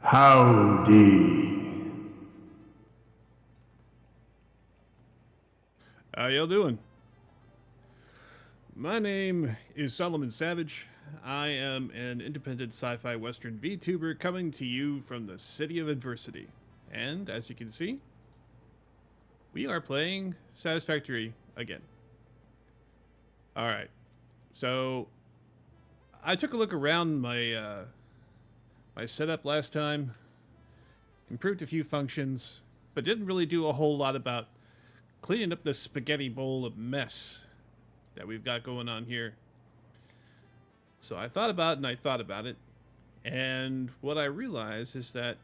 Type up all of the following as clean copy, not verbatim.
Howdy. How y'all doing? My name is Solomon Savage. I am an independent sci-fi western VTuber coming to you from the City of Adversity. And as you can see, we are playing Satisfactory again. Alright, so I took a look around my my setup last time, improved a few functions, but didn't really do a whole lot about cleaning up this spaghetti bowl of mess that we've got going on here. So I thought about it and I thought about it, and what I realized is that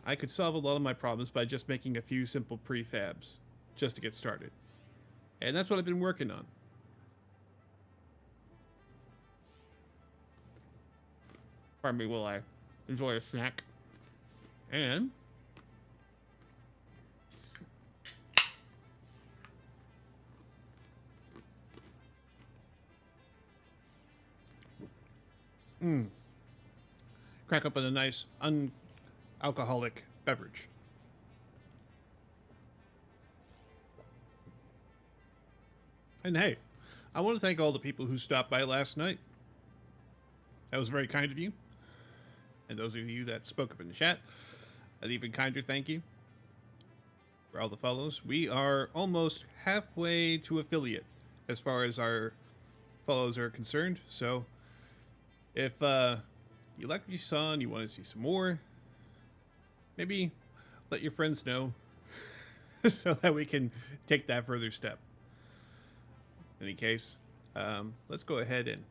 I could solve a lot of my problems by just making a few simple prefabs just to get started. And that's what I've been working on. Pardon me while I enjoy a snack. And crack open a nice unalcoholic beverage. And hey, I want to thank all the people who stopped by last night. That was very kind of you. And those of you that spoke up in the chat, an even kinder thank you for all the follows. We are almost halfway to affiliate as far as our follows are concerned. So if you like what you saw and you want to see some more, maybe let your friends know so that we can take that further step. In any case, let's go ahead and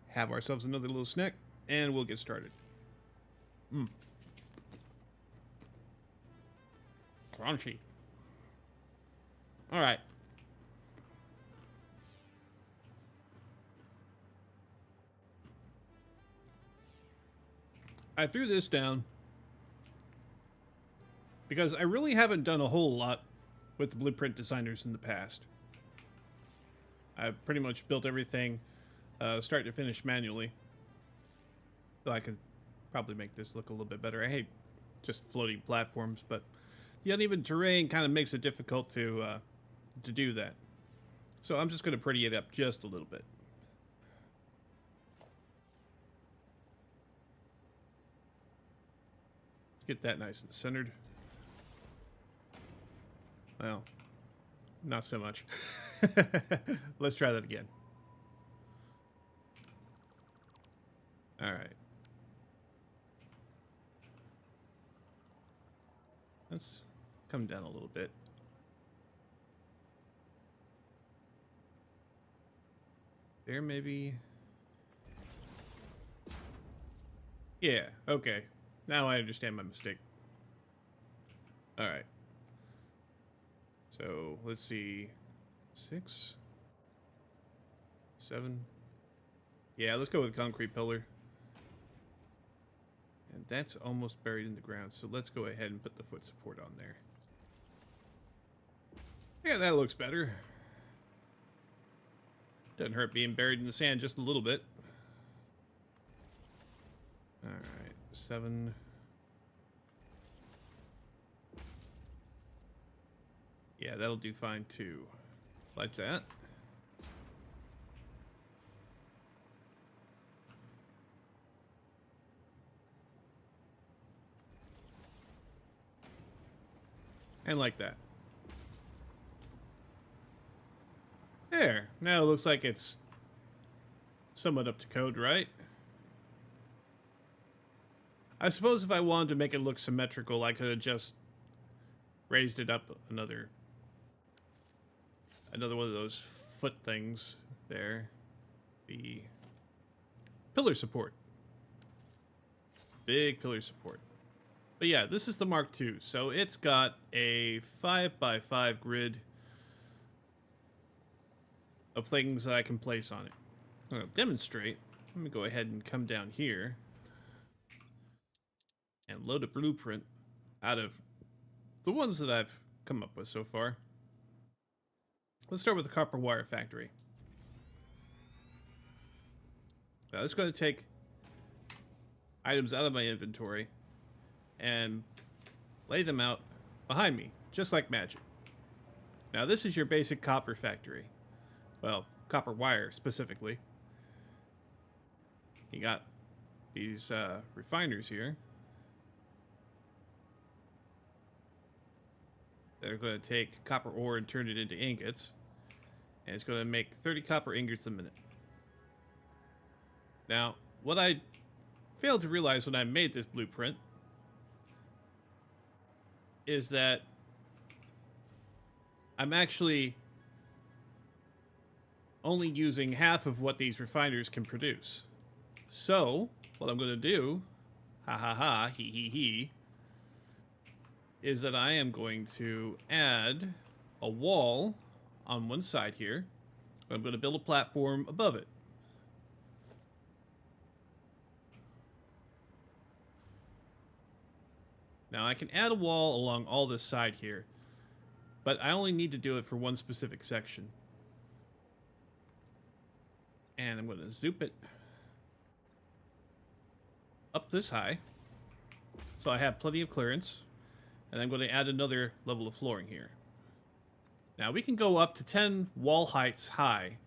have ourselves another little snack and we'll get started. Crunchy. All right. I threw this down because I really haven't done a whole lot with the blueprint designers in the past. I've pretty much built everything start to finish manually. So I could probably make this look a little bit better. I hate just floating platforms, but the uneven terrain kind of makes it difficult to do that. So I'm just going to pretty it up just a little bit. Get that nice and centered. Well, not so much. Let's try that again. All right. Let's come down a little bit. There, maybe. Yeah, okay. Now I understand my mistake. All right. So let's see. 6, 7. Yeah, let's go with concrete pillar. And that's almost buried in the ground, so let's go ahead and put the foot support on there. Yeah, that looks better. Doesn't hurt being buried in the sand just a little bit. Alright, 7. Yeah, that'll do fine too. Like that. And like that. There. Now it looks like it's somewhat up to code, right? I suppose if I wanted to make it look symmetrical, I could have just raised it up another one of those foot things there. The pillar support. Big pillar support. But yeah, this is the Mark II, so it's got a 5x5 grid of things that I can place on it. I'm going to demonstrate. Let me go ahead and come down here and load a blueprint out of the ones that I've come up with so far. Let's start with the copper wire factory. Now, this is going to take items out of my inventory and lay them out behind me, just like magic. Now, this is your basic copper factory. Well, copper wire specifically. You got these refiners here that are going to take copper ore and turn it into ingots. And it's going to make 30 copper ingots a minute. Now, what I failed to realize when I made this blueprint is that I'm actually only using half of what these refiners can produce. So, what I'm going to do, he, is that I am going to add a wall on one side here. I'm going to build a platform above it. Now I can add a wall along all this side here, but I only need to do it for one specific section. And I'm going to zoop it up this high, so I have plenty of clearance. And I'm going to add another level of flooring here. Now we can go up to 10 wall heights high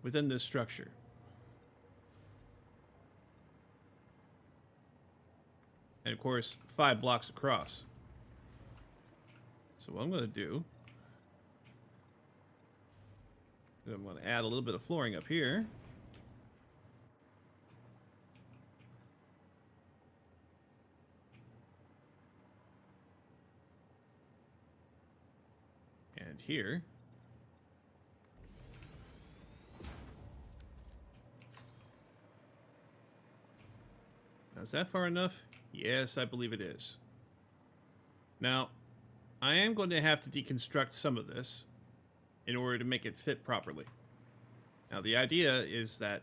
within this structure. And of course, 5 blocks across. So what I'm going to do is I'm going to add a little bit of flooring up here. And here. Now, is that far enough? Yes, I believe it is. Now, I am going to have to deconstruct some of this in order to make it fit properly. Now, the idea is that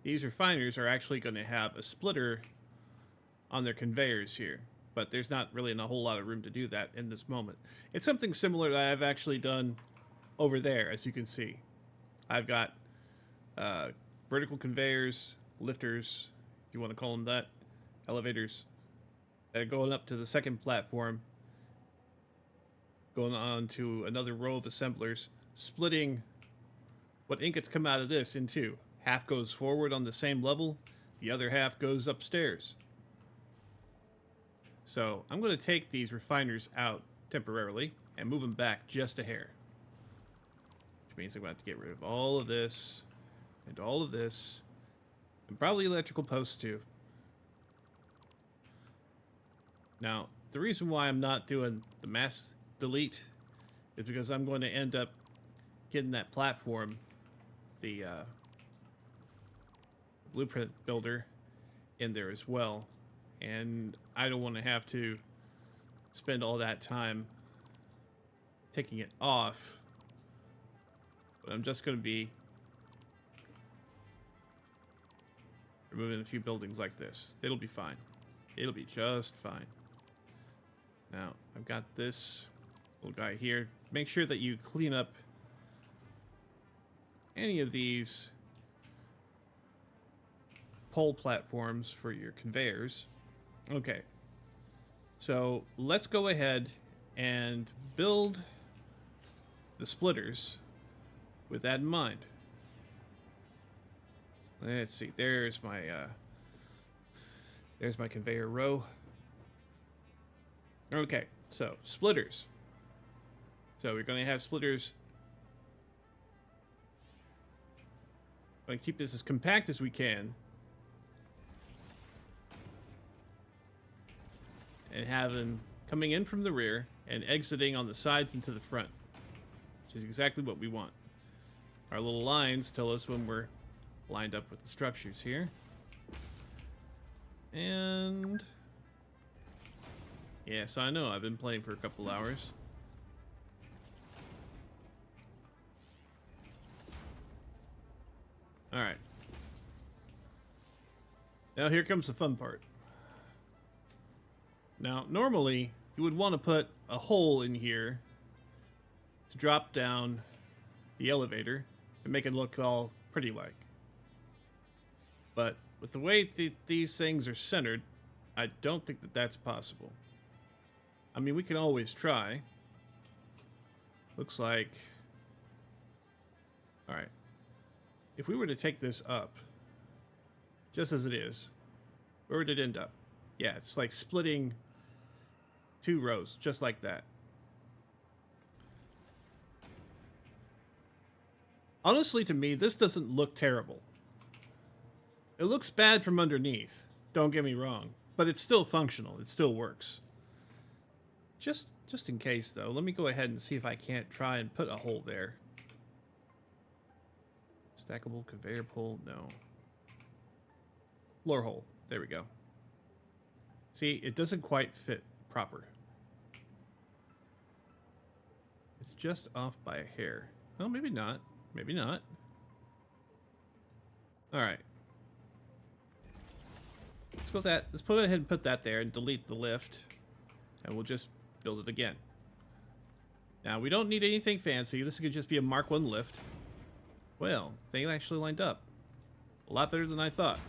these refiners are actually going to have a splitter on their conveyors here, but there's not really a whole lot of room to do that in this moment. It's something similar that I've actually done over there, as you can see. I've got vertical conveyors, lifters, if you want to call them that, elevators, that are going up to the second platform, going on to another row of assemblers, splitting what ingots come out of this in two. Half goes forward on the same level, the other half goes upstairs. So I'm going to take these refiners out temporarily and move them back just a hair. Which means I'm going to have to get rid of all of this and all of this, and probably electrical posts too. Now, the reason why I'm not doing the mass delete is because I'm going to end up getting that platform, the blueprint builder, in there as well. And I don't want to have to spend all that time taking it off. But I'm just going to be removing a few buildings like this. It'll be fine. It'll be just fine. Now, I've got this little guy here. Make sure that you clean up any of these pole platforms for your conveyors. Okay. So, let's go ahead and build the splitters with that in mind. Let's see. There's my conveyor row. Okay, so splitters. So we're going to have splitters. I'm going to keep this as compact as we can. And have them coming in from the rear and exiting on the sides and to the front. Which is exactly what we want. Our little lines tell us when we're lined up with the structures here. And yes, I know, I've been playing for a couple hours. Alright. Now here comes the fun part. Now, normally, you would want to put a hole in here to drop down the elevator and make it look all pretty like. But with the way these things are centered, I don't think that that's possible. I mean, we can always try. Looks like... Alright. If we were to take this up, just as it is, where would it end up? Yeah, it's like splitting 2 rows, just like that. Honestly, to me, this doesn't look terrible. It looks bad from underneath, don't get me wrong, but it's still functional. It still works. Just in case, though, let me go ahead and see if I can't try and put a hole there. Stackable conveyor pole? No. Floor hole. There we go. See, it doesn't quite fit proper. It's just off by a hair. Well, maybe not. Maybe not. Alright. Let's go with that. Let's go ahead and put that there and delete the lift. And we'll just build it again. Now, we don't need anything fancy. This could just be a Mark 1 lift. Well, they actually lined up. A lot better than I thought.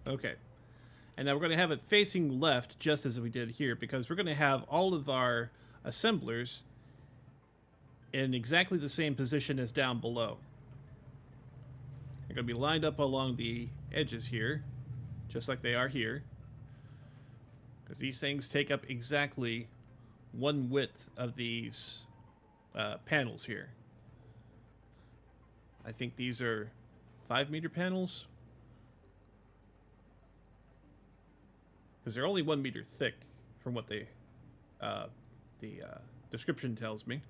Okay. And now we're going to have it facing left, just as we did here, because we're going to have all of our assemblers in exactly the same position as down below. They're going to be lined up along the edges here, just like they are here. Because these things take up exactly 1 width of these panels here. I think these are 5-meter panels. Because they're only 1 meter thick, from what the description tells me.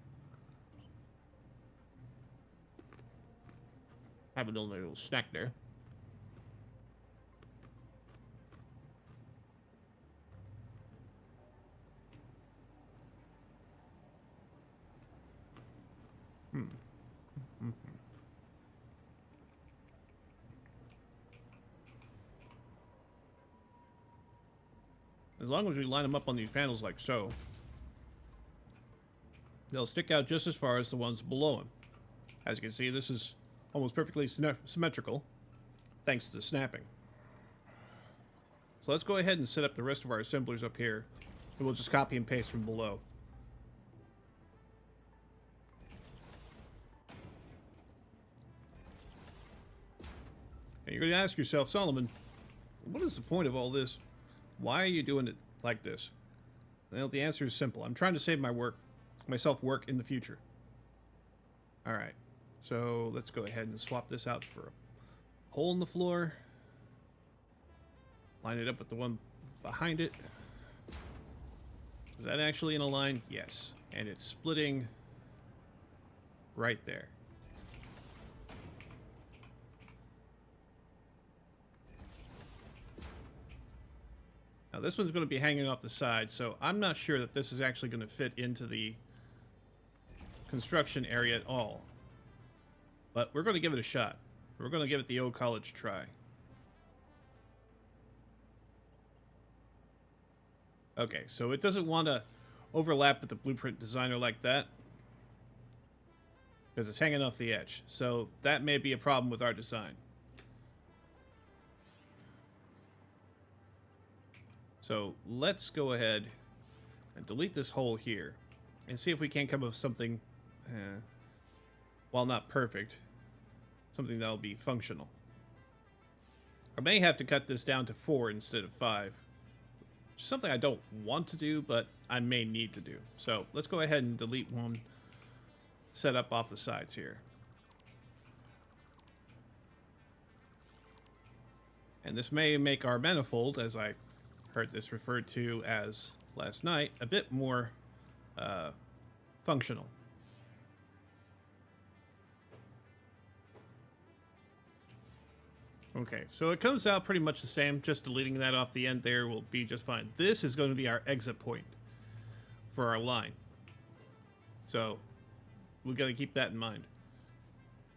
Have a little snack there. As long as we line them up on these panels like so, they'll stick out just as far as the ones below them. As you can see, this is almost perfectly symmetrical, thanks to the snapping. So let's go ahead and set up the rest of our assemblers up here, and we'll just copy and paste from below. And you're going to ask yourself, Solomon, what is the point of all this? Why are you doing it like this? Well, the answer is simple. I'm trying to save myself work in the future. Alright, so let's go ahead and swap this out for a hole in the floor. Line it up with the one behind it. Is that actually in a line? Yes. And it's splitting right there. Now this one's going to be hanging off the side, so I'm not sure that this is actually going to fit into the construction area at all. But we're going to give it a shot. We're going to give it the old college try. Okay, so it doesn't want to overlap with the blueprint designer like that, because it's hanging off the edge. So that may be a problem with our design. So let's go ahead and delete this hole here and see if we can't come up with something, while not perfect, something that'll be functional. I may have to cut this down to 4 instead of 5. Something I don't want to do, but I may need to do. So let's go ahead and delete one setup off the sides here. And this may make our manifold, as I heard this referred to as last night, a bit more functional. Okay, so it comes out pretty much the same. Just deleting that off the end there will be just fine. This is going to be our exit point for our line. So we got to keep that in mind.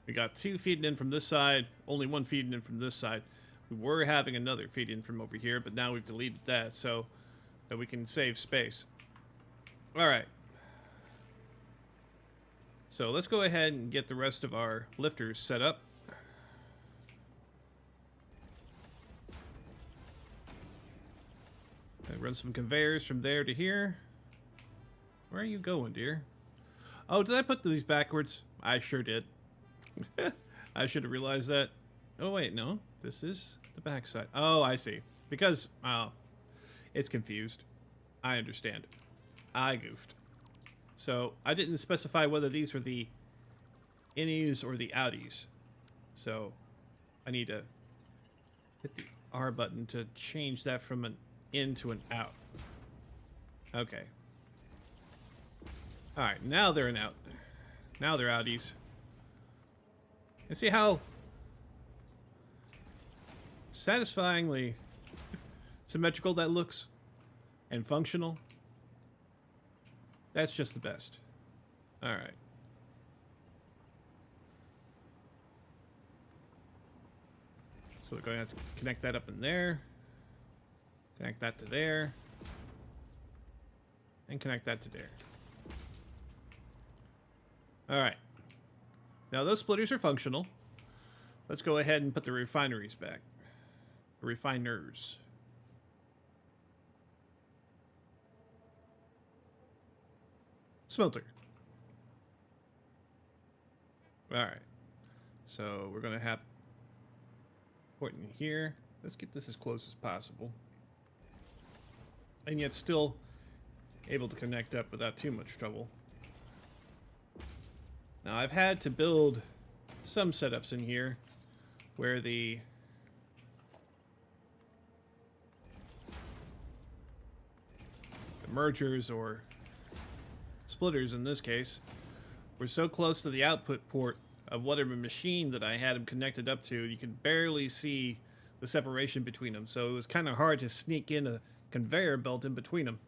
We got 2 feeding in from this side, only 1 feeding in from this side. We were having another feed in from over here, but now we've deleted that so that we can save space. All right. So let's go ahead and get the rest of our lifters set up. And run some conveyors from there to here. Where are you going, dear? Oh, did I put these backwards? I sure did. I should have realized that. Oh, wait, no. This is the backside. Oh, I see. Because, it's confused. I understand. I goofed. So, I didn't specify whether these were the innies or the outies. So, I need to hit the R button to change that from an in to an out. Okay. Alright, now they're an out. Now they're outies. And see how satisfyingly symmetrical that looks? And functional? That's just the best. Alright. So we're going to have to connect that up in there. Connect that to there. And connect that to there. Alright. Now those splitters are functional. Let's go ahead and put the refineries back. The refiners. Smelter. Alright. So we're going to have port in here. Let's get this as close as possible. And yet still able to connect up without too much trouble. Now I've had to build some setups in here where the mergers, or splitters in this case, were so close to the output port of whatever machine that I had them connected up to, you could barely see the separation between them. So it was kind of hard to sneak in a conveyor belt in between them.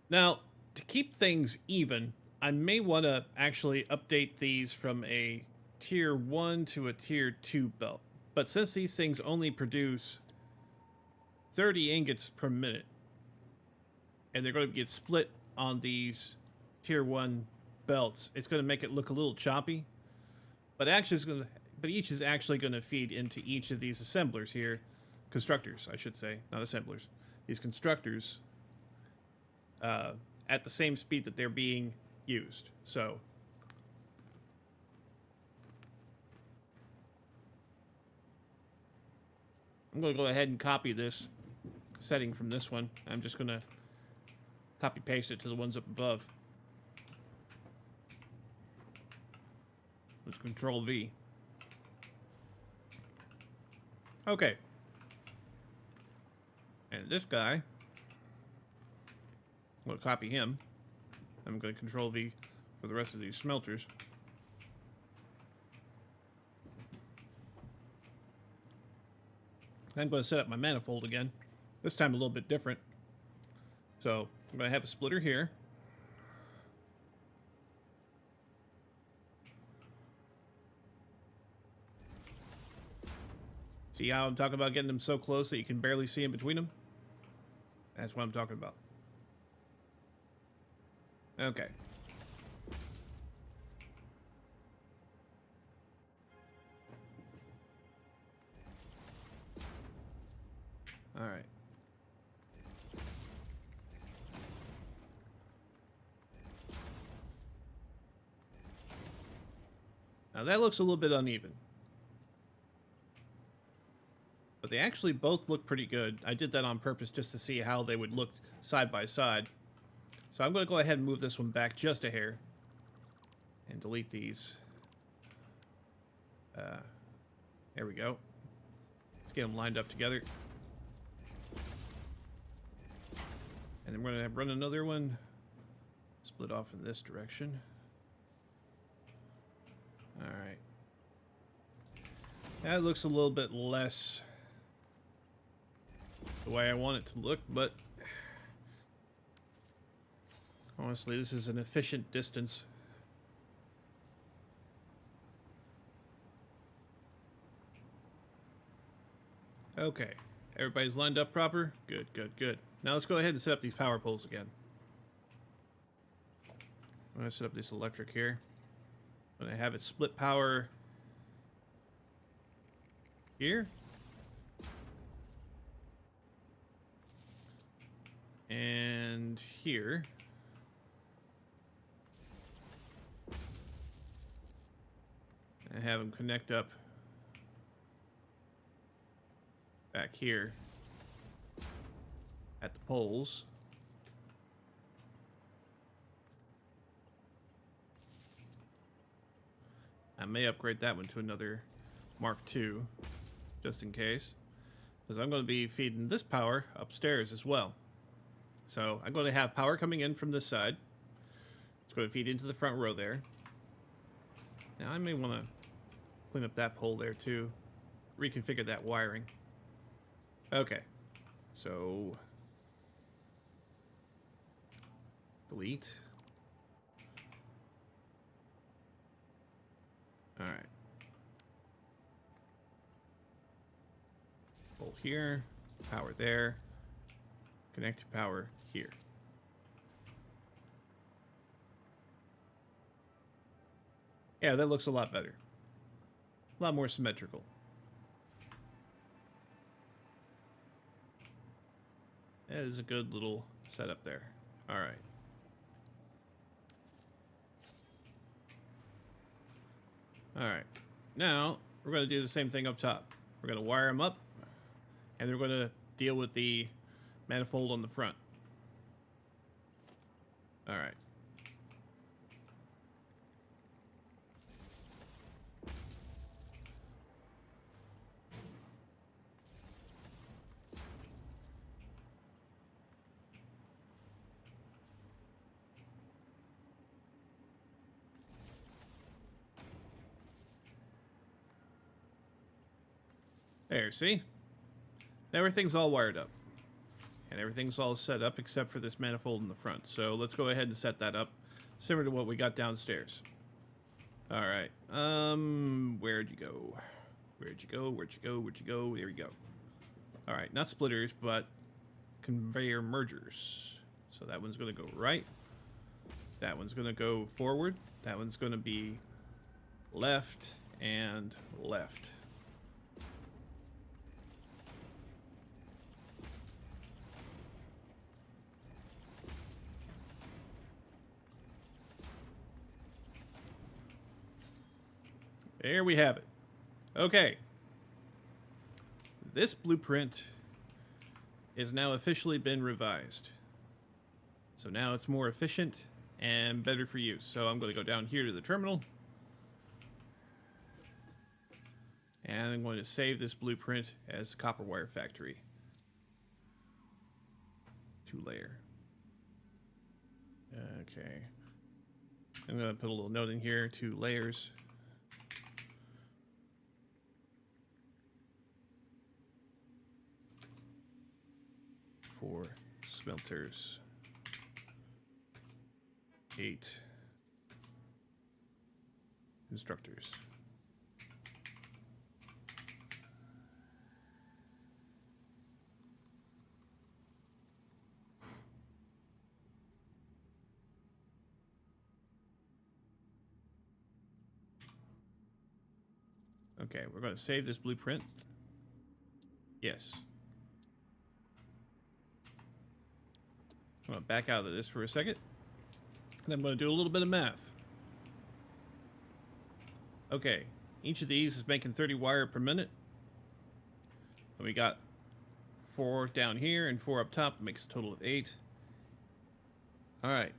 Now, to keep things even, I may want to actually update these from a tier 1 to a tier 2 belt. But since these things only produce 30 ingots per minute, and they're going to get split on these tier 1 belts, it's going to make it look a little choppy. But actually, each is actually going to feed into each of these assemblers here. Constructors, I should say, not assemblers. These constructors at the same speed that they're being used. So I'm going to go ahead and copy this setting from this one. I'm just going to copy paste it to the ones up above. Let's Control V. Okay. And this guy, I'm going to copy him. I'm going to Control V for the rest of these smelters. I'm going to set up my manifold again. This time a little bit different. So I'm going to have a splitter here. See how I'm talking about getting them so close that you can barely see in between them? That's what I'm talking about. Okay. All right. Now that looks a little bit uneven. But they actually both look pretty good. I did that on purpose just to see how they would look side by side. So I'm going to go ahead and move this one back just a hair. And delete these. There we go. Let's get them lined up together. And then we're going to run another one. Split off in this direction. Alright. That looks a little bit less the way I want it to look, but honestly, this is an efficient distance. Okay. Everybody's lined up proper? Good, good, good. Now let's go ahead and set up these power poles again. I'm going to set up this electric here. I'm going to have it split power here. And here. And have them connect up back here at the poles. I may upgrade that one to another Mark II, just in case, because I'm going to be feeding this power upstairs as well. So I'm going to have power coming in from this side. It's going to feed into the front row there. Now I may want to clean up that pole there too, reconfigure that wiring. Okay, so delete. All right. Pole here, power there, connect to power here. Yeah, that looks a lot better. A lot more symmetrical. That is a good little setup there. All right. All right. Now, we're going to do the same thing up top. We're going to wire them up, and we're going to deal with the manifold on the front. All right. There, see? Everything's all wired up. And everything's all set up except for this manifold in the front. So let's go ahead and set that up, similar to what we got downstairs. Alright. Where'd you go? Where'd you go? Where'd you go? Where'd you go? There we go. Alright, not splitters, but conveyor mergers. So that one's going to go right. That one's going to go forward. That one's going to be left and left. There we have it. Okay. This blueprint is now officially been revised. So now it's more efficient and better for use. So I'm going to go down here to the terminal. And I'm going to save this blueprint as copper wire factory. 2-layer. Okay. I'm going to put a little note in here, 2 layers. For smelters. 8 constructors. Okay, we're going to save this blueprint. Yes. I'm going to back out of this for a second. And I'm going to do a little bit of math. Okay, each of these is making 30 wire per minute. And we got 4 down here and 4 up top. It makes a total of 8. Alright.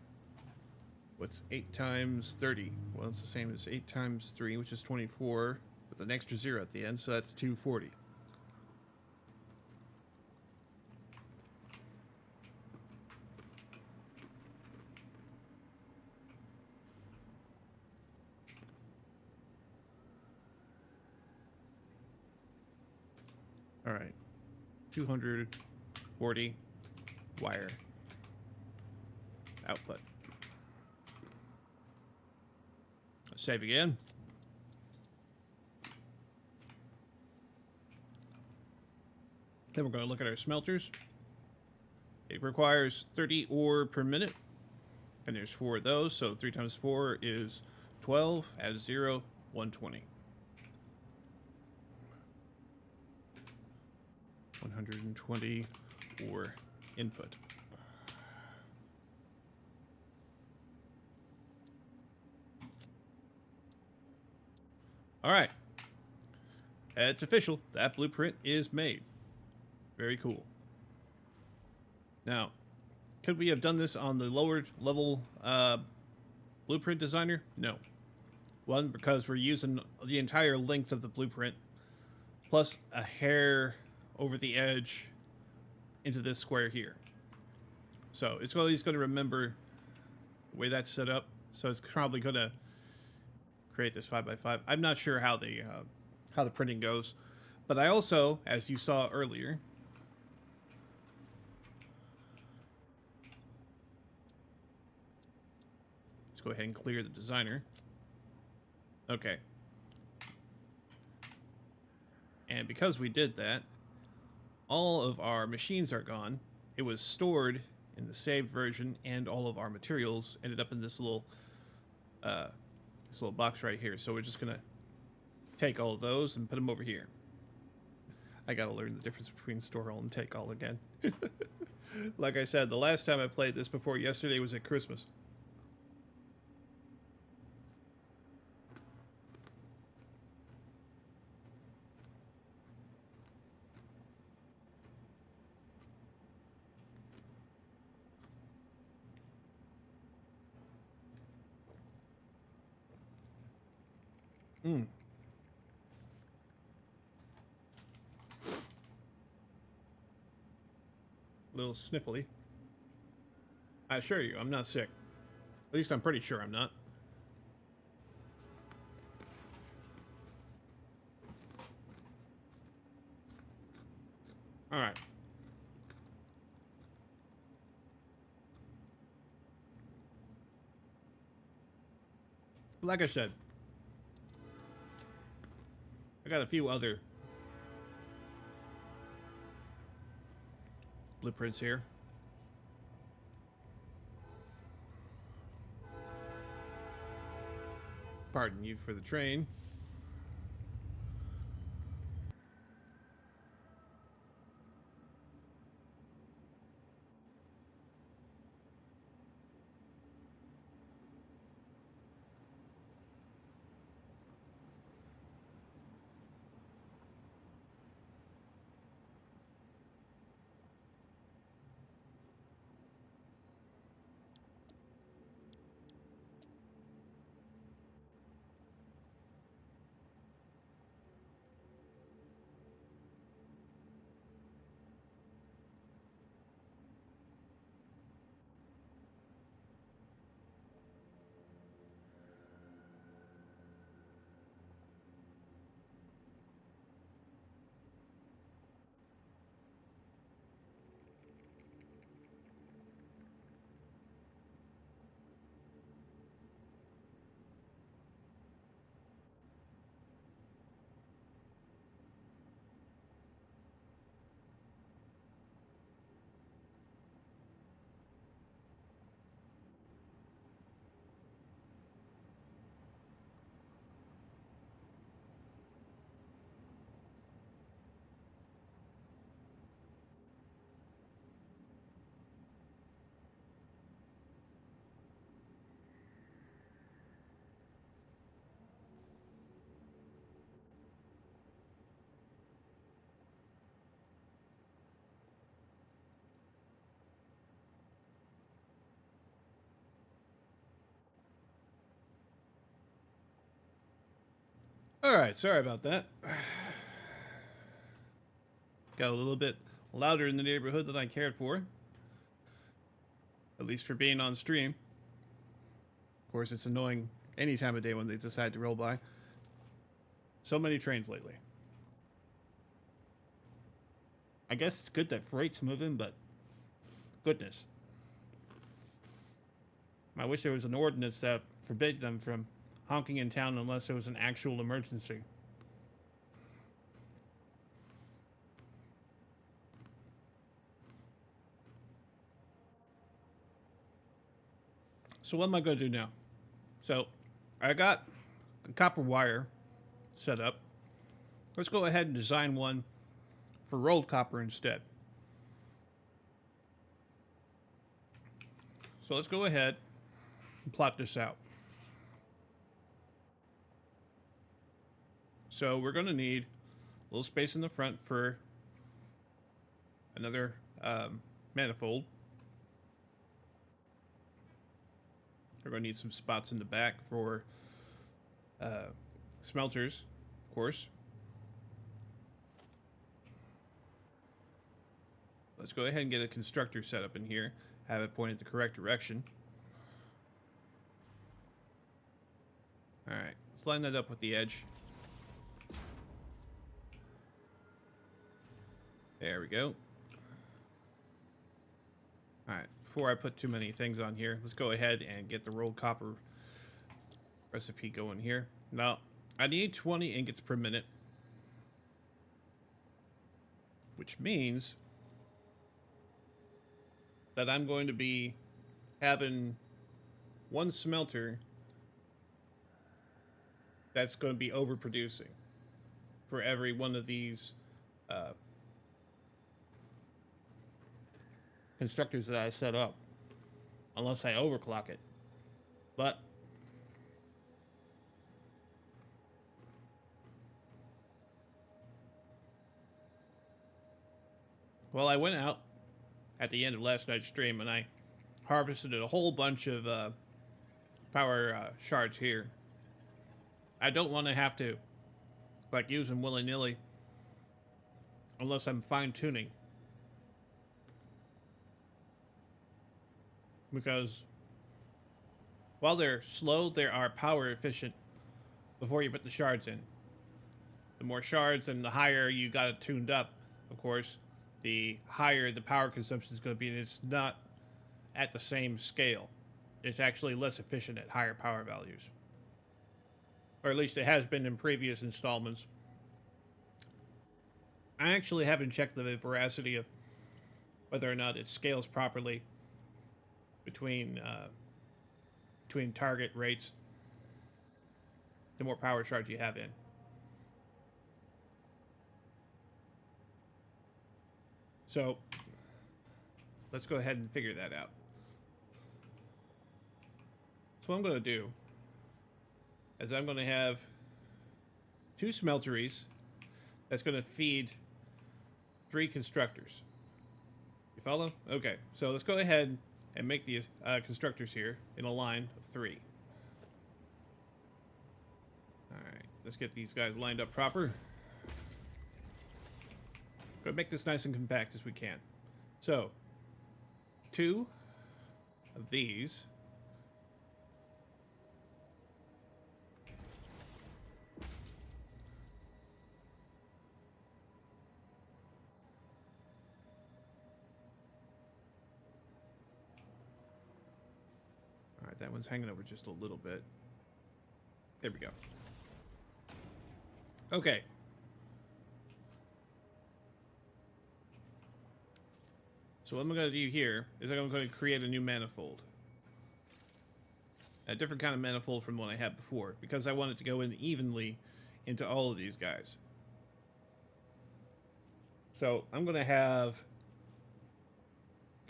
What's 8 times 30? Well, it's the same as 8 times 3, which is 24, with an extra 0 at the end, so that's 240. Alright. 240 wire output. Let's save again. Then we're going to look at our smelters. It requires 30 ore per minute, and there's 4 of those, so 3 times 4 is 12, add 0, 120. 120 ore input. All right. It's official. That blueprint is made. Very cool. Now, could we have done this on the lower level blueprint designer? No. One, because we're using the entire length of the blueprint, plus a hair over the edge into this square here. So it's always going to remember the way that's set up. So it's probably going to create this 5x5. I'm not sure how the printing goes, but I also, as you saw earlier, let's go ahead and clear the designer. Okay. And because we did that, all of our machines are gone. It was stored in the saved version, and all of our materials ended up in this little box right here. So we're just gonna take all of those and put them over here. I gotta learn the difference between store all and take all again. Like I said, the last time I played this before yesterday was at Christmas. A little sniffly. I assure you, I'm not sick. At least I'm pretty sure I'm not. All right. Like I said, I got a few other blueprints here. Pardon you for the train. Alright, sorry about that. Got a little bit louder in the neighborhood than I cared for. At least for being on stream. Of course, it's annoying any time of day when they decide to roll by. So many trains lately. I guess it's good that freight's moving, but goodness. I wish there was an ordinance that forbade them from honking in town unless there was an actual emergency. So what am I going to do now? So I got the copper wire set up. Let's go ahead and design one for rolled copper instead. So let's go ahead and plot this out. So we're going to need a little space in the front for another manifold. We're going to need some spots in the back for smelters, of course. Let's go ahead and get a constructor set up in here. Have it pointed the correct direction. Alright, let's line that up with the edge. There we go. Alright, before I put too many things on here, let's go ahead and get the rolled copper recipe going here. Now, I need 20 ingots per minute, which means that I'm going to be having one smelter that's going to be overproducing for every one of these constructors that I set up, unless I overclock it. But well, I went out at the end of last night's stream and I harvested a whole bunch of power shards here. I don't want to have to like use them willy-nilly unless I'm fine-tuning, because while they're slow, they are power efficient before you put the shards in. The more shards and the higher you got it tuned up, of course, the higher the power consumption is going to be, and it's not at the same scale. It's actually less efficient at higher power values. Or at least it has been in previous installments. I actually haven't checked the veracity of whether or not it scales properly between target rates, the more power shards you have in. So let's go ahead and figure that out. So what I'm going to do is I'm going to have 2 smelteries that's going to feed 3 constructors. You follow? Okay, so let's go ahead and make these constructors here in a line of 3. Alright, let's get these guys lined up proper. Go make this nice and compact as we can. So, 2 of these. Alright, that one's hanging over just a little bit. There we go. Okay. So what I'm going to do here is I'm going to create a new manifold. A different kind of manifold from the one I had before, because I want it to go in evenly into all of these guys. So I'm going to have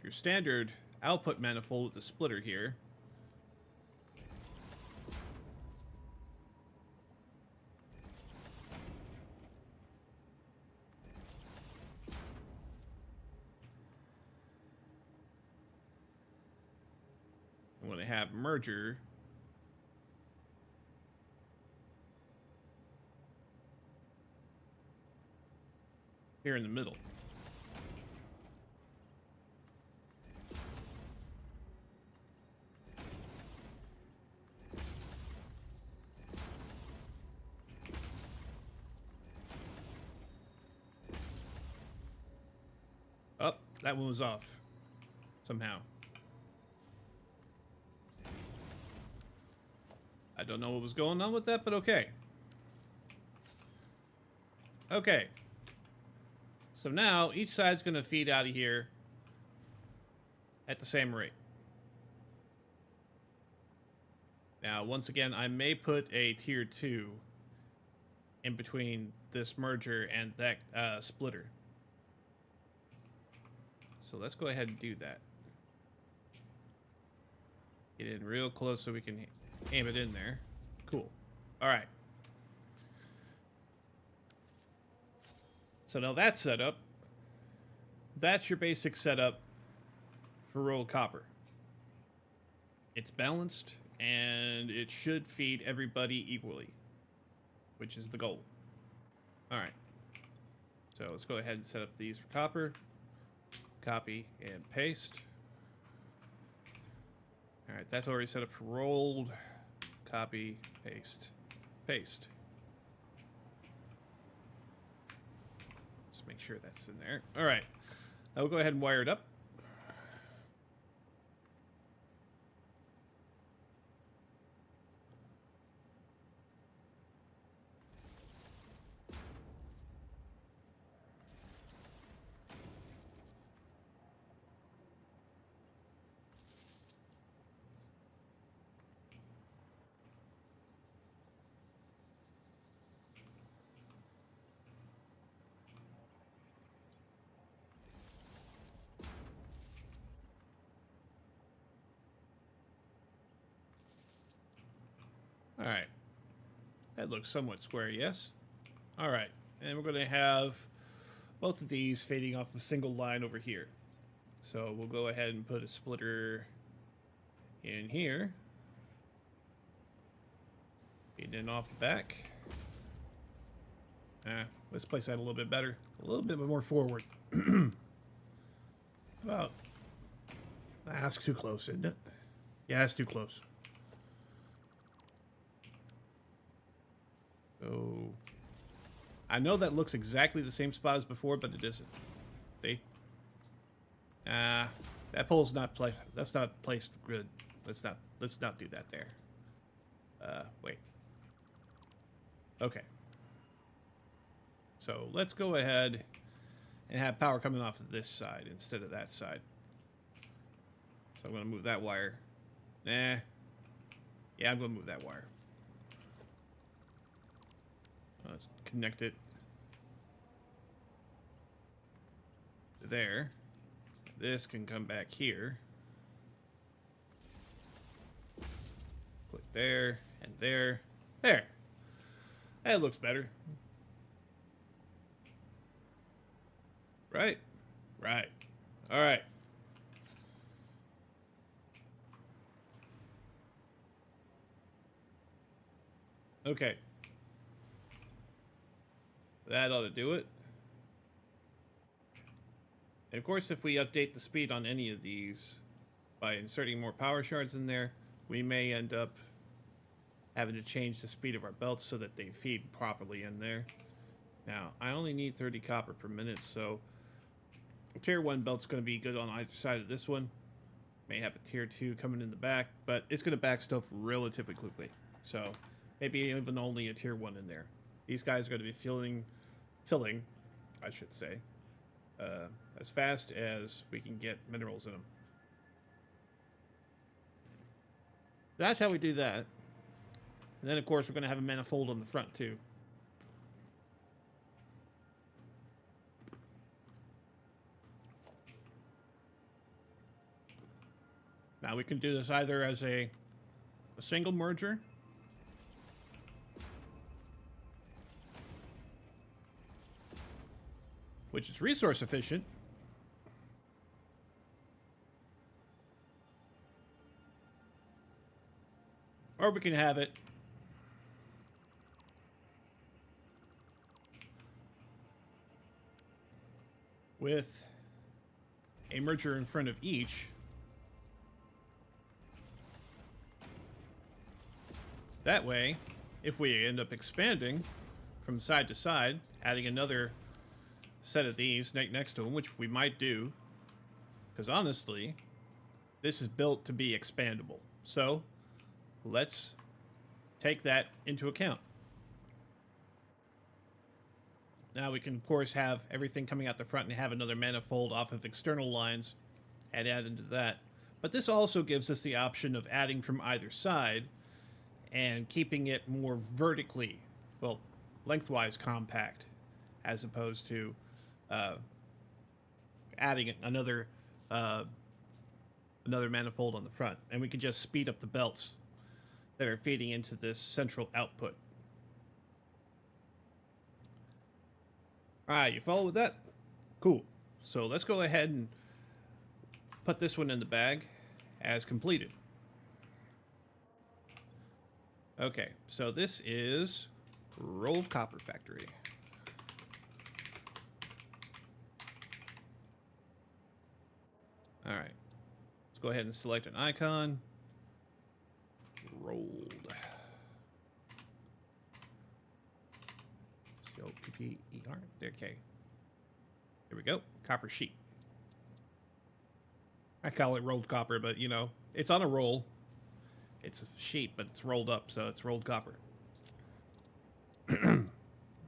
your standard output manifold with the splitter here. I'm going to have merger here in the middle. Oh, that one was off somehow. I don't know what was going on with that, but okay. Okay. So now each side's going to feed out of here at the same rate. Now, once again, I may put a tier 2 in between this merger and that splitter. So let's go ahead and do that. Get in real close so we can aim it in there. Cool. All right. So now that's set up. That's your basic setup for rolled copper. It's balanced, and it should feed everybody equally, which is the goal. All right. So let's go ahead and set up these for copper. Copy and paste. All right, that's already set up for rolled. Copy, paste, paste. Just make sure that's in there. All right, now we'll go ahead and wire it up. All right. That looks somewhat square, yes? All right. And we're going to have both of these fading off a single line over here. So we'll go ahead and put a splitter in here. Feeding in off the back. Let's place that a little bit better. A little bit more forward. About... That's too close, isn't it? Yeah, that's too close. So, I know that looks exactly the same spot as before, but it isn't. See? That pole's not placed. That's not placed good. Let's not do that there. Wait. Okay. So let's go ahead and have power coming off of this side instead of that side. So I'm going to move that wire. Nah. Yeah, I'm going to move that wire. Let's connect it to there. This can come back here. Click there and there. There. That looks better. Right? Right. All right. Okay. That ought to do it. And of course, if we update the speed on any of these by inserting more power shards in there, we may end up having to change the speed of our belts so that they feed properly in there. Now, I only need 30 copper per minute, so a tier 1 belt's going to be good on either side of this one. May have a tier 2 coming in the back, but it's going to back stuff relatively quickly. So maybe even only a tier 1 in there. These guys are going to be filling, I should say, as fast as we can get minerals in them. That's how we do that. And then, of course, we're going to have a manifold on the front, too. Now, we can do this either as a single merger, which is resource efficient, or we can have it with a merger in front of each. That way, if we end up expanding from side to side, adding another set of these next to them, which we might do, because honestly, this is built to be expandable. So, let's take that into account. Now we can, of course, have everything coming out the front and have another manifold off of external lines and add into that. But this also gives us the option of adding from either side and keeping it more vertically, well, lengthwise compact, as opposed to adding another manifold on the front. And we can just speed up the belts that are feeding into this central output. Alright, you follow with that? Cool. So let's go ahead and put this one in the bag as completed. Okay, so this is Roll of Copper Factory. Alright, let's go ahead and select an icon. Rolled. C-O-P-P-E-R. Okay. Here we go. Copper sheet. I call it rolled copper, but you know, it's on a roll. It's a sheet, but it's rolled up, so it's rolled copper.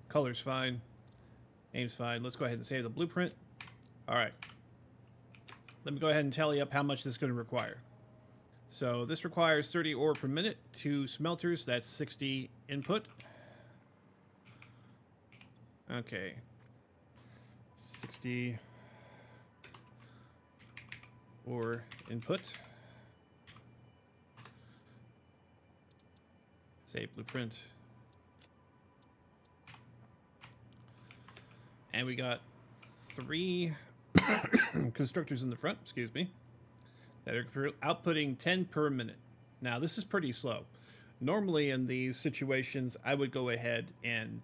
Color's fine. Name's fine. Let's go ahead and save the blueprint. Alright. Let me go ahead and tally up how much this is going to require. So this requires 30 ore per minute, 2 smelters, that's 60 input. Okay. 60 ore input. Save blueprint. And we got 3 constructors in the front, excuse me, that are outputting 10 per minute. Now, this is pretty slow. Normally, in these situations, I would go ahead and,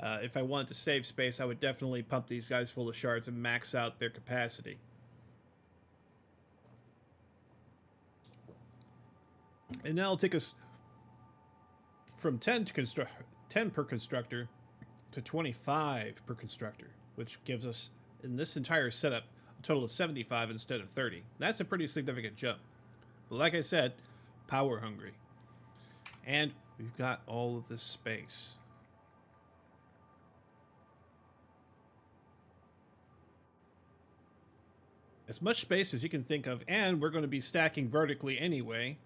if I wanted to save space, I would definitely pump these guys full of shards and max out their capacity. And now it'll take us from 10 per constructor to 25 per constructor, which gives us, in this entire setup, a total of 75 instead of 30. That's a pretty significant jump. But like I said, power hungry. And we've got all of this space. As much space as you can think of, and we're going to be stacking vertically anyway,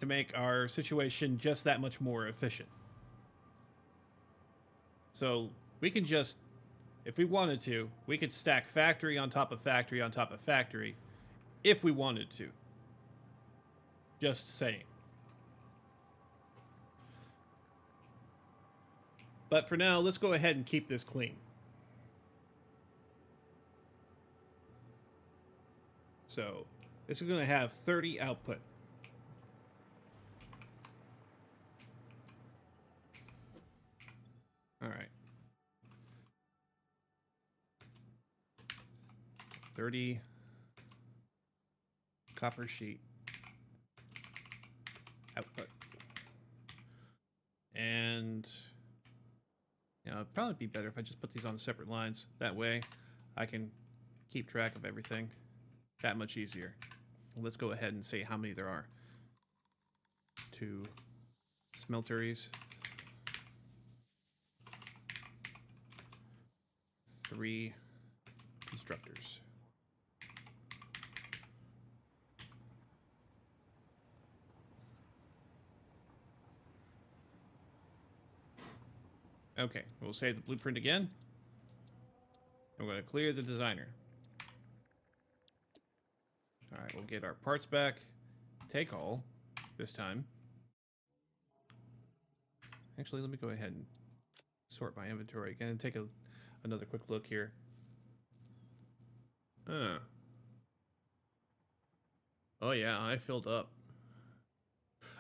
to make our situation just that much more efficient. So we can just, if we wanted to, we could stack factory on top of factory on top of factory if we wanted to. Just saying. But for now, let's go ahead and keep this clean. So this is going to have 30 output. All right. 30 copper sheet output. And you know, it'd probably be better if I just put these on separate lines. That way I can keep track of everything that much easier. Let's go ahead and see how many there are. 2 smelteries. 3 constructors. Okay, we'll save the blueprint again. And we're going to clear the designer. Alright, we'll get our parts back. Take all this time. Actually, let me go ahead and sort my inventory again and take another quick look here. Oh yeah, I filled up.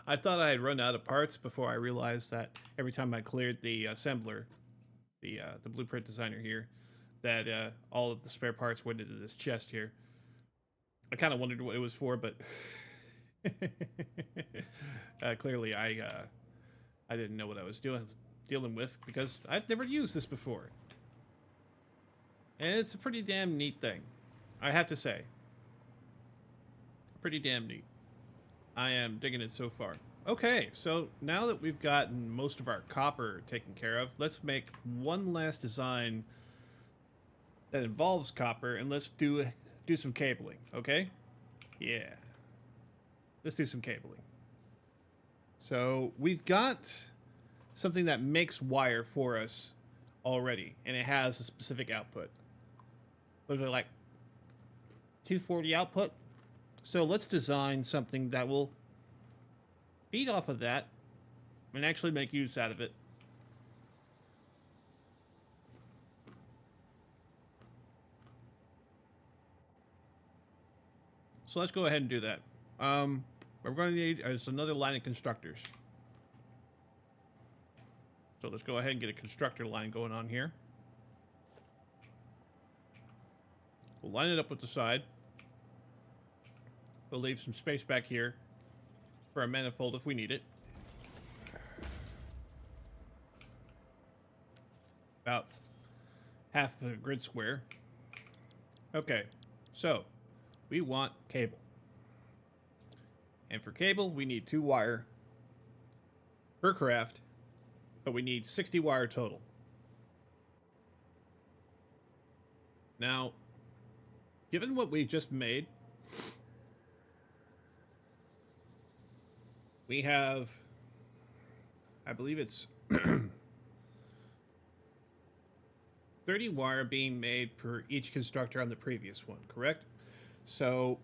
I thought I had run out of parts before I realized that every time I cleared the assembler, the blueprint designer here, that all of the spare parts went into this chest here. I kind of wondered what it was for, but clearly I didn't know what I was dealing with because I've never used this before, and it's a pretty damn neat thing, I have to say. Pretty damn neat. I am digging it so far. Okay, so now that we've gotten most of our copper taken care of, let's make one last design that involves copper, and let's do some cabling, okay? Yeah. Let's do some cabling. So we've got something that makes wire for us already, and it has a specific output. What is it, like 240 output? So let's design something that will feed off of that and actually make use out of it. So let's go ahead and do that. What we're going to need is another line of constructors. So let's go ahead and get a constructor line going on here. We'll line it up with the side. We'll leave some space back here for a manifold if we need it. About half of a grid square. Okay, so we want cable. And for cable, we need 2 wire per craft, but we need 60 wire total. Now, given what we just made, we have, I believe it's 30 wire being made per each constructor on the previous one, correct? So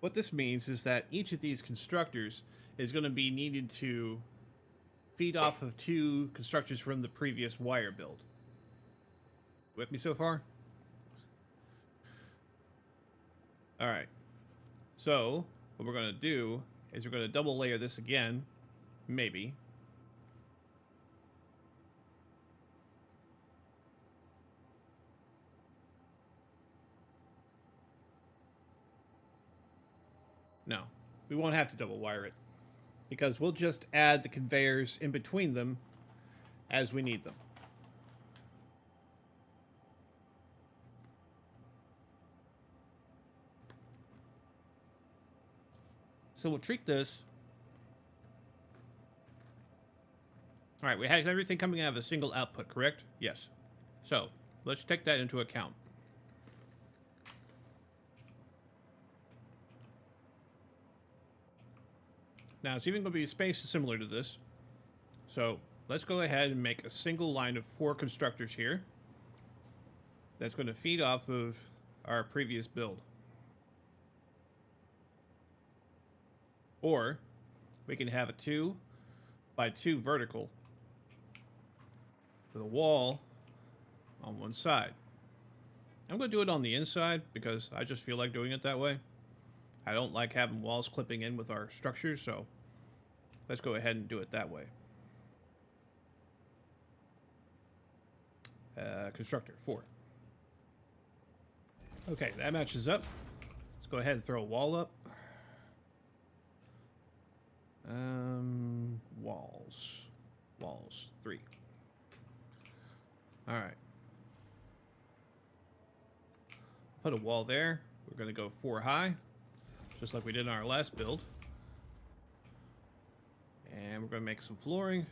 what this means is that each of these constructors is going to be needed to feed off of 2 constructors from the previous wire build. With me so far? Alright. So, what we're going to do is we're going to double layer this again. Maybe. No, we won't have to double wire it, because we'll just add the conveyors in between them as we need them. So we'll treat this. All right, we had everything coming out of a single output, correct? Yes. So let's take that into account. Now, it's even going to be spaced similar to this. So let's go ahead and make a single line of 4 constructors here. That's going to feed off of our previous build. Or we can have a 2 by 2 vertical with a wall on one side. I'm going to do it on the inside because I just feel like doing it that way. I don't like having walls clipping in with our structures, so let's go ahead and do it that way. Constructor 4. Okay, that matches up. Let's go ahead and throw a wall up. Walls 3. All right. Put a wall there. We're going to go 4 high, just like we did in our last build. And we're going to make some flooring.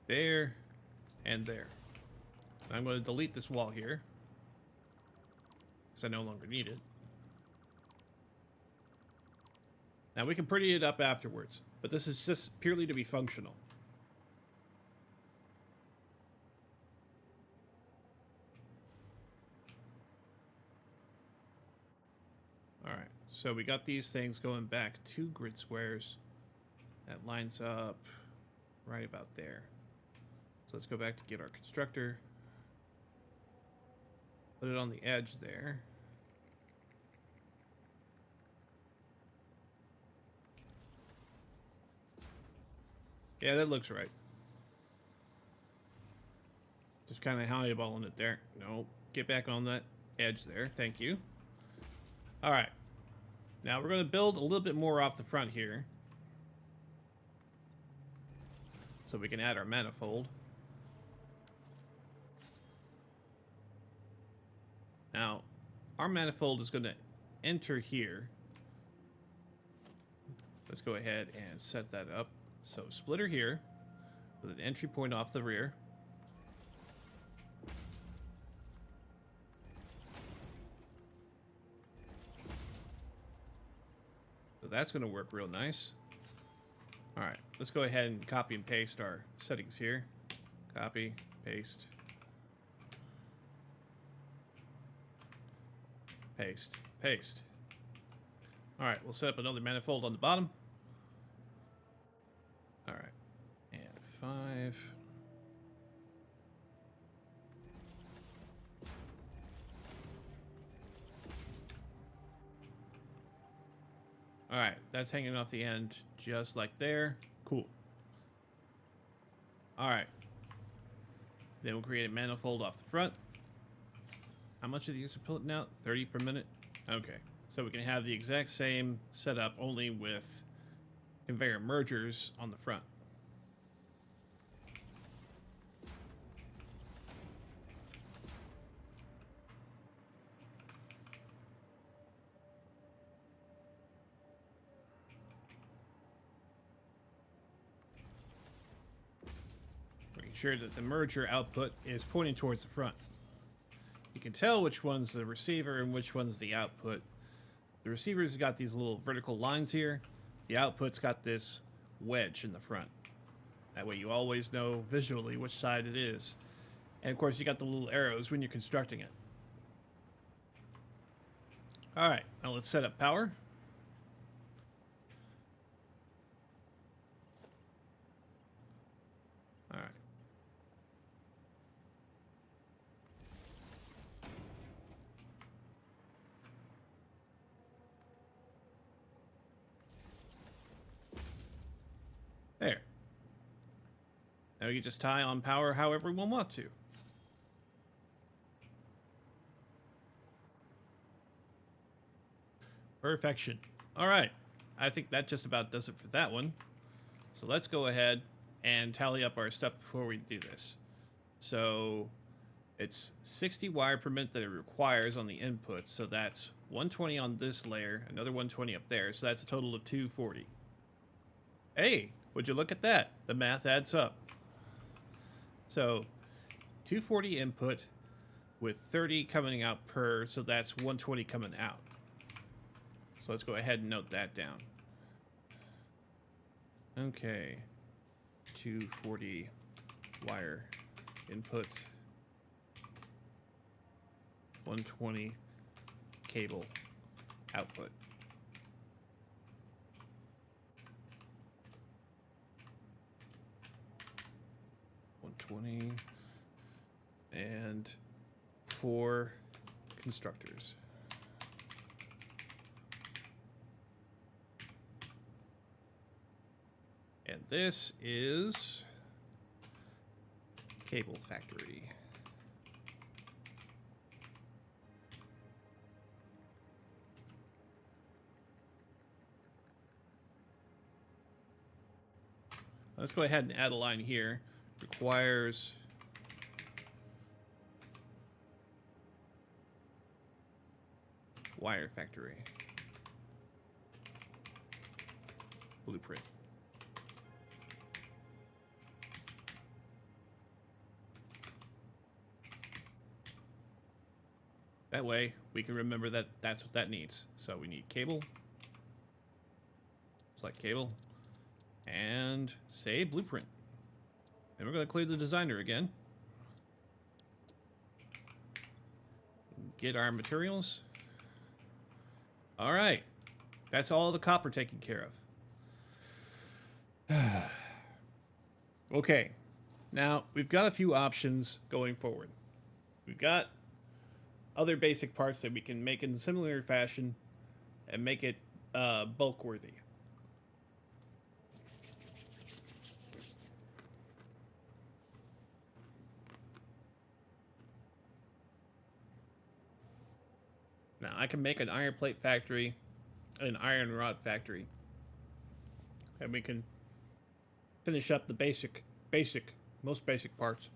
There and there. I'm going to delete this wall here because I no longer need it. Now we can pretty it up afterwards, but this is just purely to be functional. Alright, so we got these things going back 2 grid squares. That lines up right about there. So let's go back to get our constructor. Put it on the edge there. Yeah, that looks right. Just kind of highballing it there. No, get back on that edge there. Thank you. All right. Now we're going to build a little bit more off the front here. So we can add our manifold. Now, our manifold is going to enter here. Let's go ahead and set that up. So splitter here with an entry point off the rear. So that's going to work real nice. All right, let's go ahead and copy and paste our settings here. Copy, paste. Paste, paste. All right, we'll set up another manifold on the bottom. All right, and 5. All right, that's hanging off the end just like there. Cool. All right. Then we'll create a manifold off the front. How much of these are pulling out? 30 per minute? Okay. So we can have the exact same setup, only with conveyor mergers on the front. Making sure that the merger output is pointing towards the front. You can tell which one's the receiver and which one's the output. The receiver's got these little vertical lines here. The output's got this wedge in the front. That way you always know visually which side it is. And of course you got the little arrows when you're constructing it. Alright, now let's set up power. Alright. There. Now you just tie on power however we want to. Perfection. All right. I think that just about does it for that one. So let's go ahead and tally up our stuff before we do this. So it's 60 wire per minute that it requires on the input. So that's 120 on this layer, another 120 up there. So that's a total of 240. Hey, would you look at that? The math adds up. So 240 input with 30 coming out per, so that's 120 coming out. So let's go ahead and note that down. Okay. 240 wire input. 120 cable output. And 4 constructors. And this is Cable Factory. Let's go ahead and add a line here. Requires wire factory blueprint. That way we can remember that that's what that needs. So we need cable, select cable, and say blueprint. And we're going to clear the designer again. Get our materials. All right. That's all the copper taken care of. Okay. Now, we've got a few options going forward. We've got other basic parts that we can make in similar fashion and make it bulk worthy. Now, I can make an iron plate factory and an iron rod factory. And we can finish up the most basic parts.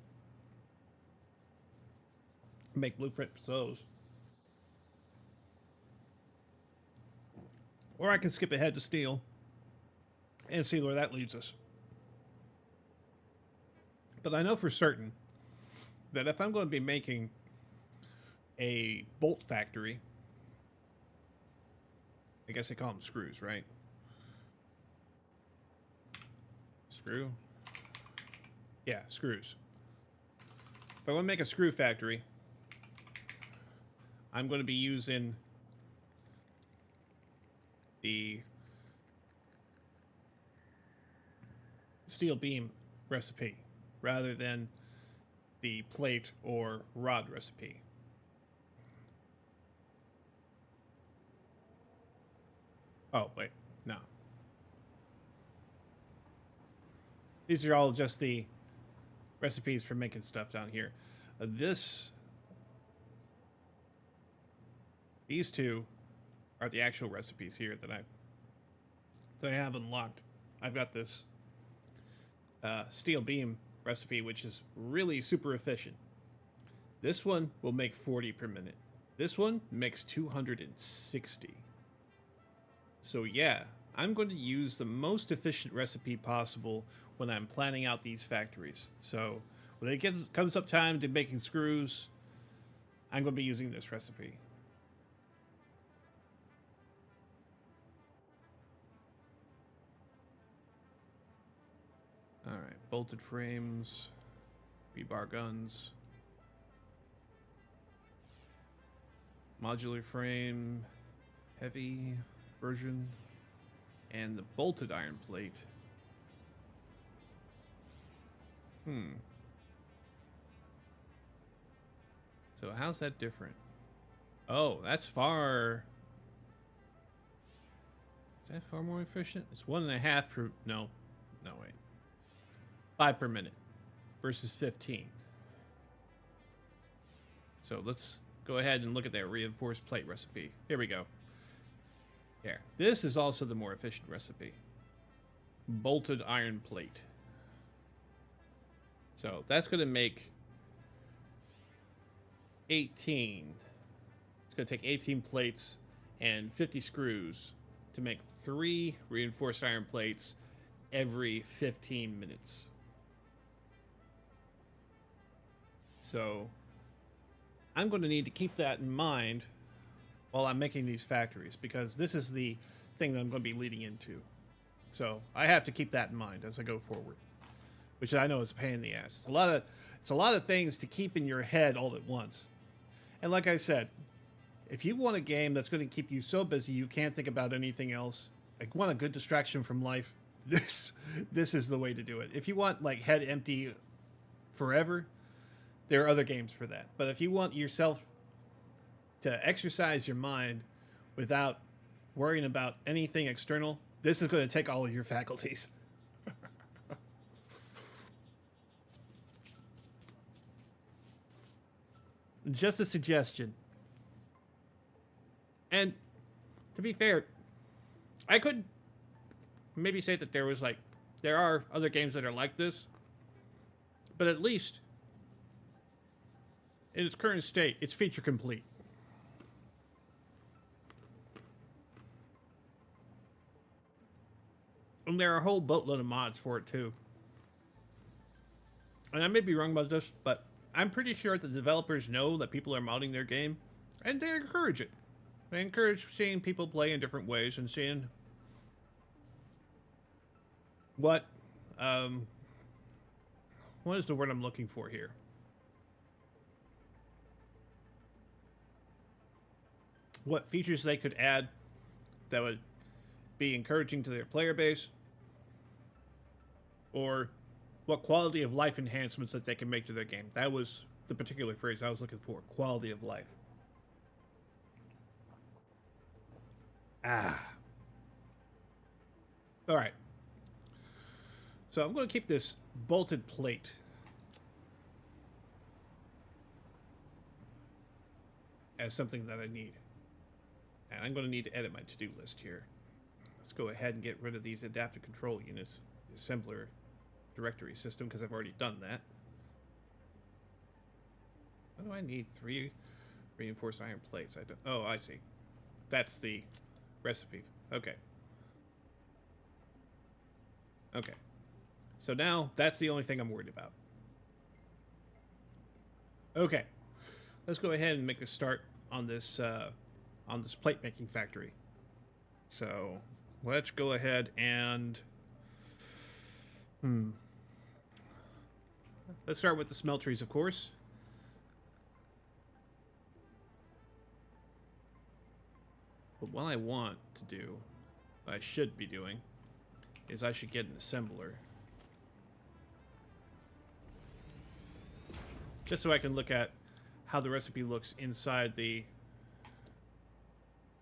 Make blueprints for those. Or I can skip ahead to steel and see where that leads us. But I know for certain that if I'm going to be making a bolt factory, I guess they call them screws, right? Screw? Yeah, screws. If I want to make a screw factory, I'm going to be using the steel beam recipe rather than the plate or rod recipe. Oh, wait, no. These are all just the recipes for making stuff down here. These two are the actual recipes here that I have unlocked. I've got this steel beam recipe, which is really super efficient. This one will make 40 per minute. This one makes 260. So yeah, I'm going to use the most efficient recipe possible when I'm planning out these factories. So when it comes up time to making screws, I'm going to be using this recipe. Alright, bolted frames, rebar guns, modular frame, heavy version, and the bolted iron plate. So how's that different? Oh, that's far... Is that far more efficient? It's 1.5 per... No, wait. 5 per minute versus 15. So let's go ahead and look at that reinforced plate recipe. Here we go. Here. This is also the more efficient recipe. Bolted iron plate. So that's going to make 18. It's going to take 18 plates and 50 screws to make 3 reinforced iron plates every 15 minutes. So I'm going to need to keep that in mind while I'm making these factories, because this is the thing that I'm going to be leading into. So I have to keep that in mind as I go forward, which I know is a pain in the ass. It's a lot of things to keep in your head all at once. And like I said, if you want a game that's going to keep you so busy you can't think about anything else, like want a good distraction from life, this is the way to do it. If you want like head empty forever, there are other games for that. But if you want yourself to exercise your mind without worrying about anything external, this is going to take all of your faculties. Just a suggestion. And to be fair, I could maybe say that there are other games that are like this, but at least in its current state, it's feature complete. And there are a whole boatload of mods for it too. And I may be wrong about this, but I'm pretty sure the developers know that people are modding their game, and they encourage it. They encourage seeing people play in different ways and seeing what is the word I'm looking for here? What features they could add that would be encouraging to their player base, or what quality of life enhancements that they can make to their game. That was the particular phrase I was looking for, quality of life. Alright. So I'm going to keep this bolted plate as something that I need. And I'm going to need to edit my to-do list here. Let's go ahead and get rid of these adaptive control units, the assembler directory system, because I've already done that. What do I need? 3 reinforced iron plates. I don't. Oh, I see. That's the recipe. Okay. Okay. So now that's the only thing I'm worried about. Okay. Let's go ahead and make a start on this plate making factory. So let's go ahead and let's start with the smelteries, of course. But what I want to do, what I should be doing, is I should get an assembler. Just so I can look at how the recipe looks inside the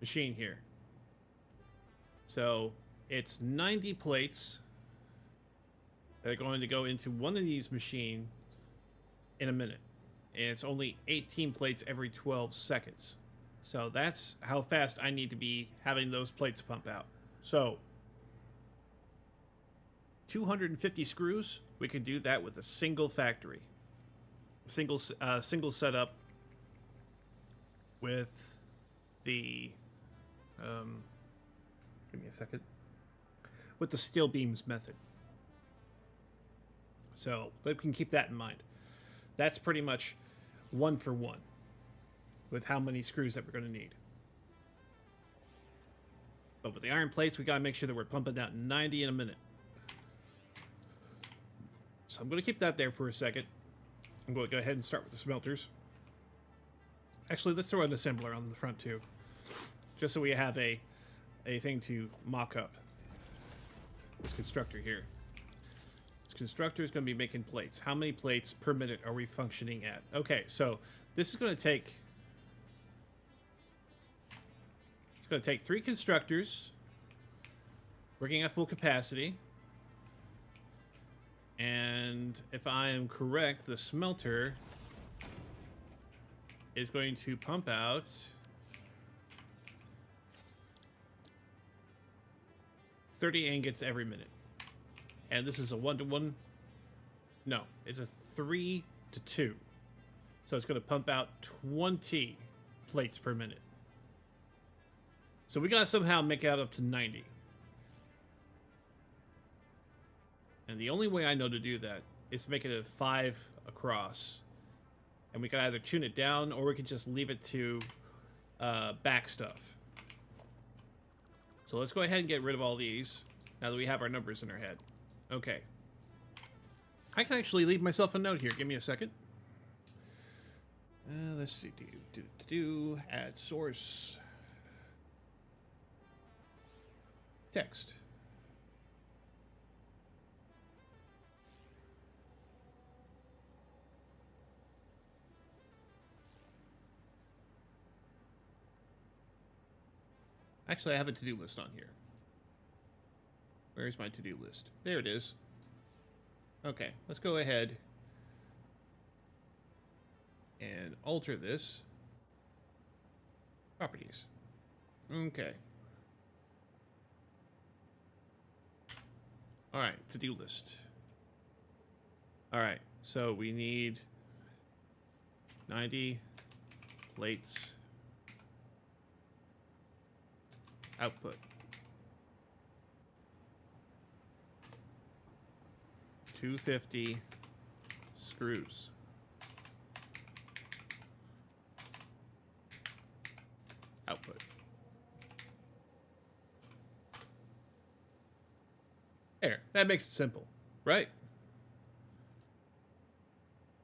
machine here. So it's 90 plates that are going to go into one of these machines in a minute. And it's only 18 plates every 12 seconds. So that's how fast I need to be having those plates pump out. So 250 screws, we could do that with a single factory. Single setup with the give me a second, with the steel beams method. So we can keep that in mind. That's pretty much 1 for 1 with how many screws that we're going to need. But with the iron plates, we got to make sure that we're pumping out 90 in a minute. So I'm going to keep that there for a second. I'm going to go ahead and start with the smelters. Actually, let's throw an assembler on the front too, just so we have a thing to mock up this constructor here. This constructor is going to be making plates. How many plates per minute are we functioning at? Okay, so this is going to take... It's going to take 3 constructors working at full capacity. And if I am correct, the smelter is going to pump out 30 ingots every minute. And this is a 1-to-1. No, it's a 3-to-2. So it's going to pump out 20 plates per minute. So we got to somehow make it up to 90. And the only way I know to do that is to make it a 5 across. And we can either tune it down, or we can just leave it to back stuff. So let's go ahead and get rid of all these, now that we have our numbers in our head. Okay. I can actually leave myself a note here. Give me a second. Let's see. Add source. Text. Actually, I have a to-do list on here. Where's my to-do list? There it is. Okay, let's go ahead and alter this. Properties. Okay. Alright, to-do list. Alright, so we need 90 plates. Output. 250 screws. Output. There, that makes it simple, right?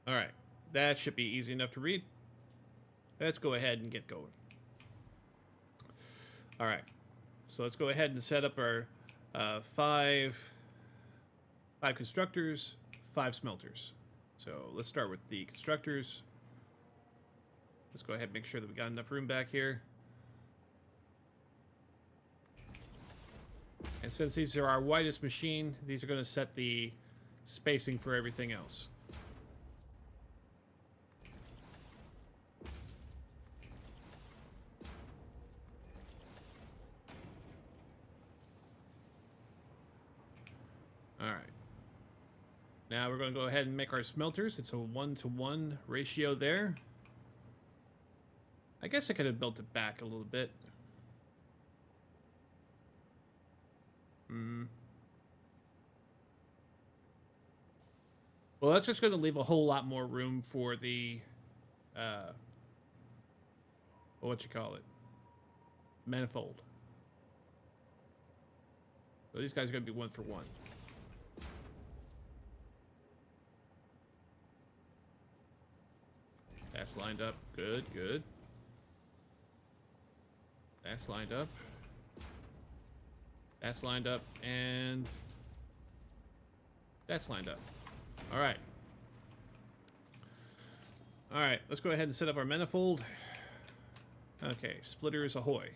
All right, that should be easy enough to read. Let's go ahead and get going. All right, so let's go ahead and set up our five constructors, 5 smelters. So let's start with the constructors. Let's go ahead and make sure that we got enough room back here. And since these are our widest machine, these are going to set the spacing for everything else. Now we're going to go ahead and make our smelters. It's a 1-to-1 ratio there. I guess I could have built it back a little bit. Well, that's just going to leave a whole lot more room for the, what you call it? Manifold. So these guys are going to be 1-for-1. That's lined up. Good, good. That's lined up. That's lined up, and that's lined up. All right. All right, let's go ahead and set up our manifold. Okay, splitters ahoy.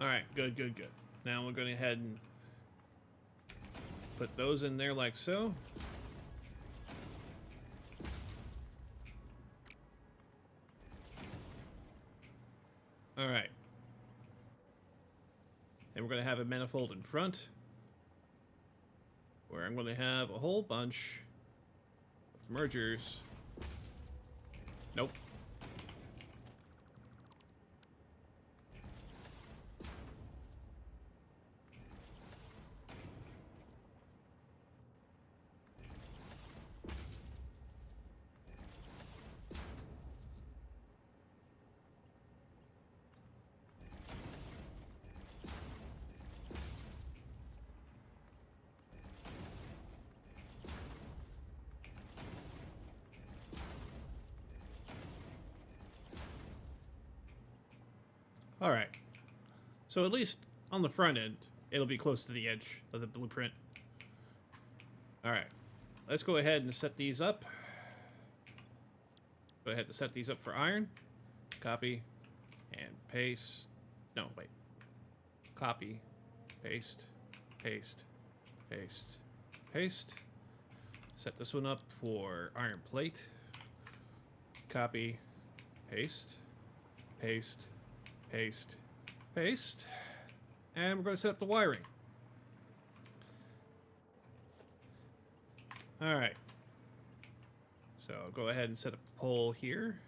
All right, good, good, good. Now we're going to head and put those in there like so. All right. And we're going to have a manifold in front, where I'm going to have a whole bunch of mergers. Nope. All right. So at least on the front end, it'll be close to the edge of the blueprint. All right. Let's go ahead and set these up. Go ahead to set these up for iron. Copy and paste. No, wait. Copy, paste, paste, paste, paste. Set this one up for iron plate. Copy, paste, paste, paste, paste. And we're going to set up the wiring. All right. So I'll go ahead and set up a pole here.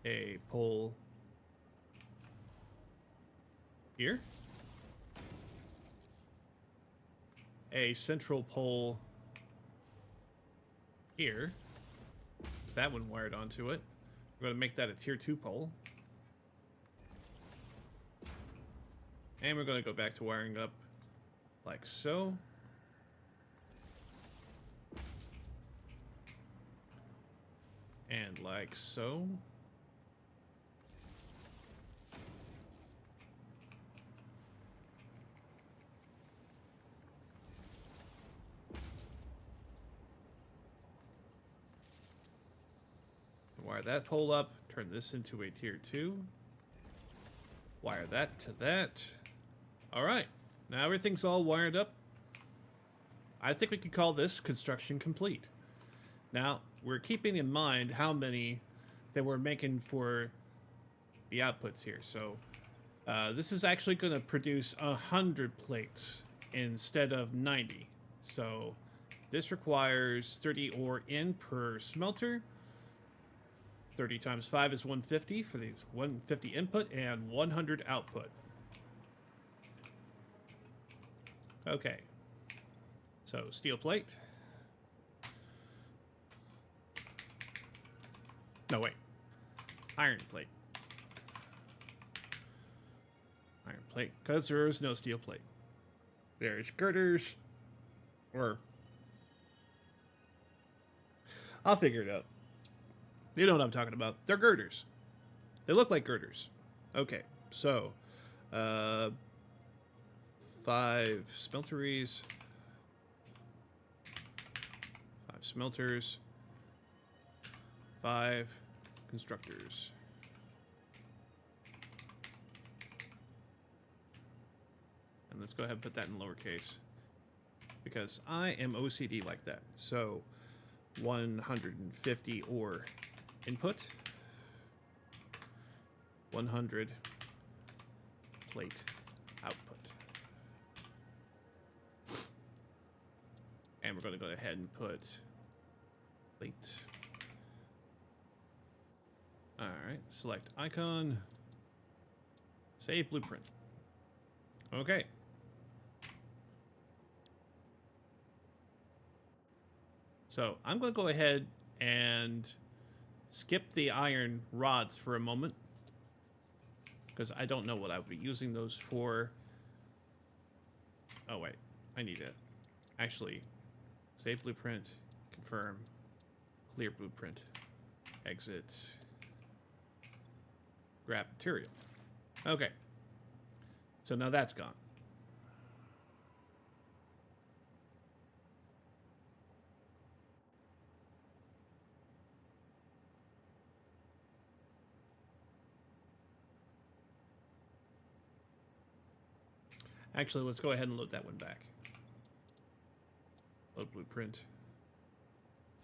A pole here. A central pole here. With that one wired onto it. We're going to make that a tier 2 pole. And we're going to go back to wiring up like so. And like so. Wire that pole up, turn this into a tier 2. Wire that to that. Alright, now everything's all wired up. I think we could call this construction complete. Now, we're keeping in mind how many that we're making for the outputs here. So, this is actually going to produce 100 plates instead of 90. So, this requires 30 ore in per smelter. 30 times 5 is 150 for the 150 input and 100 output. Okay. So, steel plate. No, wait. Iron plate. Iron plate, because there is no steel plate. There's girders. Or... I'll figure it out. You know what I'm talking about. They're girders. They look like girders. Okay, so... 5 smelteries. 5 smelters. 5 constructors. And let's go ahead and put that in lowercase, because I am OCD like that. So 150 ore input, 100 plate output. And we're going to go ahead and put plate. All right, select icon, save blueprint. Okay. So I'm going to go ahead and skip the iron rods for a moment, because I don't know what I would be using those for. Oh, wait. I need it. Actually, save blueprint, confirm, clear blueprint, exit, grab material. Okay. So now that's gone. Actually, let's go ahead and load that one back. Load blueprint.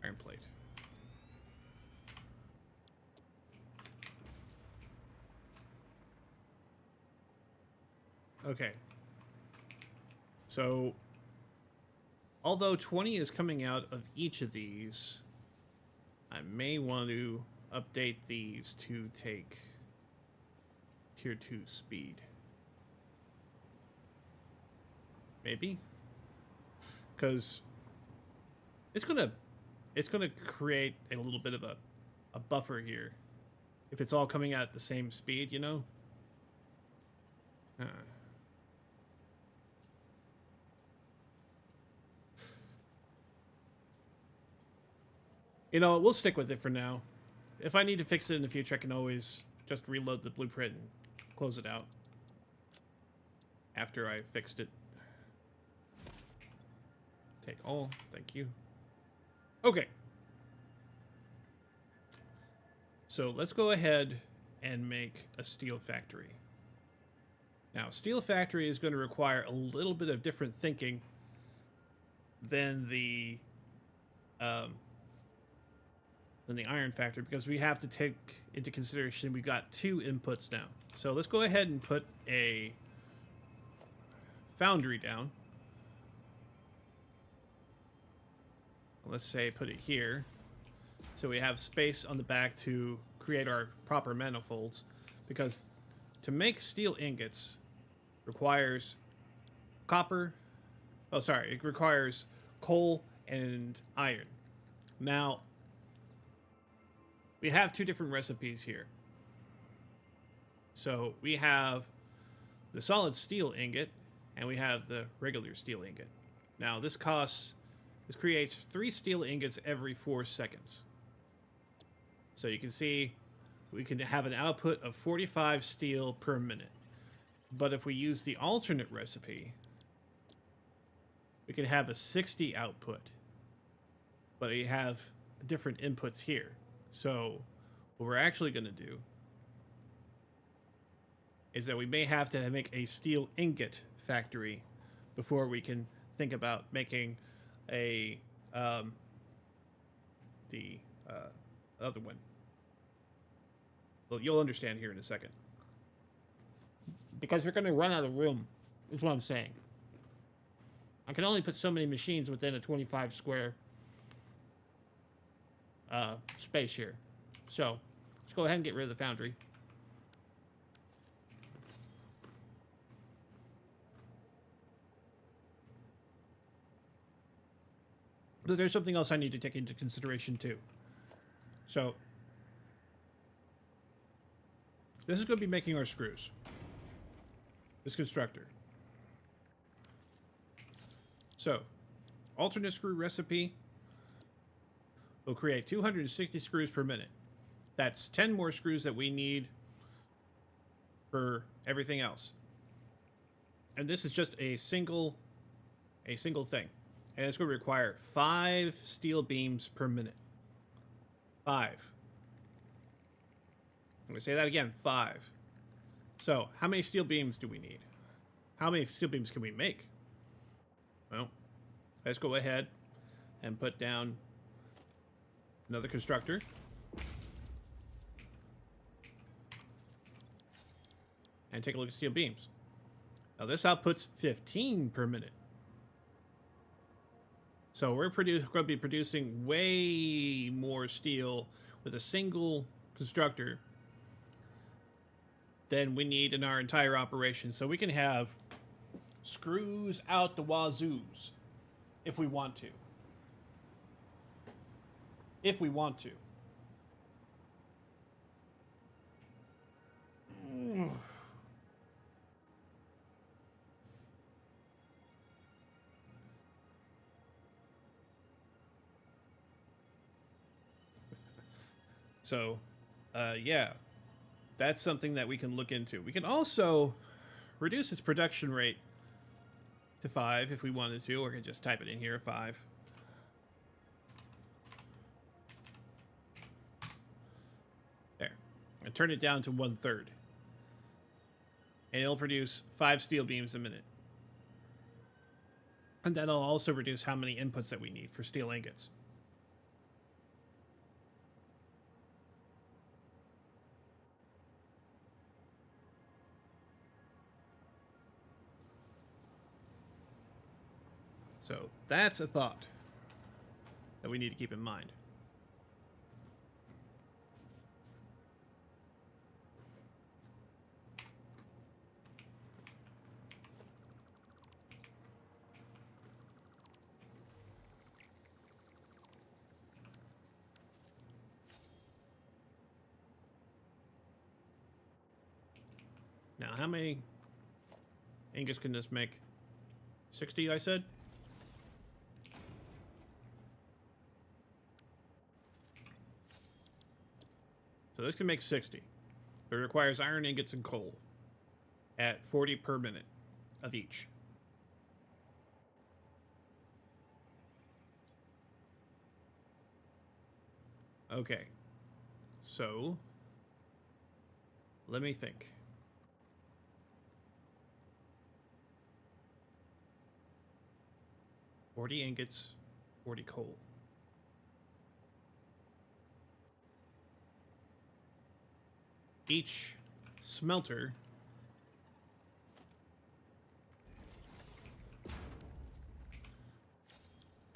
Iron plate. Okay. So, although 20 is coming out of each of these, I may want to update these to take tier 2 speed. Maybe? Because it's gonna create a little bit of a buffer here if it's all coming out at the same speed, you know? You know, we'll stick with it for now. If I need to fix it in the future, I can always just reload the blueprint and close it out after I fixed it. Take all. Thank you. Okay. So let's go ahead and make a steel factory. Now, steel factory is going to require a little bit of different thinking than the iron factory, because we have to take into consideration we've got 2 inputs now. So let's go ahead and put a foundry down. Let's say put it here, so we have space on the back to create our proper manifolds, because to make steel ingots requires copper. Oh, sorry, it requires coal and iron. Now, we have 2 different recipes here. So we have the solid steel ingot, and we have the regular steel ingot. Now, this creates 3 steel ingots every 4 seconds. So you can see we can have an output of 45 steel per minute. But if we use the alternate recipe, we can have a 60 output. But we have different inputs here. So what we're actually going to do is that we may have to make a steel ingot factory before we can think about making the other one. Well, you'll understand here in a second. Because we're going to run out of room, is what I'm saying. I can only put so many machines within a 25 square space here. So, let's go ahead and get rid of the foundry. But there's something else I need to take into consideration too. So, this is going to be making our screws. This constructor. So, alternate screw recipe will create 260 screws per minute. That's 10 more screws that we need for everything else. And this is just a single thing. And it's going to require 5 steel beams per minute. 5. I'm going to say that again, 5. So, how many steel beams do we need? How many steel beams can we make? Well, let's go ahead and put down another constructor. And take a look at steel beams. Now this outputs 15 per minute. So we're going to be producing way more steel with a single constructor than we need in our entire operation. So we can have screws out the wazoos if we want to. If we want to. So, yeah, that's something that we can look into. We can also reduce its production rate to 5 if we wanted to, or we can just type it in here, 5. There. And turn it down to 1/3. And it'll produce 5 steel beams a minute. And that'll also reduce how many inputs that we need for steel ingots. So that's a thought that we need to keep in mind. Now, how many ingots can this make? 60, I said? So this can make 60. But it requires iron ingots and coal at 40 per minute of each. Okay. So, let me think. $40 ingots, 40 coal. Each smelter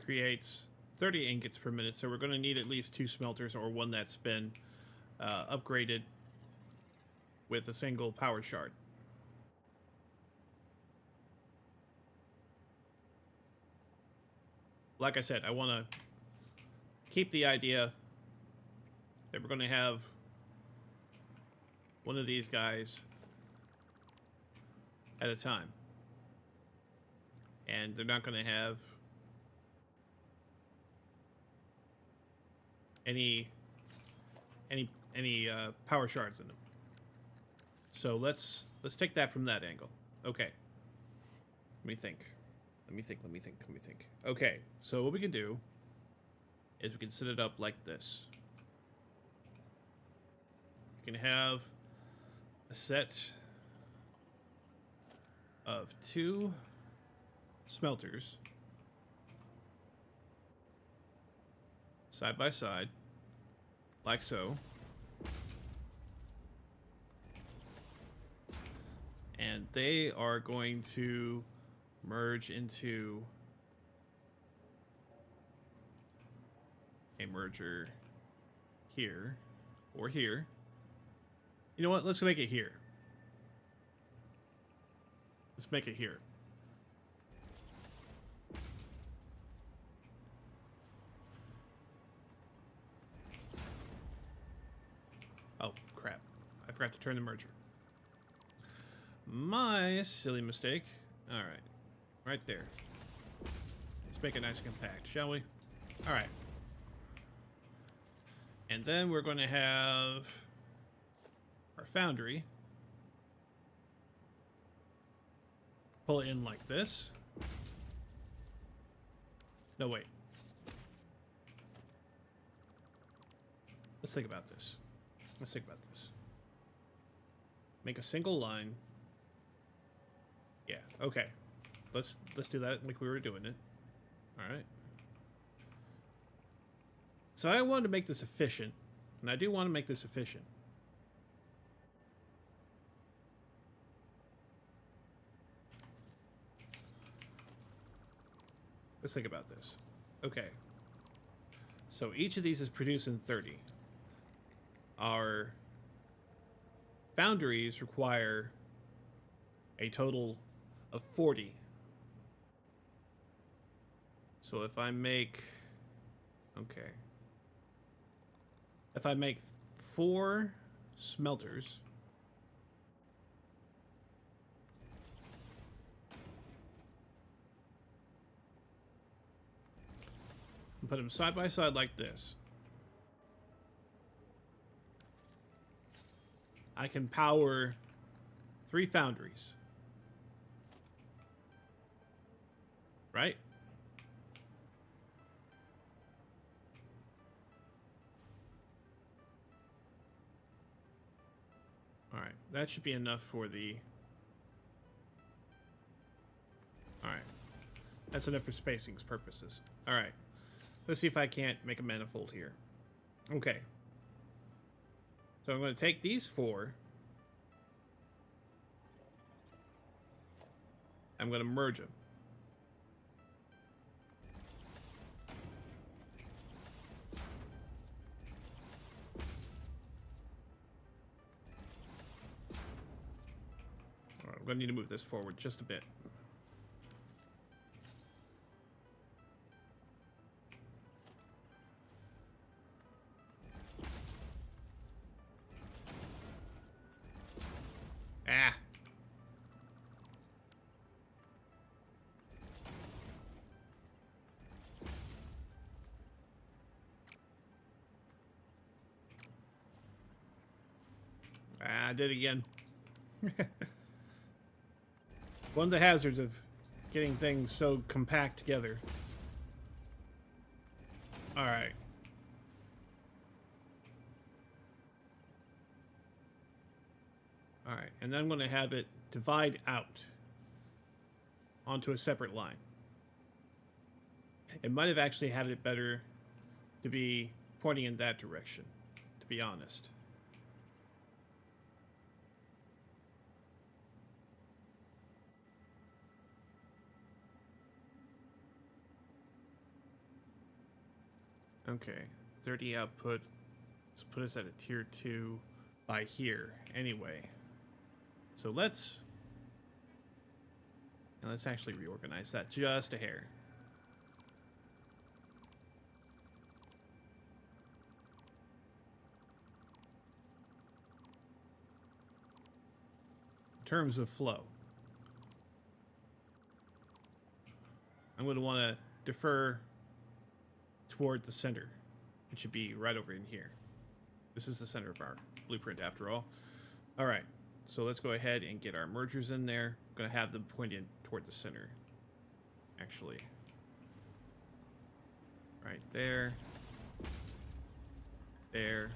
creates 30 ingots per minute, so we're going to need at least 2 smelters or one that's been upgraded with a single power shard. Like I said, I want to keep the idea that we're going to have one of these guys at a time. And they're not going to have any power shards in them. So let's take that from that angle. Okay. Let me think. Okay, so what we can do is we can set it up like this. We can have a set of 2 smelters side by side, like so. And they are going to merge into a merger here or here. You know what? Let's make it here. Let's make it here. Oh, crap. I forgot to turn the merger. My silly mistake. All right. Right there. Let's make it nice and compact, shall we? All right. And then we're going to have our foundry. pull it in like this. No, wait. Let's think about this. Let's think about this. Make a single line. Yeah, okay. Let's do that like we were doing it. Alright. So I wanted to make this efficient, and I do want to make this efficient. Let's think about this. Okay. So each of these is producing 30. Our foundries require a total of 40. So if I make... Okay. If I make 4 smelters... and put them side by side like this, I can power 3 foundries. Right? Alright, that should be enough for the... Alright. That's enough for spacing's purposes. Alright. Let's see if I can't make a manifold here. Okay. So I'm going to take these 4. I'm going to merge them. All right, I'm going to need to move this forward just a bit. Ah. I did it again. One of the hazards of getting things so compact together. Alright. Alright, and then I'm going to have it divide out onto a separate line. It might have actually had it better to be pointing in that direction, to be honest. Okay, 30 output. Let's put us at a tier 2 by here, anyway. So let's actually reorganize that just a hair. In terms of flow, I'm going to want to defer toward the center. It should be right over in here. This is the center of our blueprint after all. All right, so let's go ahead and get our mergers in there. I'm going to have them pointed toward the center, actually. Right there. There.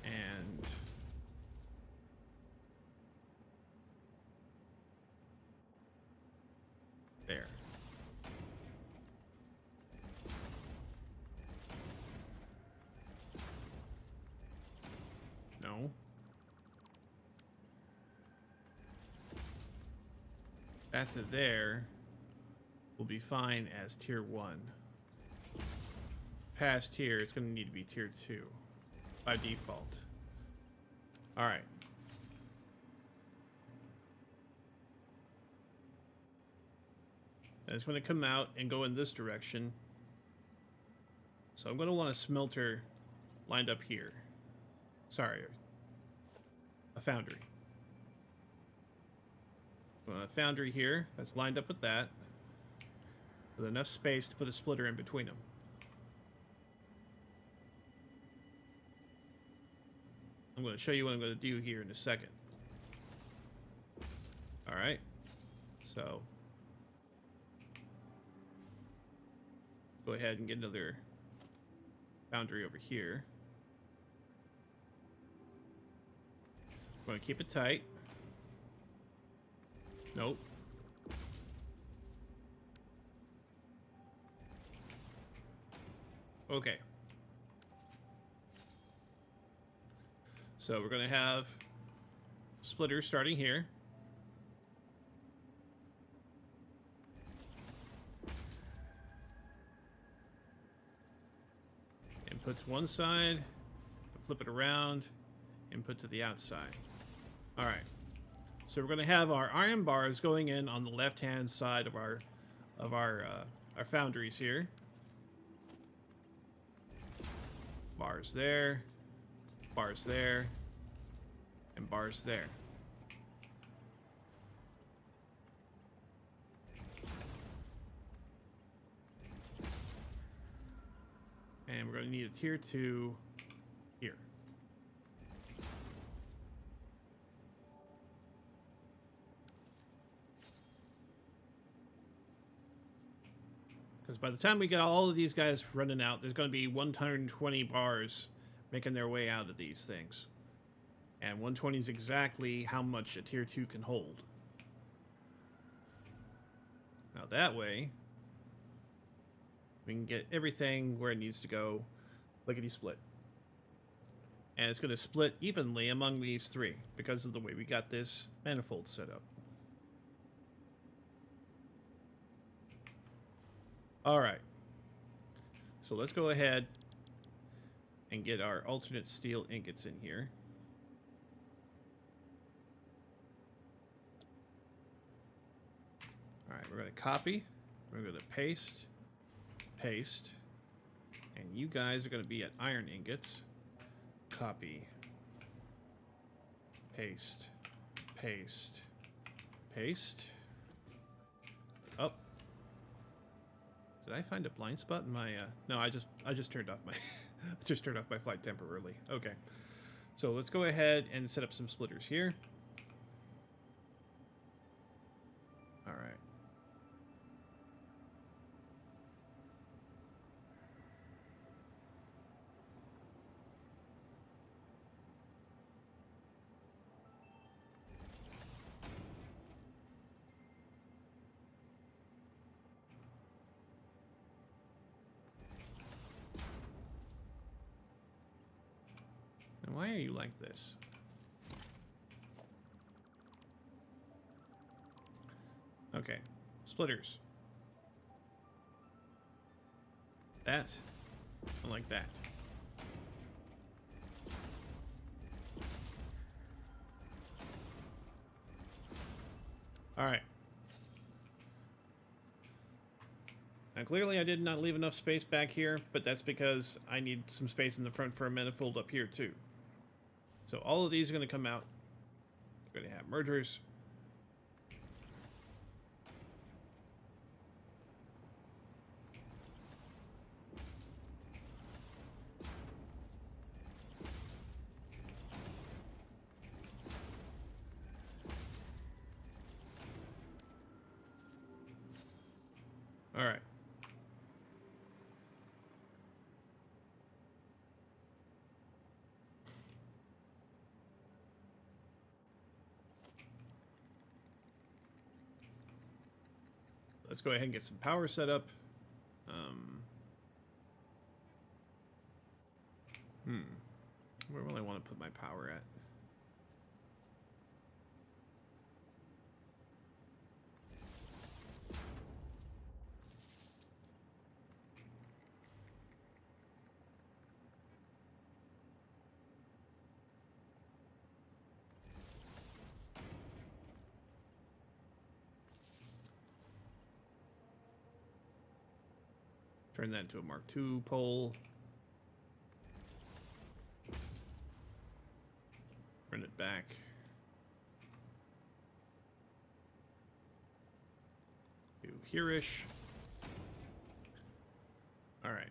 And... there. No. That to there will be fine as tier 1. Past here, it's going to need to be tier 2 by default. Alright. And it's going to come out and go in this direction. So I'm going to want a smelter lined up here. Sorry. A foundry. A foundry here that's lined up with that, with enough space to put a splitter in between them. I'm going to show you what I'm going to do here in a second. All right. So go ahead and get another foundry over here. I'm going to keep it tight. Nope. Okay. So we're going to have splitters starting here. Input to one side, flip it around, input to the outside. All right. So we're going to have our iron bars going in on the left-hand side of our foundries here. Bars there, and bars there. And we're going to need a tier 2 here. Because by the time we get all of these guys running out, there's going to be 120 bars making their way out of these things. And 120 is exactly how much a tier 2 can hold. Now that way, we can get everything where it needs to go, lickety-split. And it's going to split evenly among these three because of the way we got this manifold set up. All right. So let's go ahead and get our alternate steel ingots in here. All right, we're going to copy. We're going to paste. Paste. And you guys are going to be at iron ingots. Copy. Paste. Paste. Paste. Up. Did I find a blind spot in my no, I just turned off my just turned off my flight temporarily. Okay. So let's go ahead and set up some splitters here. All right. And why are you like this? Okay. Splitters. That. I like that. All right. Now, clearly I did not leave enough space back here, but that's because I need some space in the front for a manifold up here, too. So all of these are going to come out. We're going to have mergers. All right. Let's go ahead and get some power set up. Where will I want to put my power at? Turn that into a Mark II pole. Run it back. To here-ish. All right.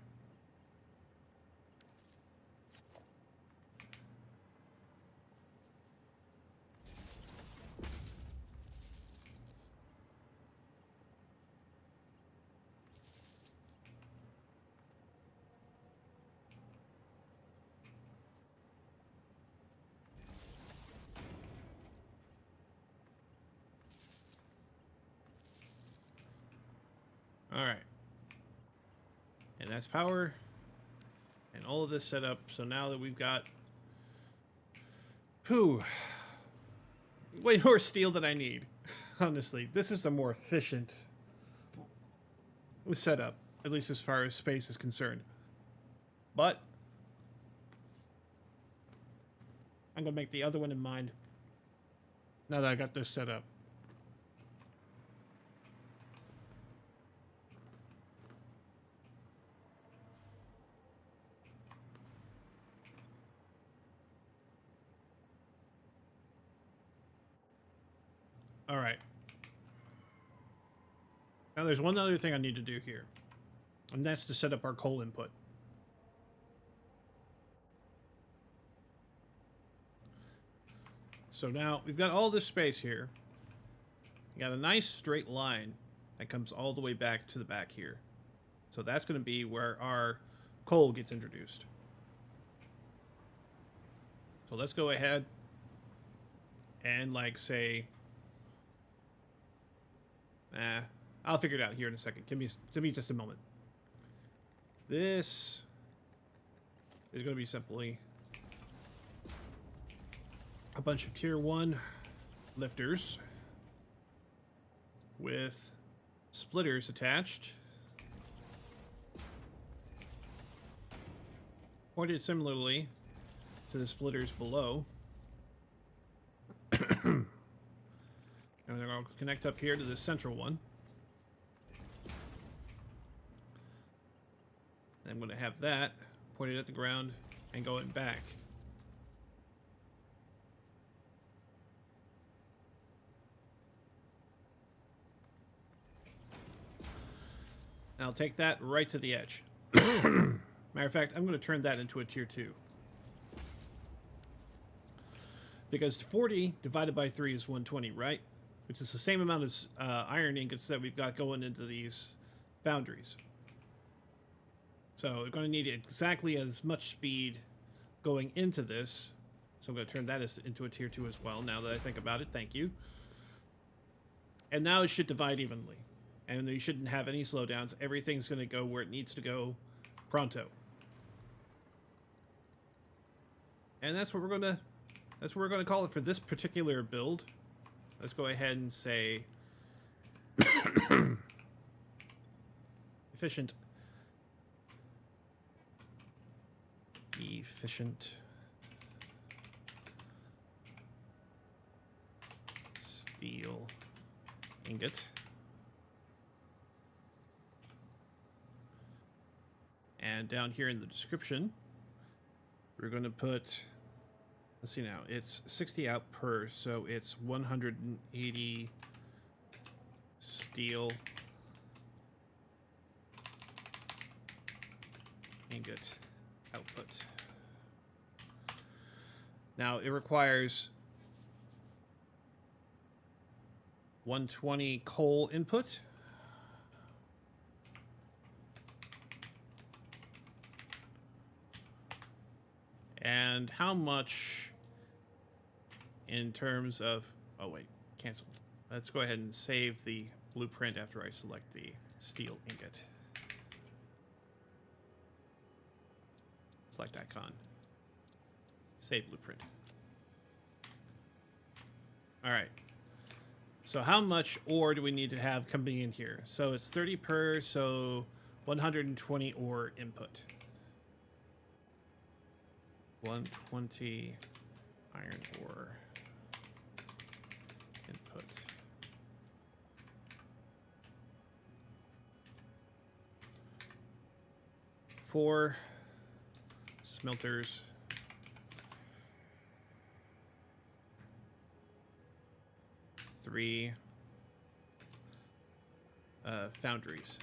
Alright. And that's power. And all of this set up. So now that we've got... Whew. Way more steel than I need. Honestly, this is the more efficient setup, at least as far as space is concerned. But I'm going to make the other one in mind now that I got this set up. All right. Now there's one other thing I need to do here, and that's to set up our coal input. So now we've got all this space here. We got a nice straight line that comes all the way back to the back here. So that's going to be where our coal gets introduced. So let's go ahead and like say, I'll figure it out here in a second. Give me just a moment. This is going to be simply a bunch of tier 1 lifters with splitters attached, pointed similarly to the splitters below. And they're going to connect up here to this central one. I'm going to have that pointed at the ground and going back. And I'll take that right to the edge. Matter of fact, I'm going to turn that into a tier 2. Because 40 divided by 3 is 120, right? Which is the same amount of iron ingots that we've got going into these foundries. So we're going to need exactly as much speed going into this. So I'm going to turn that into a tier 2 as well, now that I think about it. Thank you. And now it should divide evenly. And you shouldn't have any slowdowns. Everything's going to go where it needs to go pronto. And that's what we're going to call it for this particular build. Let's go ahead and say efficient steel ingot. And down here in the description, we're going to put, let's see now, it's 60 out per, so it's 180 steel ingot output. Now it requires 120 coal input. And how much in terms of... Oh, wait. Cancel. Let's go ahead and save the blueprint after I select the steel ingot. Select icon. Save blueprint. All right. So how much ore do we need to have coming in here? So it's 30 per, so 120 ore input. 120 iron ore input. Four smelters. Three foundries.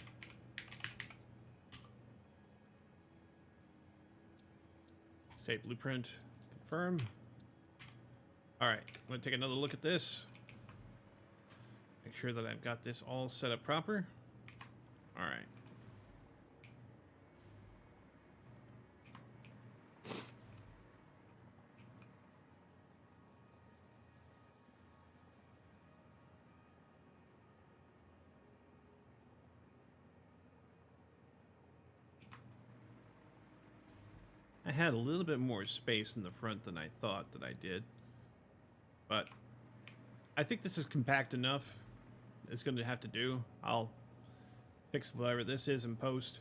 Save blueprint. Confirm. All right, I'm going to take another look at this. Make sure that I've got this all set up proper. All right. I had a little bit more space in the front than I thought that I did. But I think this is compact enough. It's going to have to do. I'll fix whatever this is in post.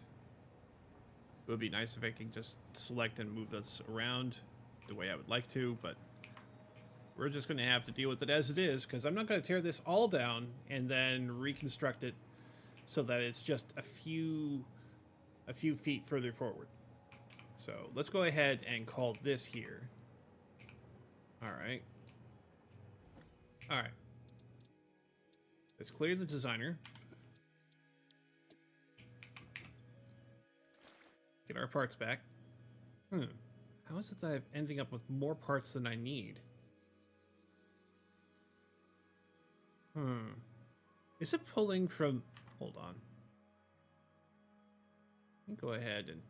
It would be nice if I can just select and move this around the way I would like to, but we're just going to have to deal with it as it is, because I'm not going to tear this all down and then reconstruct it so that it's just a few feet further forward. So let's go ahead and call this here. All right. All right. Let's clear the designer. Get our parts back. How is it that I'm ending up with more parts than I need? Is it pulling from... Hold on. Let me go ahead and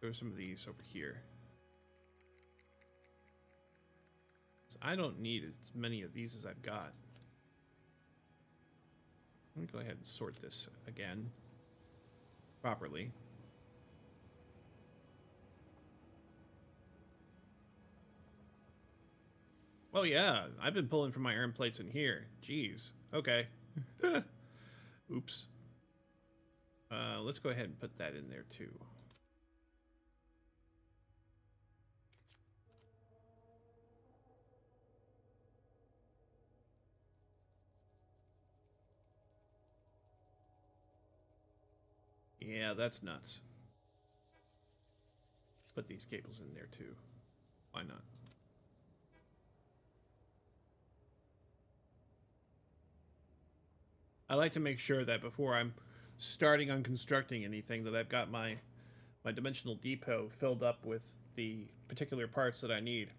throw some of these over here. So I don't need as many of these as I've got. Let me go ahead and sort this again properly. Oh yeah, I've been pulling from my iron plates in here. Jeez. Okay. Oops. Let's go ahead and put that in there too. Yeah, that's nuts. Put these cables in there too. Why not? I like to make sure that before I'm starting on constructing anything that I've got my dimensional depot filled up with the particular parts that I need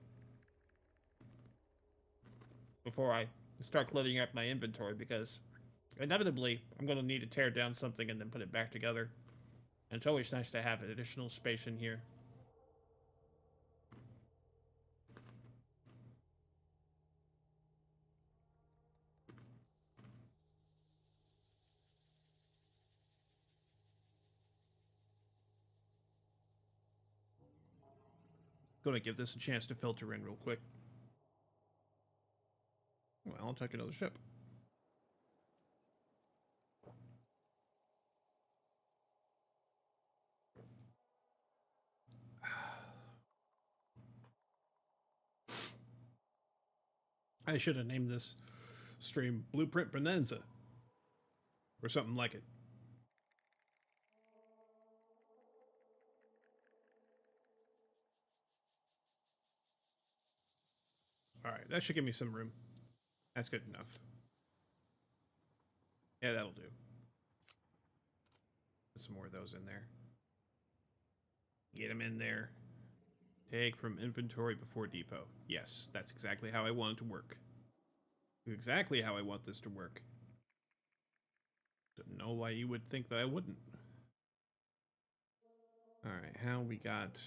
before I start loading up my inventory, because inevitably I'm going to need to tear down something and then put it back together. And it's always nice to have additional space in here. Going to give this a chance to filter in real quick. Well, I'll take another sip. I should have named this stream Blueprint Bonanza or something like it. All right, that should give me some room. That's good enough. Yeah, that'll do. Put some more of those in there. Get them in there. Take from inventory before depot. Yes, that's exactly how I want it to work. Exactly how I want this to work. Don't know why you would think that I wouldn't. All right, how we got...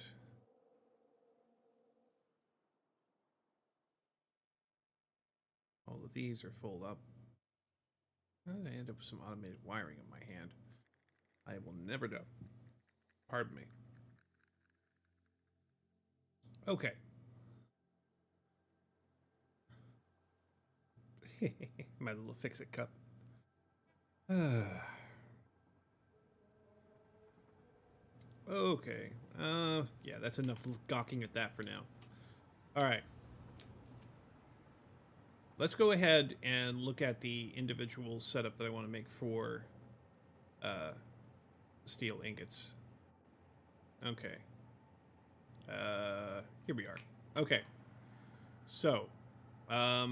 All of these are full up. How did I end up with some automated wiring in my hand? I will never know. Pardon me. Okay. My little fix-it cup. Okay. Yeah, that's enough gawking at that for now. All right. Let's go ahead and look at the individual setup that I want to make for steel ingots. Okay. Here we are. Okay. So, how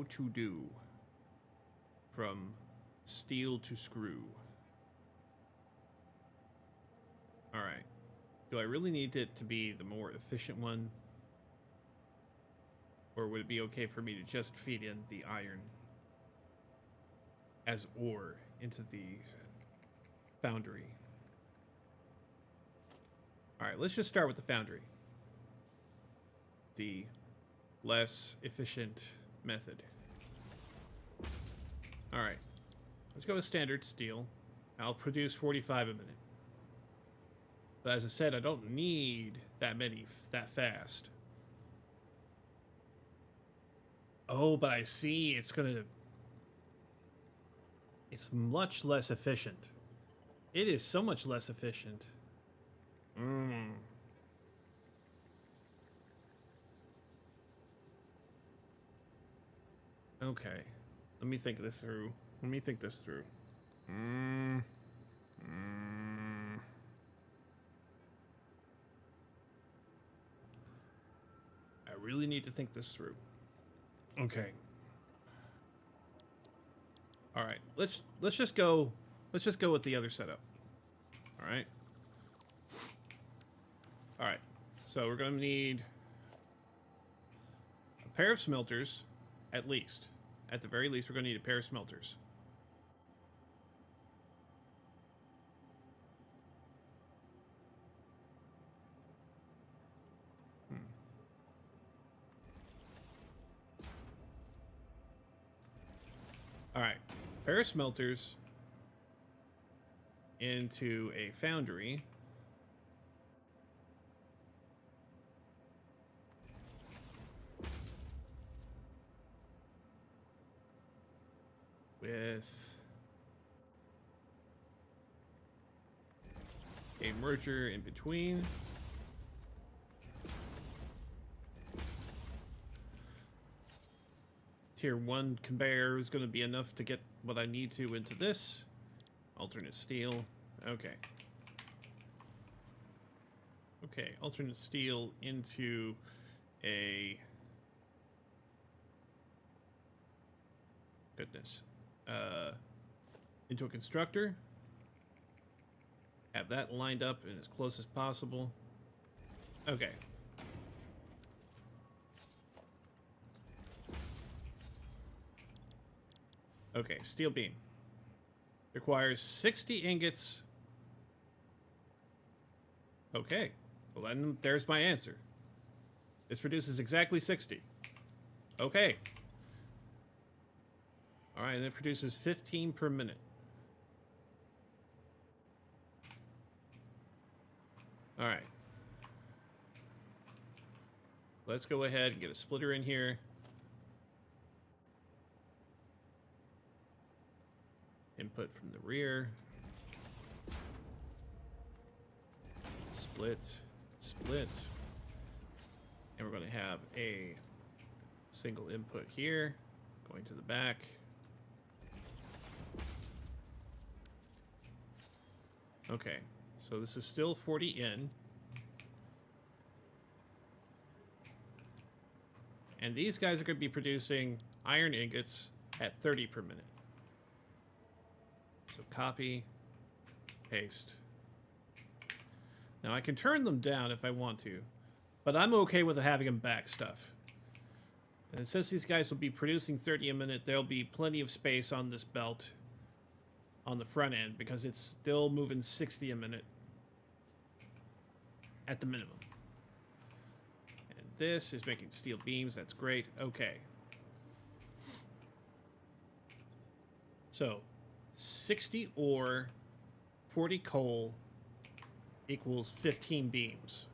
to do from steel to screw. All right. Do I really need it to be the more efficient one? Or would it be okay for me to just feed in the iron as ore into the foundry? All right, let's just start with the foundry. The less efficient method. All right, let's go with standard steel. I'll produce 45 a minute. But as I said, I don't need that many that fast. Oh, but I see it's much less efficient. It is so much less efficient. Okay. Let me think this through. Let me think this through. I really need to think this through. Okay. All right. Let's just go with the other setup. All right. All right. So we're going to need a pair of smelters at least. At the very least, we're going to need a pair of smelters. All right. Pair of smelters into a foundry. With a merger in between. Tier 1 conveyor is going to be enough to get what I need to into this. Alternate steel. Okay. Okay, alternate steel into a... Goodness. Into a constructor. Have that lined up and as close as possible. Okay. Okay, steel beam. Requires 60 ingots. Okay. Well, then there's my answer. This produces exactly 60. Okay. Alright, and it produces 15 per minute. Alright. Let's go ahead and get a splitter in here. Input from the rear. Split. Split. And we're going to have a single input here. Going to the back. Okay. So this is still 40 in. And these guys are going to be producing iron ingots at 30 per minute. So copy, paste. Now I can turn them down if I want to, but I'm okay with having them back stuff. And since these guys will be producing 30 a minute, there'll be plenty of space on this belt on the front end because it's still moving 60 a minute at the minimum. And this is making steel beams. That's great. Okay. So 60 ore, 40 coal equals 15 beams.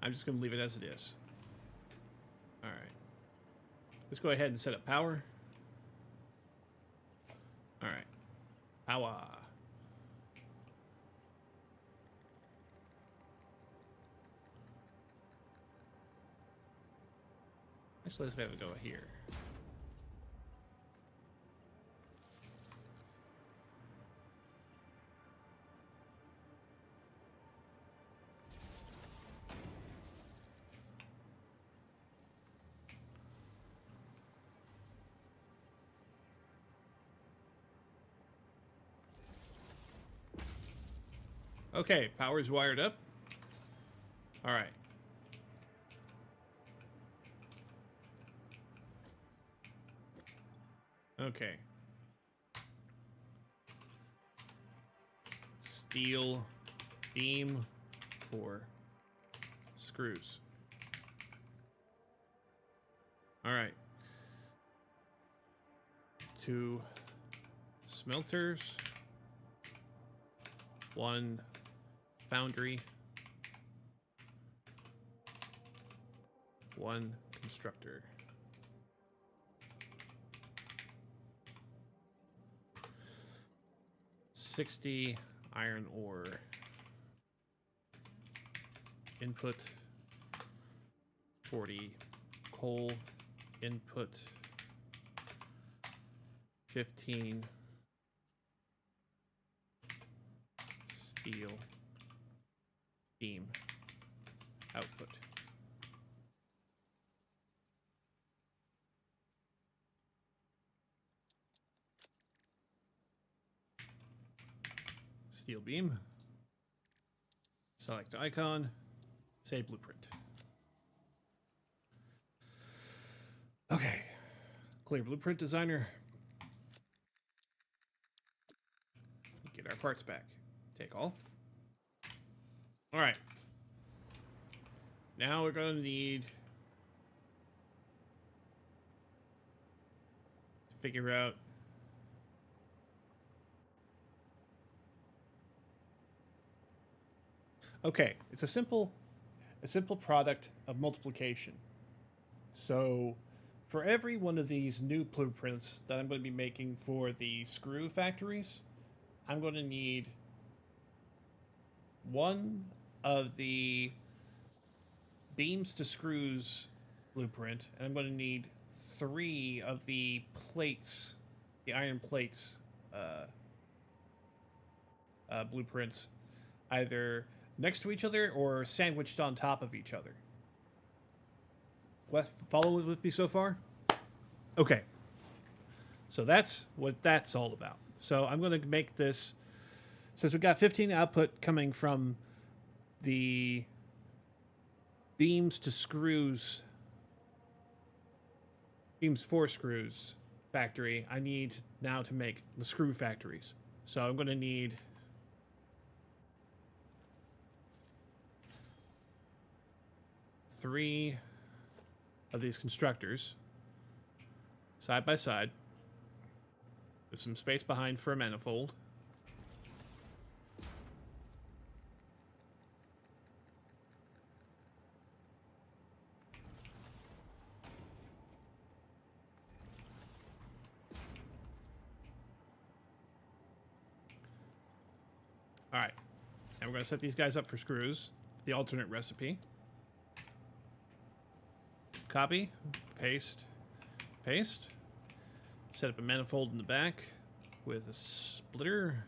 I'm just going to leave it as it is. All right. Let's go ahead and set up power. All right. Power. Actually, let's have it go here. Okay, power's wired up. All right. Okay. Steel beam for screws. All right. 2 smelters, 1 foundry, 1 constructor. $60 iron ore. Input 40 coal. Input 15 steel beam. Output. Steel beam. Select icon. Say blueprint. Okay. Clear blueprint designer. Get our parts back. Take all. All right. Now we're going to need to figure out okay, it's a simple product of multiplication. So for every one of these new blueprints that I'm going to be making for the screw factories, I'm going to need 1 of the beams to screws blueprint, and I'm going to need 3 of the plates, the iron plates blueprints, either next to each other or sandwiched on top of each other. What, follow with me so far? Okay. So that's what that's all about. So I'm going to make this, since we've got 15 output coming from the beams to screws, beams for screws factory, I need now to make the screw factories. So I'm going to need 3 of these constructors side by side with some space behind for a manifold. All right, and we're going to set these guys up for screws, the alternate recipe. Copy, paste, paste. Set up a manifold in the back with a splitter.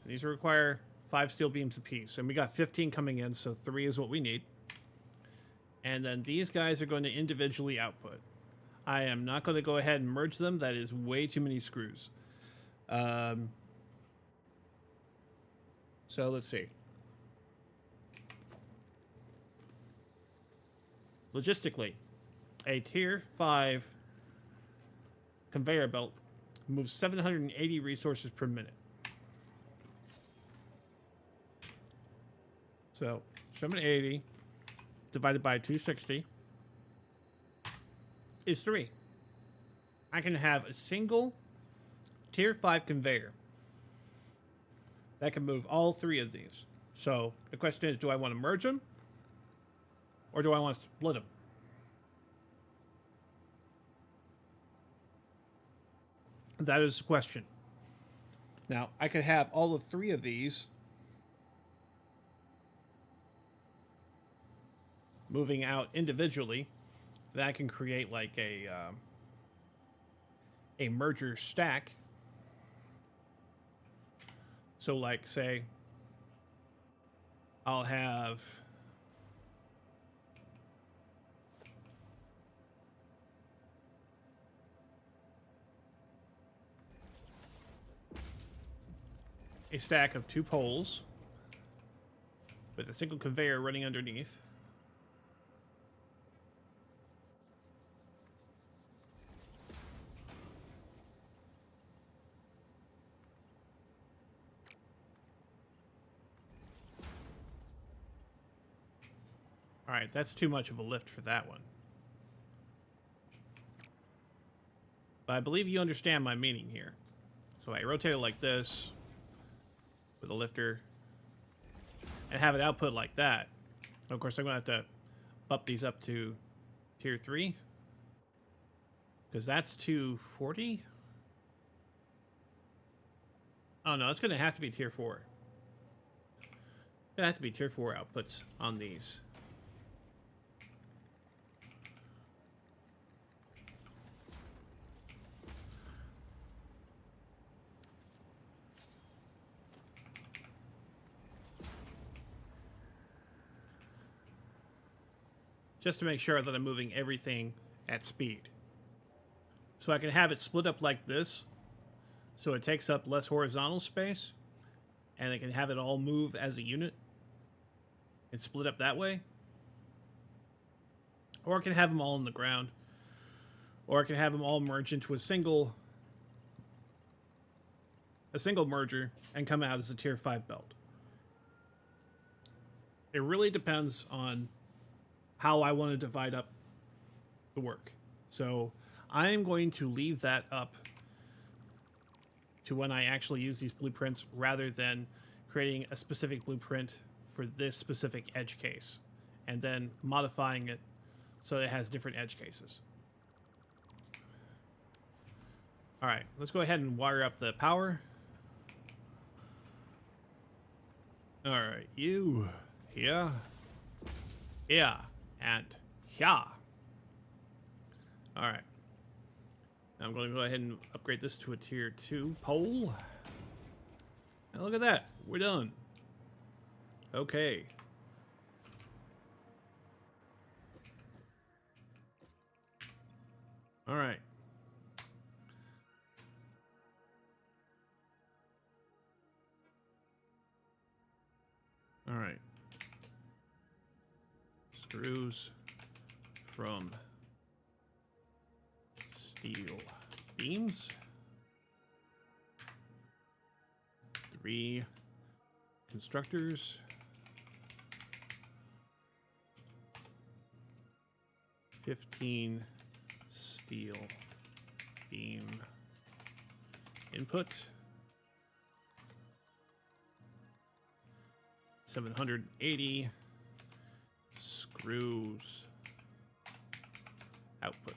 These require 5 steel beams apiece, and we got 15 coming in, so 3 is what we need. And then these guys are going to individually output. I am not going to go ahead and merge them. That is way too many screws. So let's see. Logistically, a tier 5 conveyor belt moves 780 resources per minute. So 780 divided by 260 is 3. I can have a single tier 5 conveyor that can move all 3 of these. So the question is, do I want to merge them or do I want to split them? That is the question. Now, I could have all of 3 of these moving out individually. That can create like a merger stack. So like, say, I'll have a stack of 2 poles with a single conveyor running underneath. Alright, that's too much of a lift for that one. But I believe you understand my meaning here. So I rotate it like this with a lifter and have it output like that. Of course, I'm going to have to bump these up to tier 3 because that's 240. Oh no, it's going to have to be tier 4. It's going to have to be tier 4 outputs on these. Just to make sure that I'm moving everything at speed. So I can have it split up like this, so it takes up less horizontal space, and I can have it all move as a unit and split up that way. Or I can have them all on the ground. Or I can have them all merge into a single merger and come out as a tier 5 belt. It really depends on how I want to divide up the work. So I am going to leave that up to when I actually use these blueprints rather than creating a specific blueprint for this specific edge case and then modifying it so that it has different edge cases. All right, let's go ahead and wire up the power. All right, you here, here, and here. All right. Now I'm going to go ahead and upgrade this to a tier 2 pole. And look at that. We're done. Okay. All right. All right. Screws from steel beams. 3 constructors. 15 steel beam input. 780 screws output.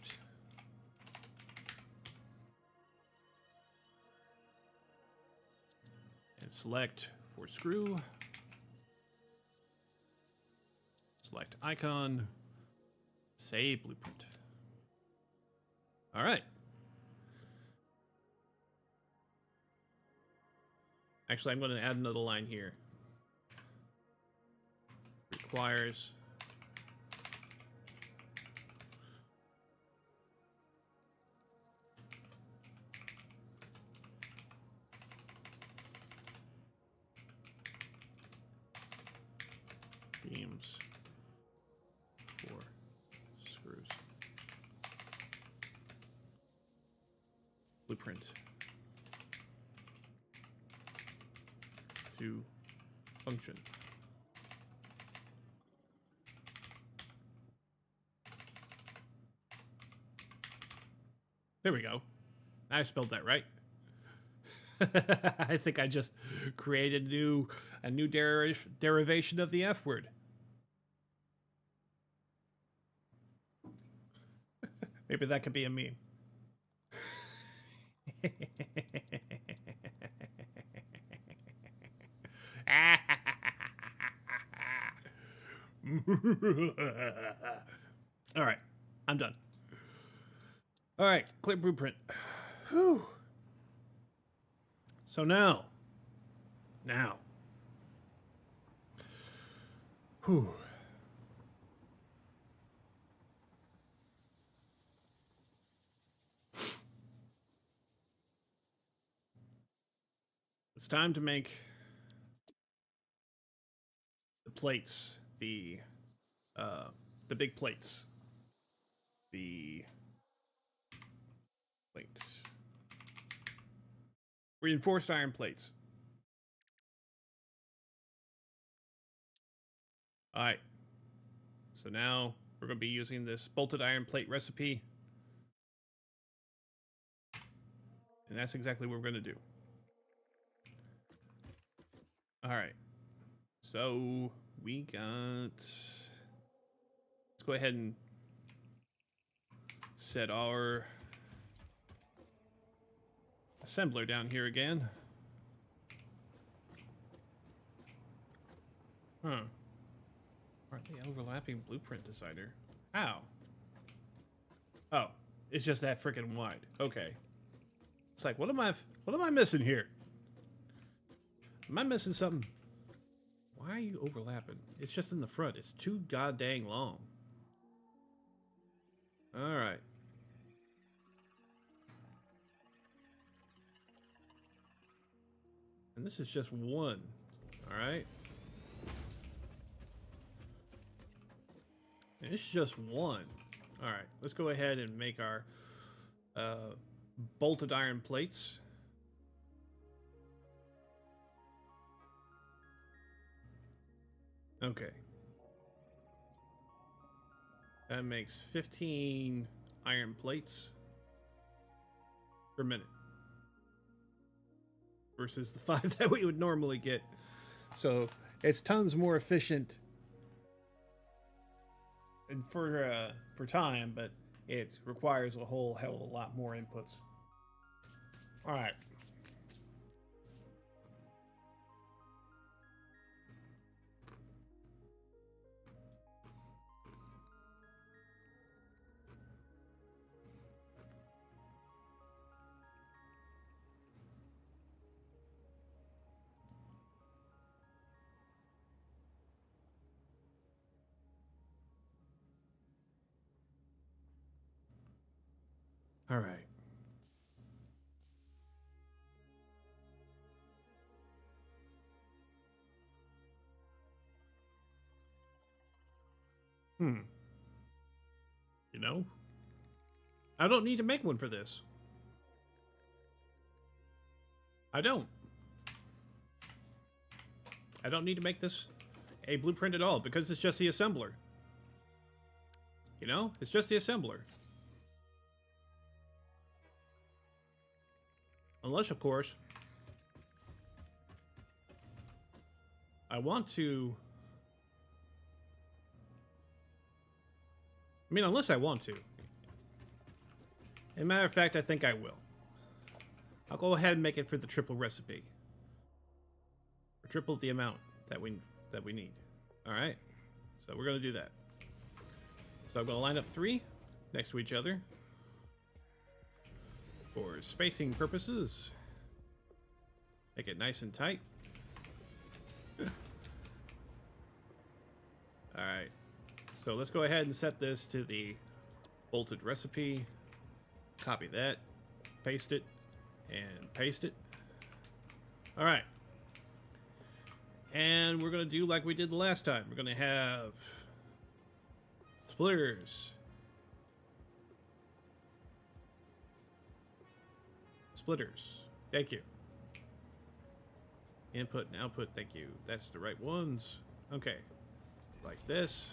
And select for screw. Select icon. Save blueprint. All right. Actually, I'm going to add another line here. Requires beams for screws. Blueprint to function. There we go. I spelled that right. I think I just created a new derivation of the F word. Maybe that could be a meme. All right, I'm done. All right, clear blueprint. Whew. So now, whew. It's time to make the plates, the big plates, the plates, reinforced iron plates. All right. So now we're going to be using this bolted iron plate recipe. And that's exactly what we're going to do. All right. So we got... Let's go ahead and set our assembler down here again. Huh. Aren't they overlapping blueprint designer? How? Oh, it's just that freaking wide. Okay. It's like, what am I missing here? Am I missing something? Why are you overlapping? It's just in the front. It's too goddamn long. All right. And this is just one. All right. And it's just one. All right. Let's go ahead and make our bolted iron plates. Okay. That makes 15 iron plates per minute versus the 5 that we would normally get. So it's tons more efficient and for time, but it requires a whole hell of a lot more inputs. All right. All right. You know, I don't need to make one for this. I don't need to make this a blueprint at all because it's just the assembler. You know, it's just the assembler. Unless, of course, I want to... I mean, unless I want to. As a matter of fact, I think I will. I'll go ahead and make it for the triple recipe. Or triple the amount that we need. Alright. So we're going to do that. So I'm going to line up 3 next to each other. For spacing purposes. Make it nice and tight. Alright. So let's go ahead and set this to the bolted recipe. Copy that. Paste it. And paste it. Alright. And we're going to do like we did the last time. We're going to have splitters. Splitters. Thank you. Input and output. Thank you. That's the right ones. Okay. Like this.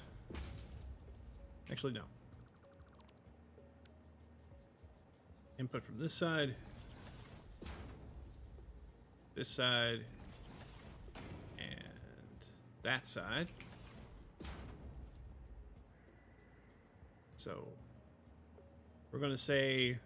Actually, no. Input from this side. This side. And that side. So we're going to say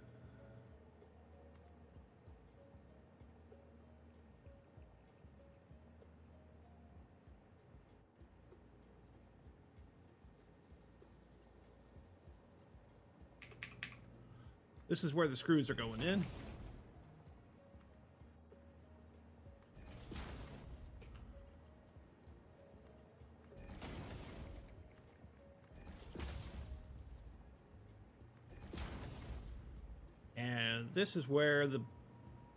this is where the screws are going in. And this is where the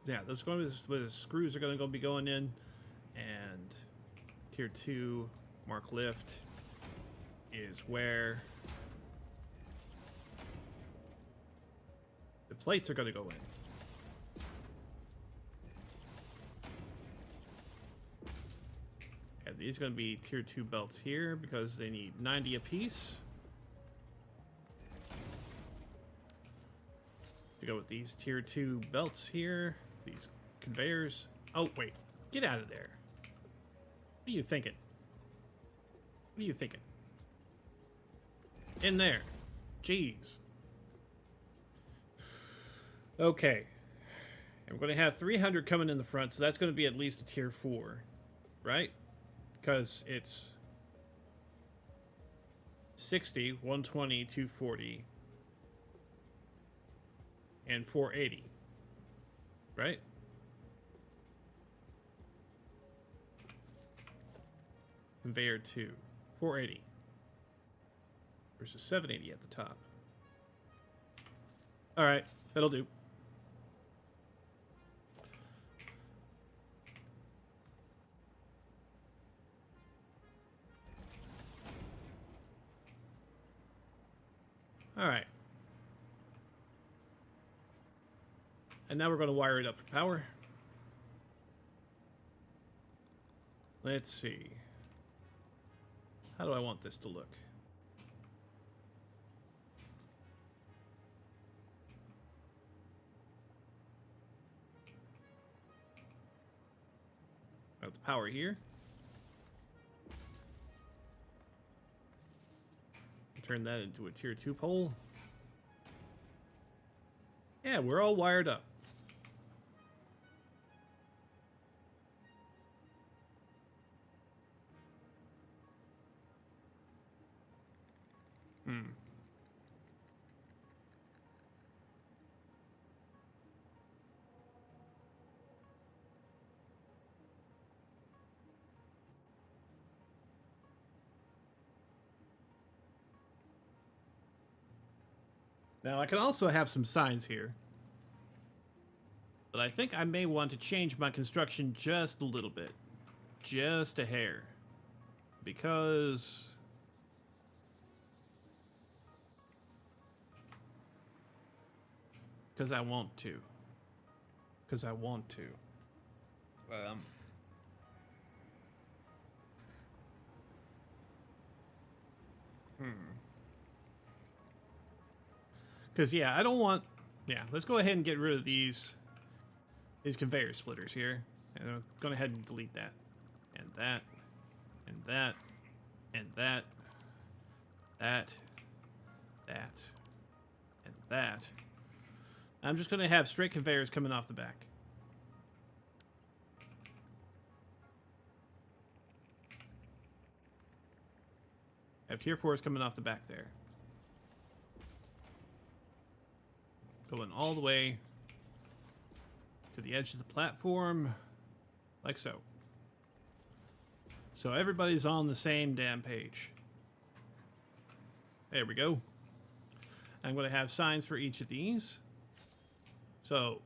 this is where the screws are going to be going in. And tier 2 mark lift is where the plates are going to go in. And these are going to be tier 2 belts here because they need 90 apiece. To go with these tier 2 belts here, these conveyors. Oh, wait. Get out of there. What are you thinking? What are you thinking? In there. Jeez. Okay. And we're going to have 300 coming in the front, so that's going to be at least a tier 4. Right? Because it's 60, 120, 240, and 480. Right? Conveyor 2. 480. Versus 780 at the top. Alright, that'll do. Alright. And now we're going to wire it up for power. Let's see. How do I want this to look? Got the power here. Turn that into a tier 2 pole. Yeah, we're all wired up. Now, I can also have some signs here. But I think I may want to change my construction just a little bit. Just a hair. Because I want to. Because I want to. Because, yeah, I don't want... Yeah, let's go ahead and get rid of these conveyor splitters here. And I'm going ahead and delete that. And that. And that. And that. That. That. And that. I'm just going to have straight conveyors coming off the back. I have tier 4s coming off the back there. Going all the way to the edge of the platform, like so. So everybody's on the same damn page. There we go. I'm going to have signs for each of these. So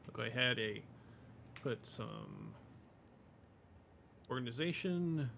I'll go ahead and put some organization.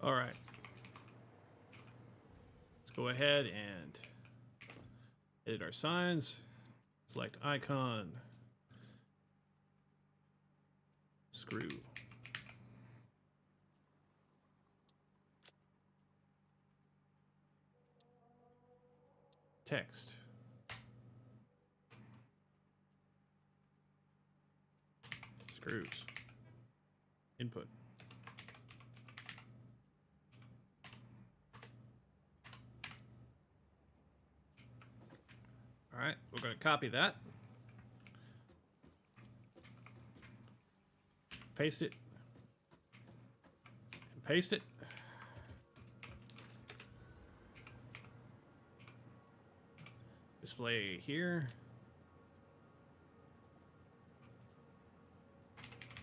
All right. Let's go ahead and edit our signs. Select icon. Screw. Text. Screws. Input. All right, we're going to copy that. Paste it. And paste it. display here.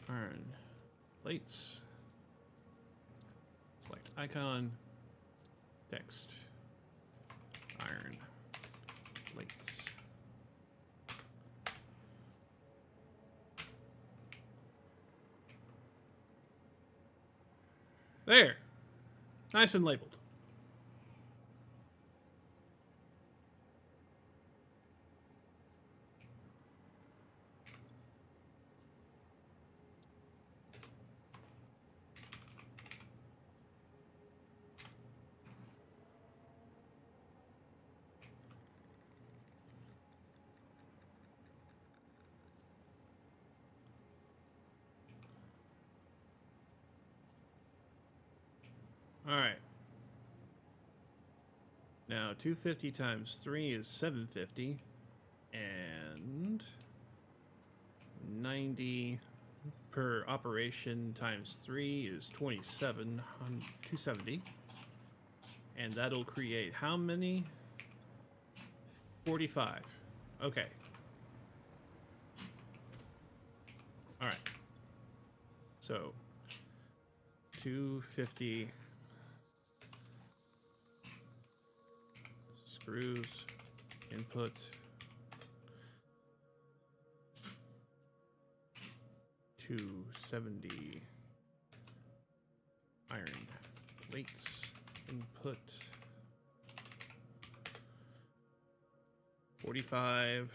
Iron plates. Select icon. Text. Iron plates. There. Nice and labeled. All right. Now 250 times 3 is 750, and 90 per operation times 3 is 270, and that'll create how many? 45. Okay. All right. So 250 screws, input, $270 iron plates, input, 45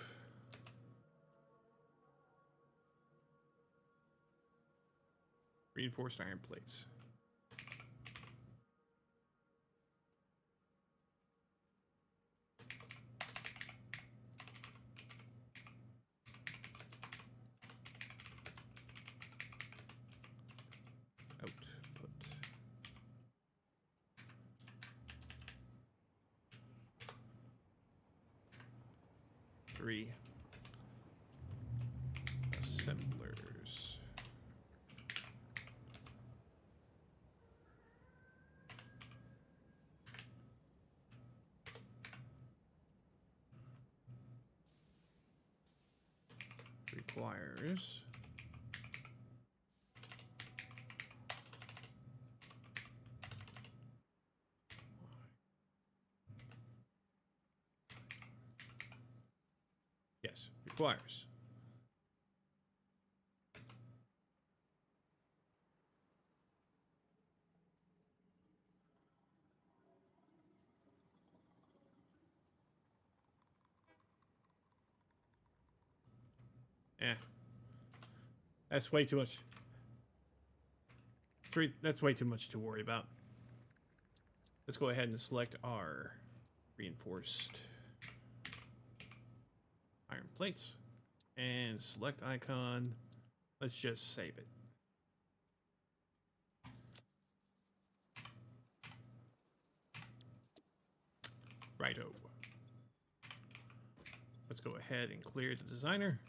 reinforced iron plates. Output. Three assemblers. Requires yes, requires. Eh. That's way too much. That's way too much to worry about. Let's go ahead and select our reinforced iron plates and select icon. Let's just save it. Righto. Let's go ahead and clear the designer.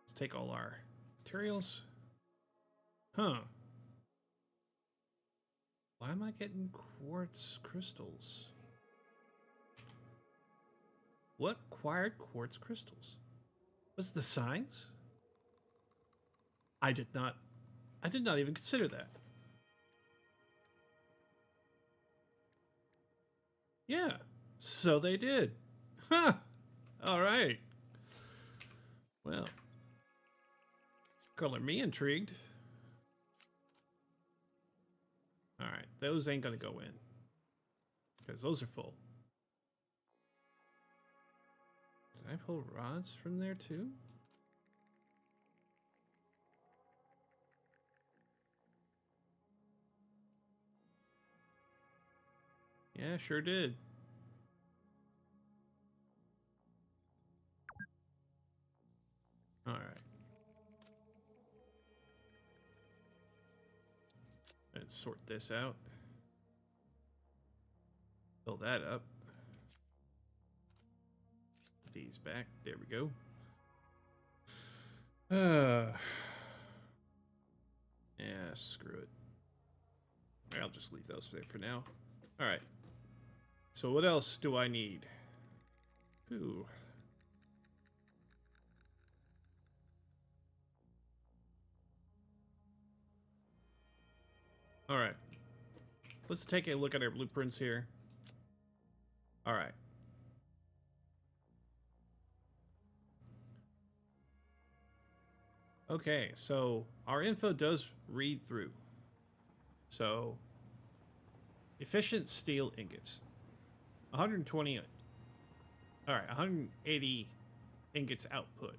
Let's take all our materials. Huh. Why am I getting quartz crystals? What acquired quartz crystals? Was it the signs? I did not even consider that. Yeah, so they did. Huh. All right. Well, color me intrigued. All right, those ain't gonna go in because those are full. Did I pull rods from there too? Yeah, sure did. All right. Let's sort this out. Fill that up. Put these back. There we go. Yeah, screw it. I'll just leave those there for now. All right. So what else do I need? Ooh. All right. Let's take a look at our blueprints here. All right. Okay, so our info does read through. So, efficient steel ingots. 120. All right, 180 ingots output.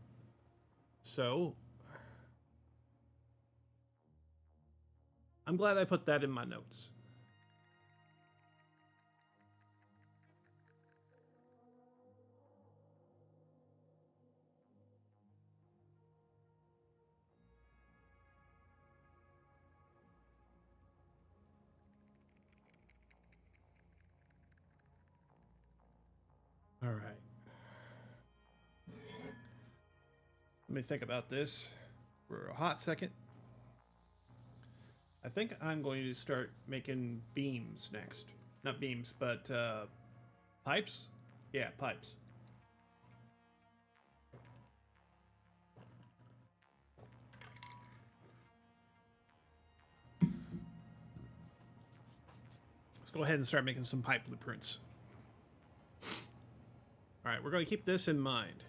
So, I'm glad I put that in my notes. All right. Let me think about this for a hot second. I think I'm going to start making beams next. Not beams, but pipes? Yeah, pipes. Let's go ahead and start making some pipe blueprints. All right, we're going to keep this in mind.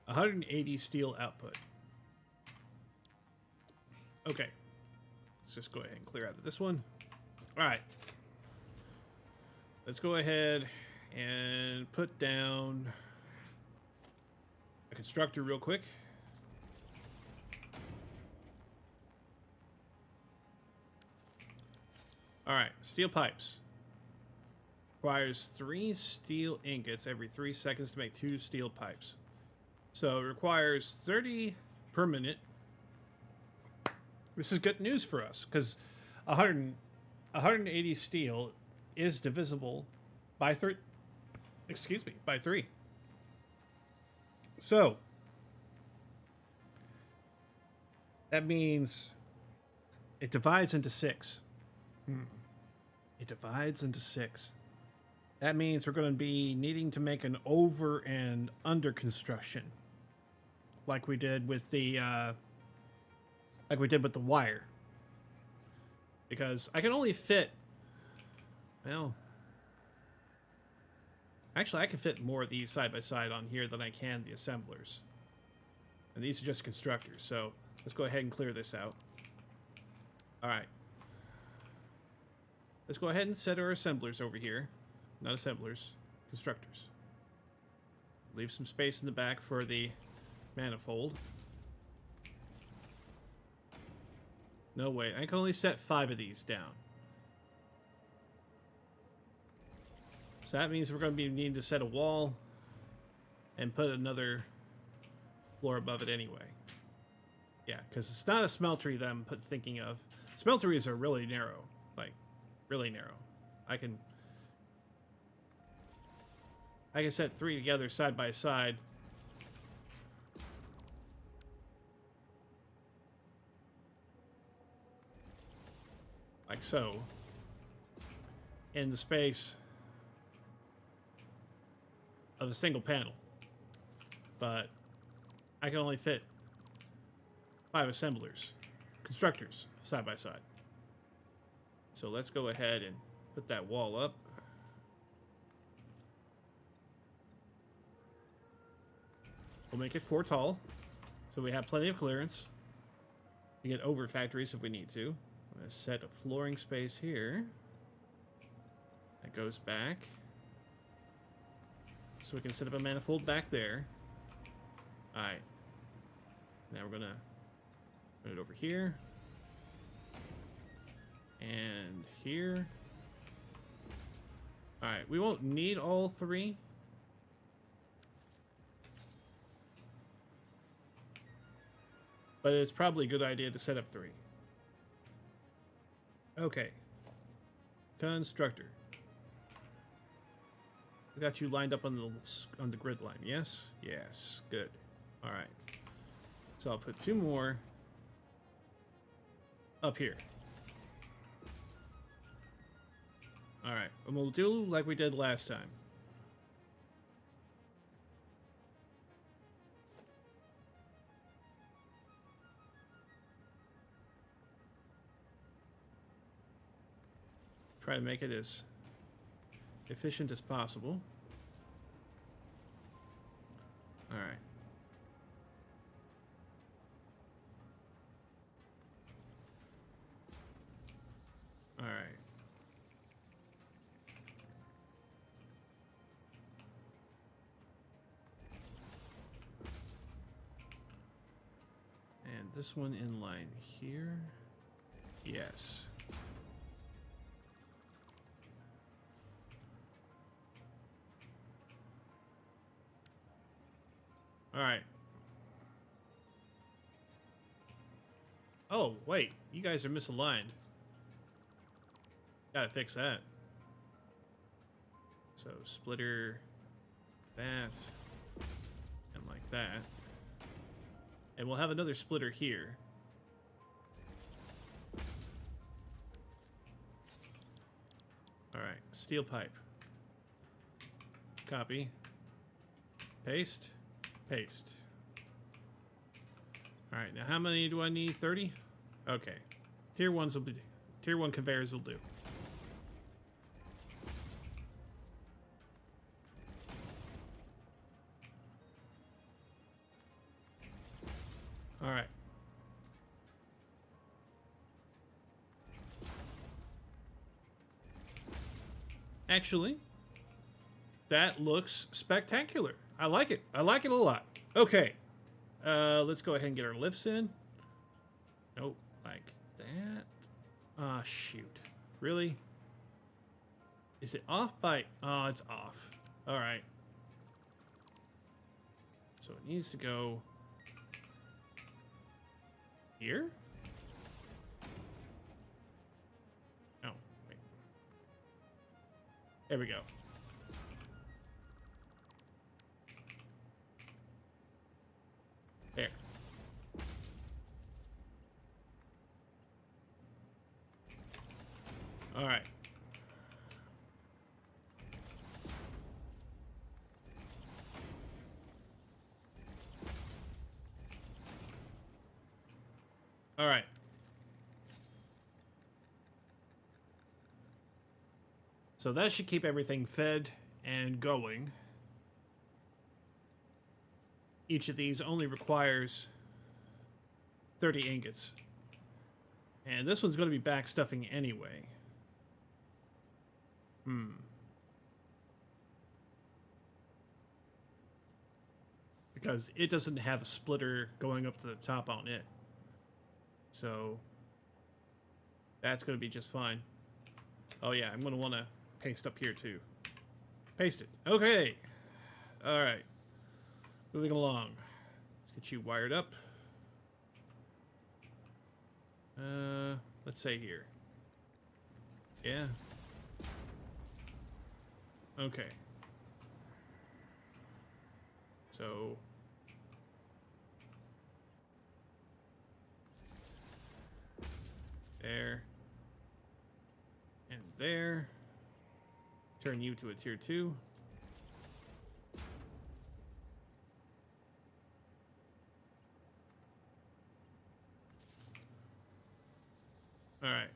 180 steel output. Okay. Let's just go ahead and clear out of this one. All right. Let's go ahead and put down a constructor real quick. All right, steel pipes. Requires 3 steel ingots every 3 seconds to make 2 steel pipes. So it requires 30 per minute. This is good news for us because 180 steel is divisible by 3. Excuse me, by 3. So that means it divides into 6. It divides into 6. That means we're going to be needing to make an over and under construction, like we did with the wire. Because I can only fit, well, actually I can fit more of these side by side on here than I can the assemblers. And these are just constructors, so let's go ahead and clear this out. All right. Let's go ahead and set our assemblers over here. Not assemblers, constructors. Leave some space in the back for the manifold. No, wait, I can only set 5 of these down. So that means we're going to be needing to set a wall and put another floor above it anyway. Yeah, because it's not a smeltery that I'm thinking of. Smelteries are really narrow, like really narrow. I can set 3 together side by side. Like so. In the space of a single panel. But I can only fit 5 assemblers, constructors, side by side. So let's go ahead and put that wall up. We'll make it 4 tall, so we have plenty of clearance. We get over factories if we need to. I'm going to set a flooring space here. That goes back. So we can set up a manifold back there. Alright. Now we're going to put it over here. And here. Alright, we won't need all 3. But it's probably a good idea to set up 3. Okay. Constructor. We got you lined up on the grid line. Yes? Yes. Good. All right. So I'll put 2 more up here. Alright, and we'll do like we did last time. Try to make it as efficient as possible. Alright. Alright. And this one in line here. Yes. Alright. Oh, wait. You guys are misaligned. Gotta fix that. So, splitter that. And like that. And we'll have another splitter here. Alright, steel pipe. Copy. Paste. Paste. Alright, now how many do I need? 30? Okay. Tier 1s will be... Tier 1 conveyors will do. Alright. Actually, that looks spectacular. I like it. I like it a lot. Okay. Let's go ahead and get our lifts in. Nope. Like that. Ah, shoot. Really? Is it off by... Oh, it's off. Alright. So it needs to go... Here? Oh, wait. There we go. There. All right. All right. So that should keep everything fed and going. Each of these only requires 30 ingots. And this one's going to be backstuffing anyway. Because it doesn't have a splitter going up to the top on it. So that's going to be just fine. Oh yeah, I'm going to want to paste up here too. Paste it. Okay. All right. Moving along. Let's get you wired up. Let's say here. Yeah. Okay. So there and there. Turn you to a tier 2. All right.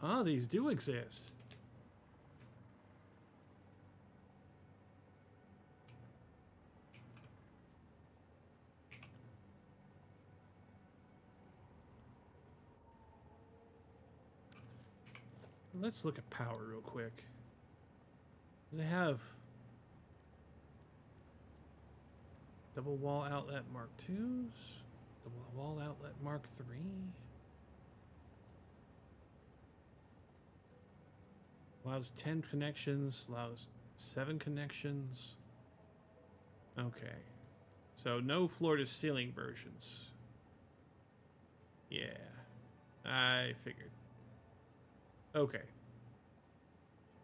Ah, these do exist. Let's look at power real quick. Does it have double wall outlet Mark IIs? Double wall outlet Mark III? Allows 10 connections, allows 7 connections. Okay. So no floor to ceiling versions. Yeah. I figured. Okay.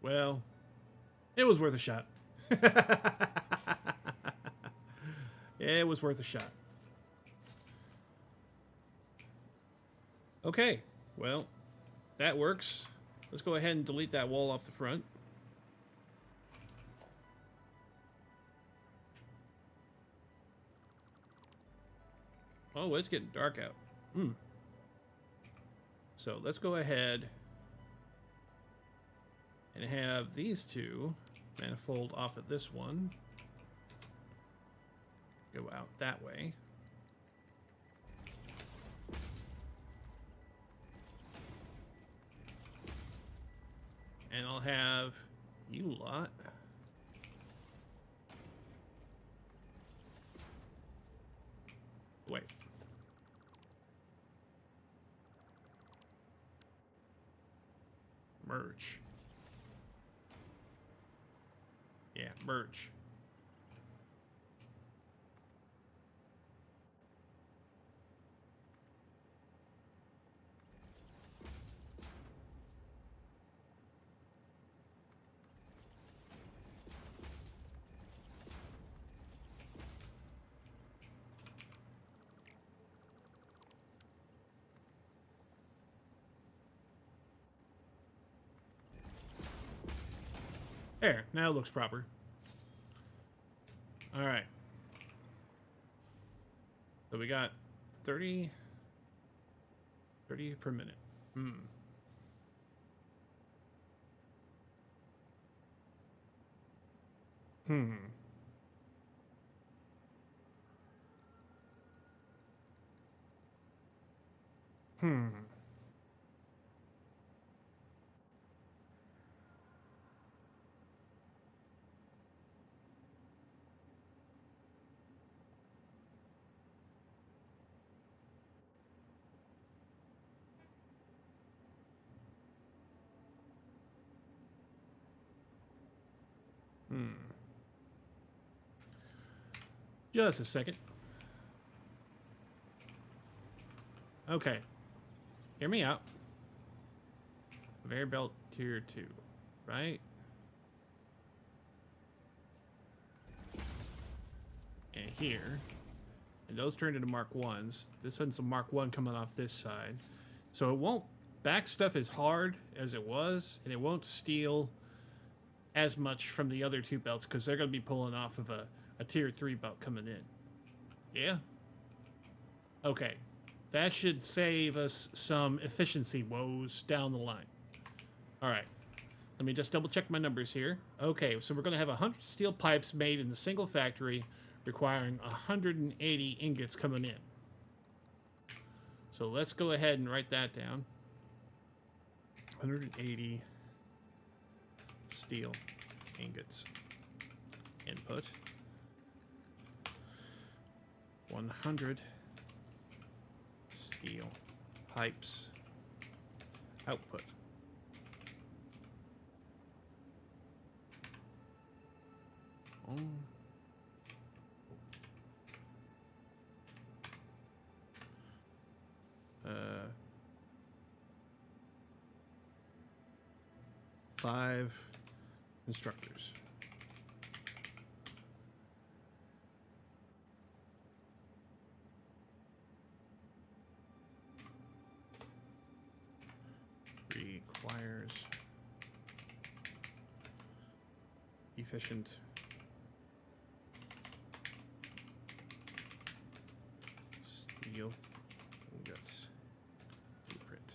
Well, it was worth a shot. It was worth a shot. Okay, well, that works. Let's go ahead and delete that wall off the front. Oh, it's getting dark out. So let's go ahead and have these two manifold off of this one. Go out that way. And I'll have you lot. Wait. Merge. Yeah, merge. There, now it looks proper. All right. So we got 30 per minute. Just a second. Okay. Hear me out. Conveyor belt tier 2, right? And here. And those turned into Mark 1s. This one's a Mark 1 coming off this side. So it won't back stuff as hard as it was, and it won't steal as much from the other two belts because they're going to be pulling off of a tier 3 belt coming in. Yeah? Okay. That should save us some efficiency woes down the line. All right. Let me just double check my numbers here. Okay, so we're going to have 100 steel pipes made in the single factory, requiring 180 ingots coming in. So let's go ahead and write that down. 180 steel ingots input. 100 steel pipes output. Oh. 5 instructors. Requires efficient steel ingots blueprint.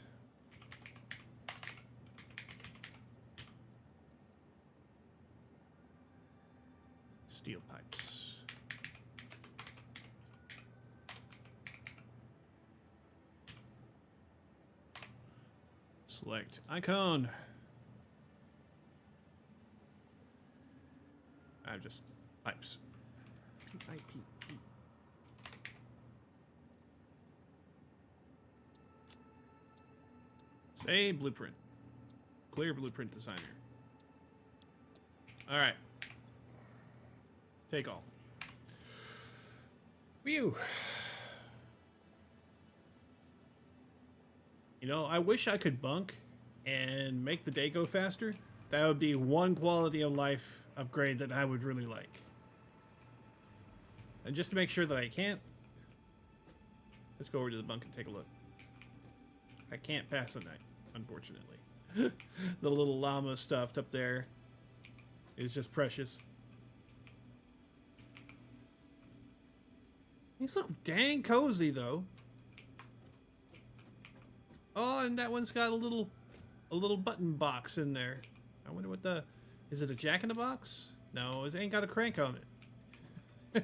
Steel pipes. Select icon. I just pipes. P-I-P-E. Say blueprint. Clear blueprint designer. All right. Take all. Whew. You know, I wish I could bunk and make the day go faster. That would be one quality of life upgrade that I would really like. And just to make sure that I can't, let's go over to the bunk and take a look. I can't pass the night, unfortunately. The little llama stuffed up there is just precious. These look dang cozy, though. Oh, and that one's got a little button box in there. I wonder what the... Is it a jack-in-the-box? No, it ain't got a crank on it.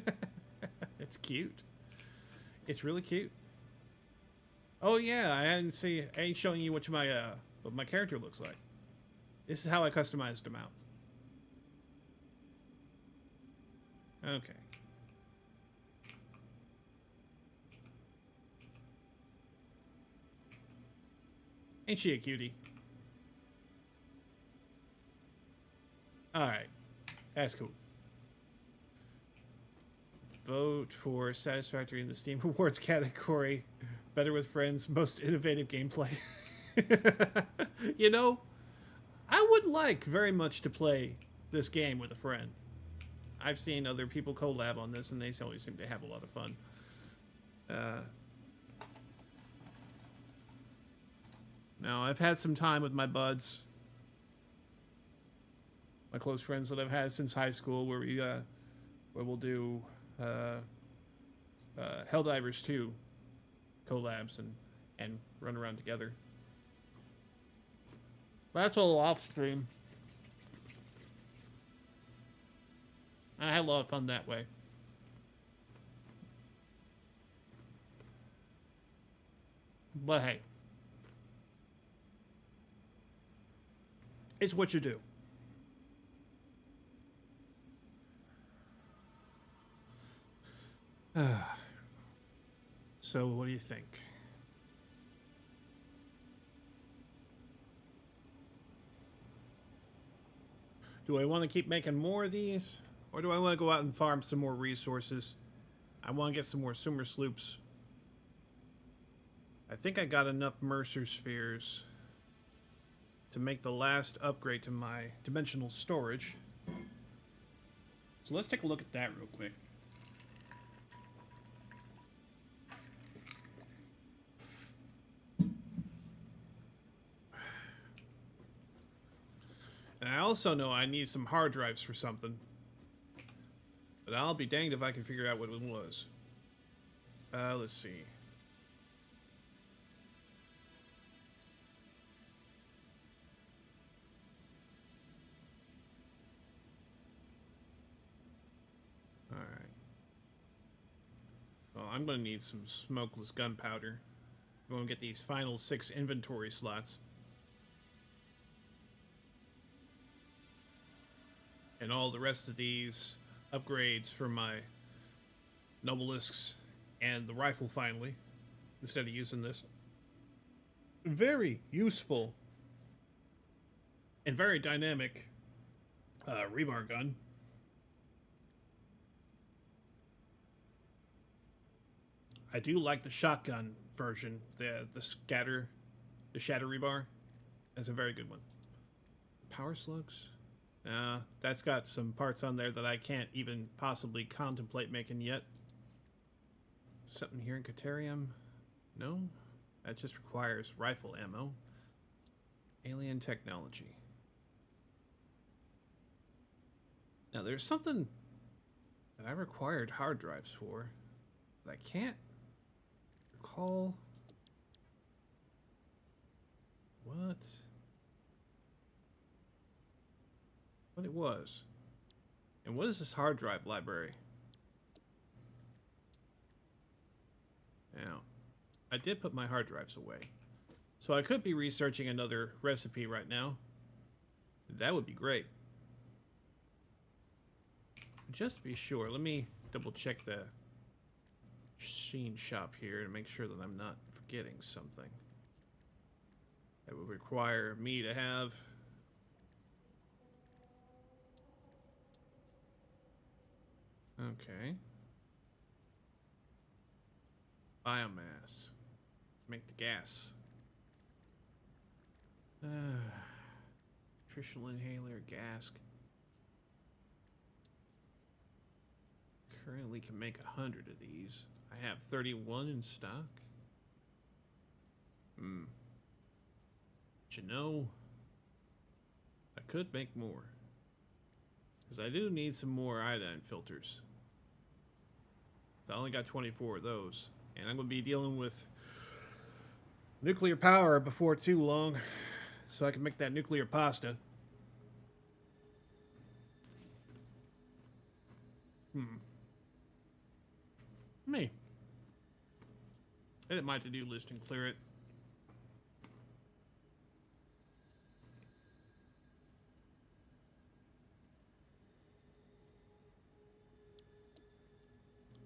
It's cute. It's really cute. Oh yeah, I ain't showing you what my character looks like. This is how I customized him out. Okay. Ain't she a cutie? Alright. That's cool. Vote for Satisfactory in the Steam Awards category. Better with friends, most innovative gameplay. You know, I would like very much to play this game with a friend. I've seen other people collab on this, and they always seem to have a lot of fun. Now, I've had some time with my buds, my close friends that I've had since high school, where we'll do Helldivers 2 collabs and run around together. That's all off stream. I had a lot of fun that way. But hey, it's what you do. So, what do you think? Do I want to keep making more of these? Or do I want to go out and farm some more resources? I want to get some more Sumer Sloops. I think I got enough Mercer Spheres to make the last upgrade to my dimensional storage. So let's take a look at that real quick. And I also know I need some hard drives for something. But I'll be danged if I can figure out what it was. Let's see. Alright. Well, I'm going to need some smokeless gunpowder. I'm going to get these final 6 inventory slots. And all the rest of these upgrades for my Nobelisks and the rifle finally, instead of using this very useful and very dynamic rebar gun. I do like the shotgun version, the shatter rebar. That's a very good one. Power slugs. That's got some parts on there that I can't even possibly contemplate making yet. Something here in Caterium? No? That just requires rifle ammo. Alien technology. Now there's something that I required hard drives for that I can't recall. What it was. And what is this hard drive library? Now, I did put my hard drives away. So I could be researching another recipe right now. That would be great. Just to be sure, let me double check the machine shop here to make sure that I'm not forgetting something that would require me to have. Okay. Biomass. Make the gas. Nutritional inhaler, gas. currently can make 100 of these. I have 31 in stock. But you know, I could make more. Because I do need some more iodine filters. So I only got 24 of those. And I'm going to be dealing with nuclear power before too long. So I can make that nuclear pasta. Me. Edit my to-do list and clear it.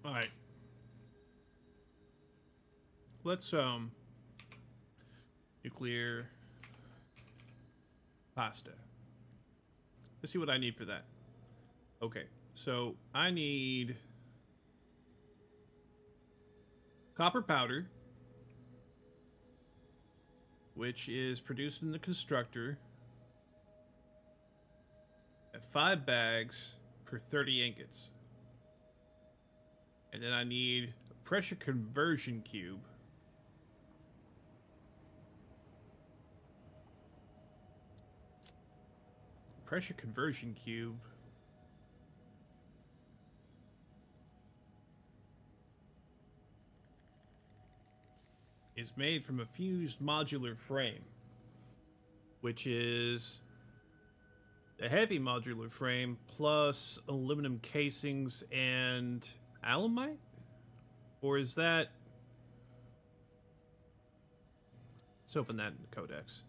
Alright. Let's, nuclear pasta. Let's see what I need for that. Okay, so I need copper powder, which is produced in the constructor at 5 bags per 30 ingots. And then I need a pressure conversion cube. Pressure conversion cube is made from a fused modular frame, which is the heavy modular frame plus aluminum casings and alumite? Or is that... Let's open that in the codex.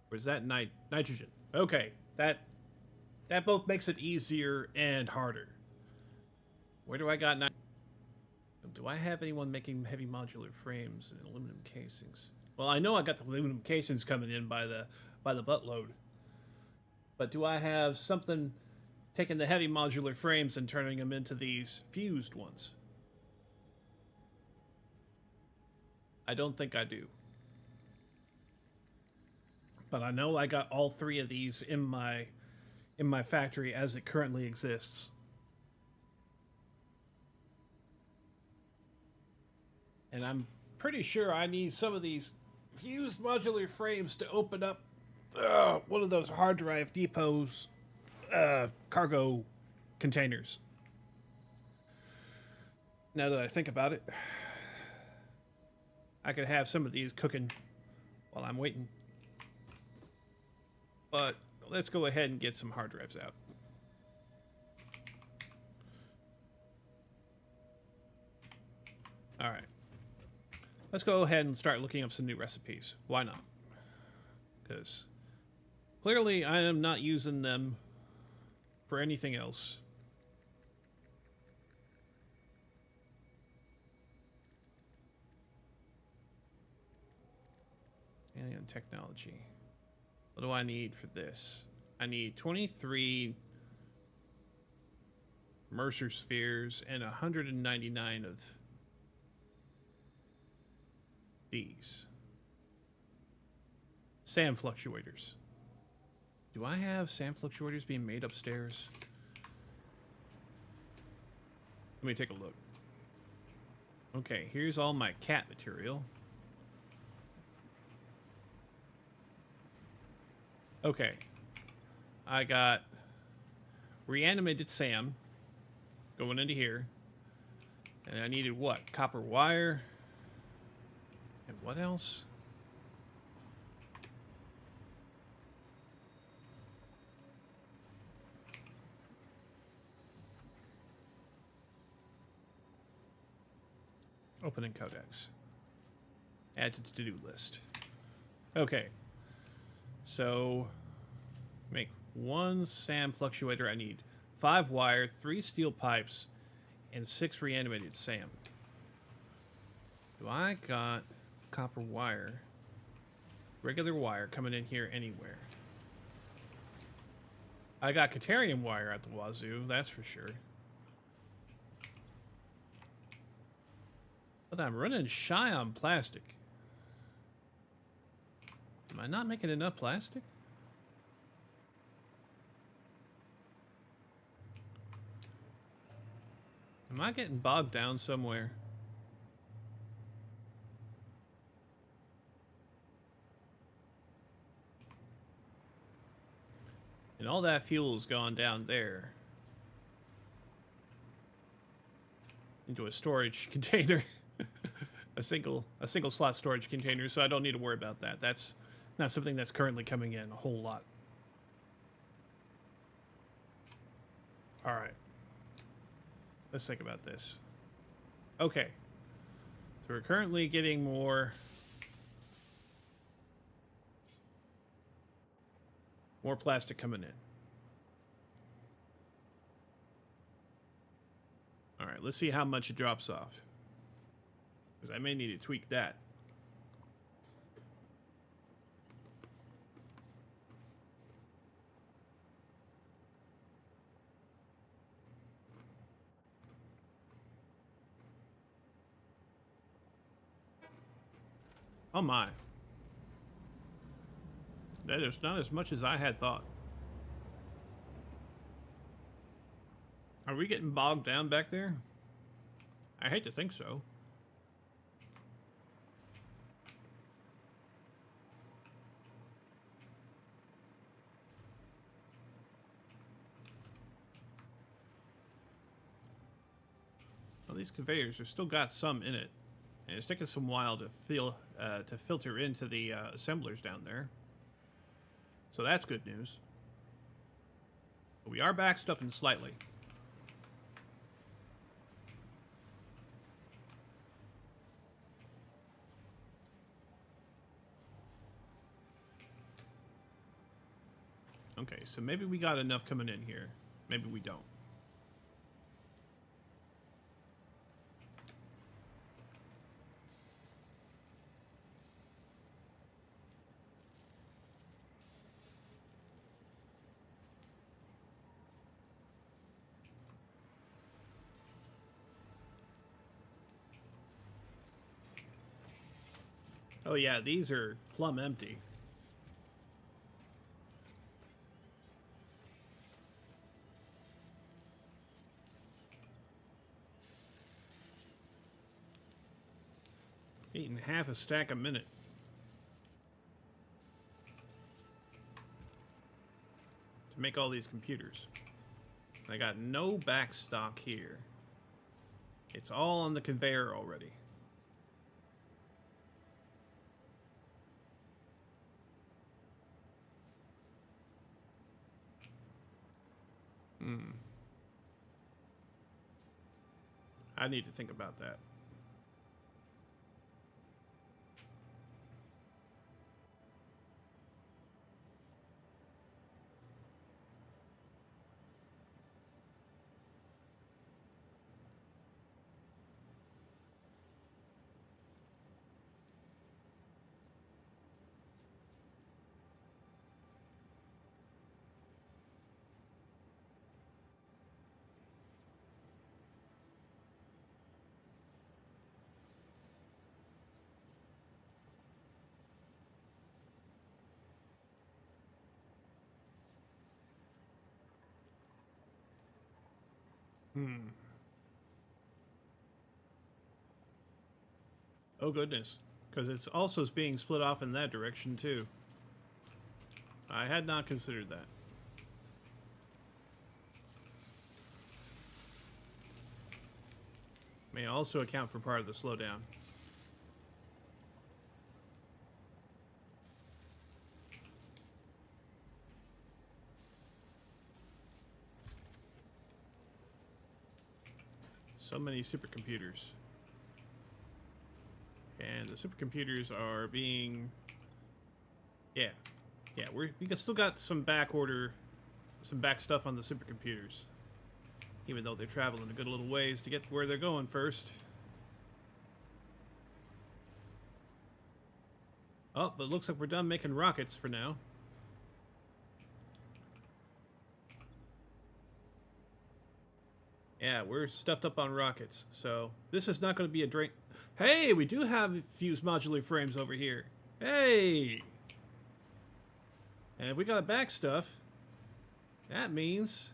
Or is that nitrogen? Okay, that both makes it easier and harder. Where do I got Do I have anyone making heavy modular frames and aluminum casings? Well, I know I got the aluminum casings coming in by the buttload. But do I have something taking the heavy modular frames and turning them into these fused ones? I don't think I do. But I know I got all 3 of these in my factory as it currently exists. And I'm pretty sure I need some of these fused modular frames to open up one of those hard drive depots cargo containers. Now that I think about it, I could have some of these cooking while I'm waiting. But let's go ahead and get some hard drives out. All right. Let's go ahead and start looking up some new recipes. Why not? Because clearly I am not using them for anything else. Alien technology. What do I need for this? I need 23 Mercer spheres and 199 of these. SAM fluctuators. Do I have SAM fluctuators being made upstairs? Let me take a look. Okay, here's all my cat material. Okay. I got reanimated SAM going into here. And I needed what? Copper wire. And what else? Opening codex. Add to to-do list. Okay. So, make 1 SAM fluctuator. I need 5 wire, 3 steel pipes, and 6 reanimated SAM. Do I got copper wire, regular wire coming in here anywhere? I got Caterium wire at the wazoo, that's for sure. But I'm running shy on plastic. Am I not making enough plastic? Am I getting bogged down somewhere? And all that fuel's gone down there. Into a storage container. a single slot storage container, so I don't need to worry about that. That's not something that's currently coming in a whole lot. Alright. Let's think about this. Okay. So we're currently getting more plastic coming in. Alright, let's see how much it drops off. Because I may need to tweak that. Oh my. That is not as much as I had thought. Are we getting bogged down back there? I hate to think so. Well, these conveyors have still got some in it. And it's taking some while to filter into the assemblers down there. So that's good news. But we are backstuffing slightly. Okay, so maybe we got enough coming in here. Maybe we don't. Oh yeah, these are plumb empty. Eating half a stack a minute. To make all these computers. I got no back stock here. It's all on the conveyor already. I need to think about that. Oh goodness, because it's also being split off in that direction too. I had not considered that. May also account for part of the slowdown. So many supercomputers. And the supercomputers are being... Yeah, we still got some back order, some back stuff on the supercomputers. Even though they're traveling a good little ways to get where they're going first. Oh, but it looks like we're done making rockets for now. Yeah, we're stuffed up on rockets, so this is not going to be a drain. Hey, we do have fused modular frames over here. Hey! And if we got back stuff, that means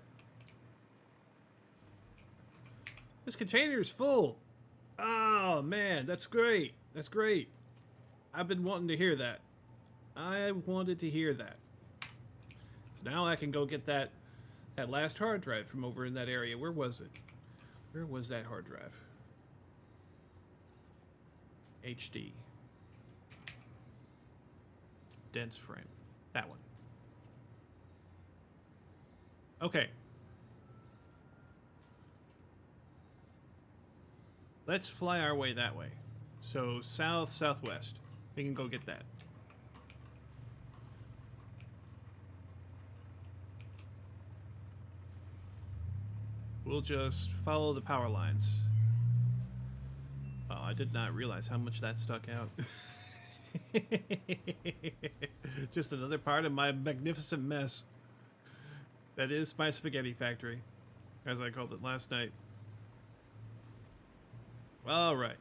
This container is full. Oh, man, that's great. That's great. I've been wanting to hear that. I wanted to hear that. So now I can go get that last hard drive from over in that area. Where was it? Where was that hard drive? HD. Dense frame. That one. Okay. Let's fly our way that way. So southwest. We can go get that. We'll just follow the power lines. Oh, I did not realize how much that stuck out. Just another part of my magnificent mess. That is my spaghetti factory, as I called it last night. All right.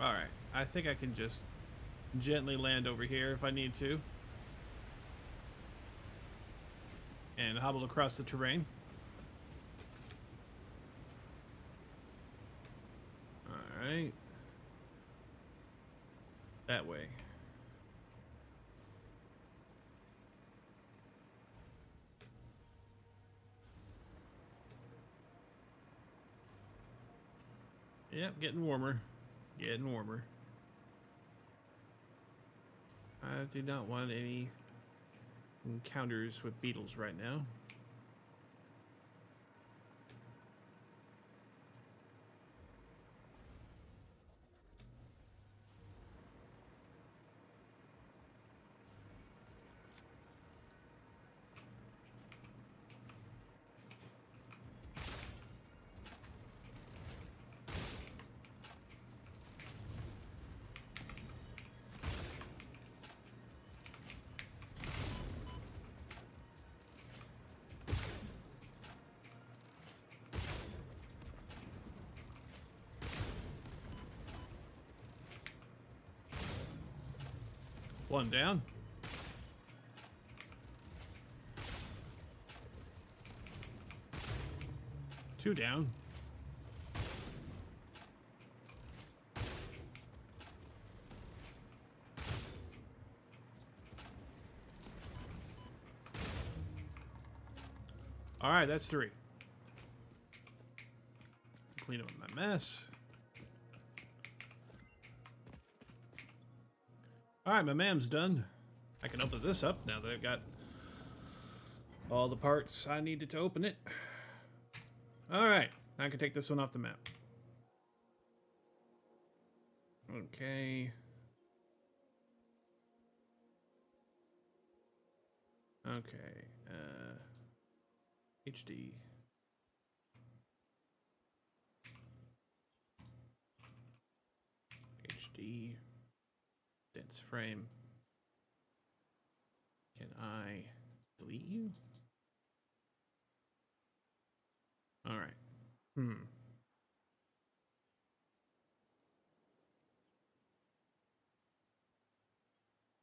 All right. I think I can just gently land over here if I need to. And hobble across the terrain. Alright. That way. Yep, getting warmer. Getting warmer. I do not want any encounters with beetles right now. One down. Two down. All right, that's three. Clean up my mess. All right, my mam's done. I can open this up now that I've got all the parts I needed to open it. All right, I can take this one off the map. Okay. Okay. HD. HD. Dense frame. Can I delete you? All right.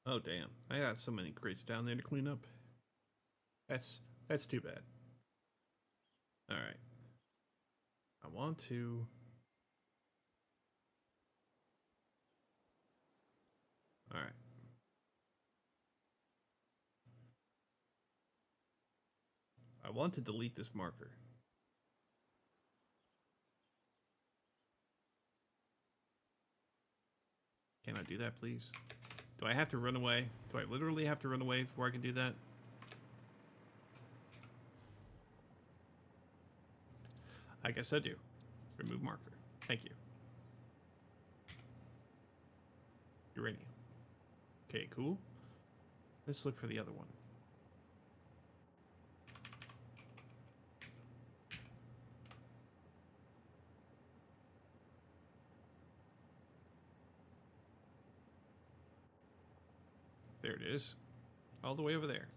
Oh damn! I got so many crates down there to clean up. That's too bad. All right. I want to. All right. I want to delete this marker. Can I do that, please? Do I have to run away? Do I literally have to run away before I can do that? I guess I do. Remove marker. Thank you. Uranium. Okay, cool. Let's look for the other one. There it is. All the way over there.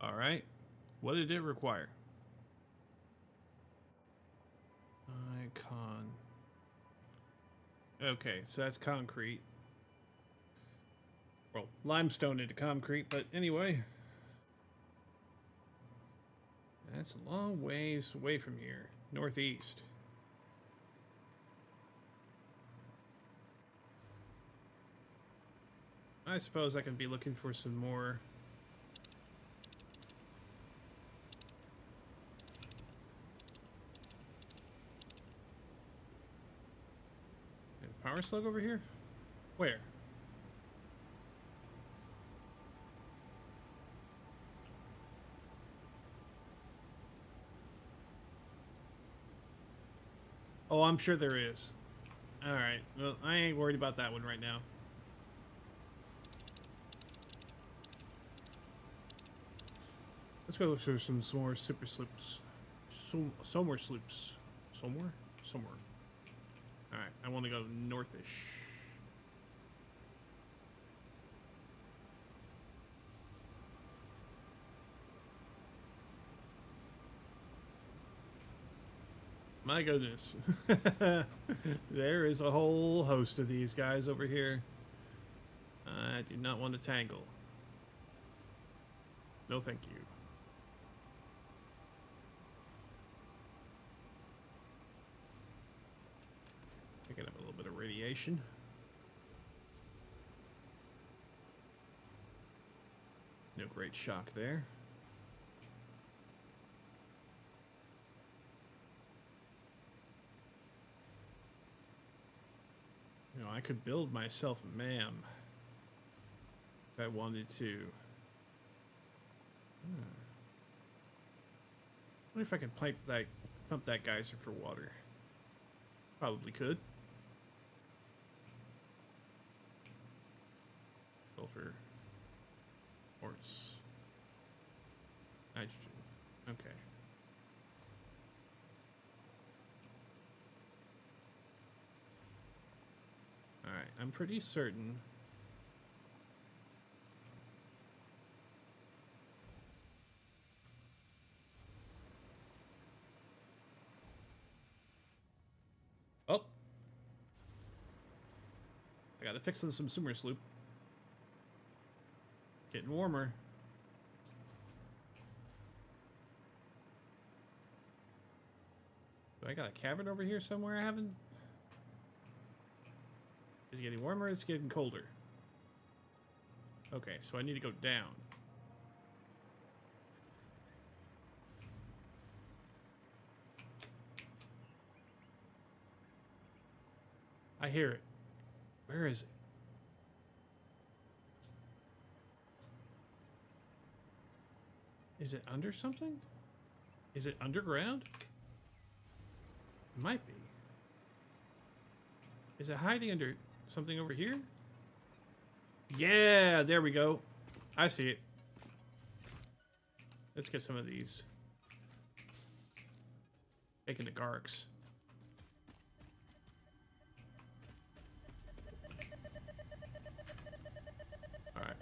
All right. What did it require? Icon. Okay, so that's concrete. Well, limestone into concrete, but anyway. That's a long ways away from here. Northeast. I suppose I can be looking for some more. Power slug over here? Where? Oh, I'm sure there is. Alright, well, I ain't worried about that one right now. Let's go through some more super sloops. Some more sloops. Somewhere? Somewhere. Alright, I want to go northish. My goodness. There is a whole host of these guys over here. I do not want to tangle. No thank you. Picking up a little bit of radiation. No great shock there. You know, I could build myself a MAM if I wanted to. I wonder if I can pump that geyser for water. Probably could. Sulfur. Quartz. Nitrogen. Okay. Alright, I'm pretty certain. Oh! I gotta fix some summer sloop. Getting warmer. Do I got a cabin over here somewhere I haven't? Is it getting warmer or is it getting colder? Okay, so I need to go down. I hear it. Where is it? Is it under something? Is it underground? It might be. Is it hiding under something over here? Yeah, there we go. I see it. Let's get some of these. Taking the Garks. Alright.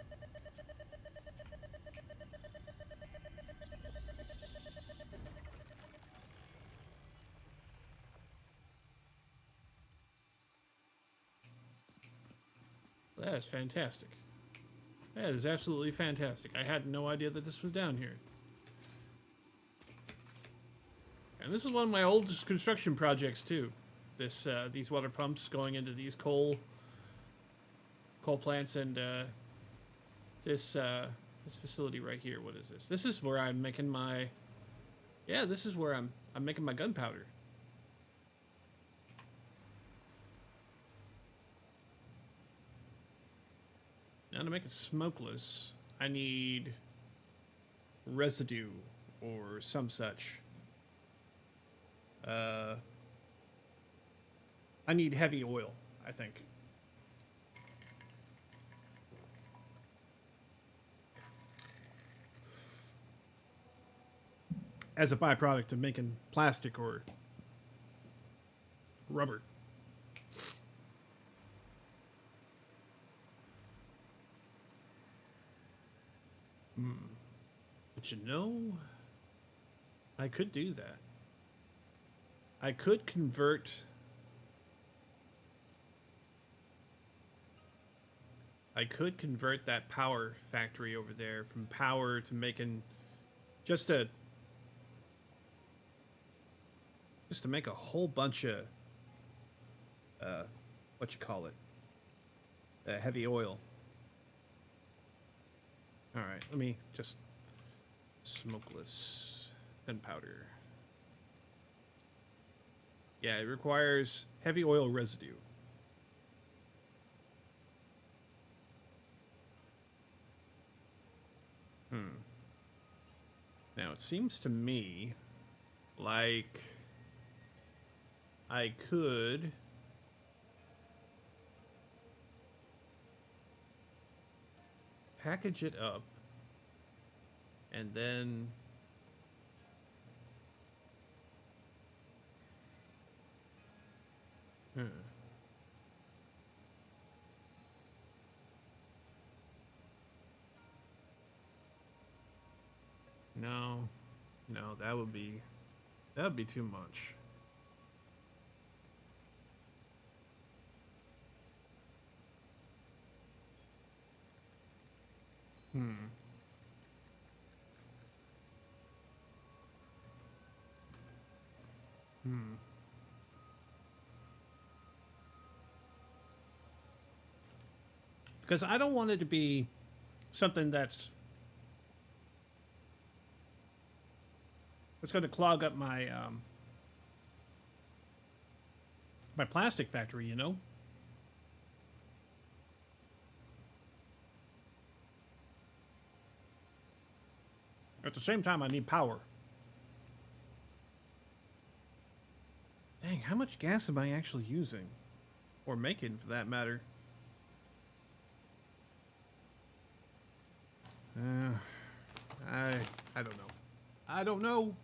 That is fantastic. That is absolutely fantastic. I had no idea that this was down here. And this is one of my oldest construction projects too. This these water pumps going into these coal plants, and this facility right here. What is this? This is where I'm making my. Yeah, this is where I'm making my gunpowder. Now to make it smokeless, I need residue or some such. I need heavy oil, I think. As a byproduct of making plastic or rubber. But you know, I could do that. I could convert... I could convert that power factory over there from power to making just to make a whole bunch of what you call it, heavy oil. All right, let me just smokeless gunpowder. Yeah, it requires heavy oil residue. Now, it seems to me like I could package it up and then no, that would be too much. Because I don't want it to be something that's going to clog up my my plastic factory, you know? At the same time, I need power. Dang, how much gas am I actually using? Or making, for that matter? I don't know. I don't know.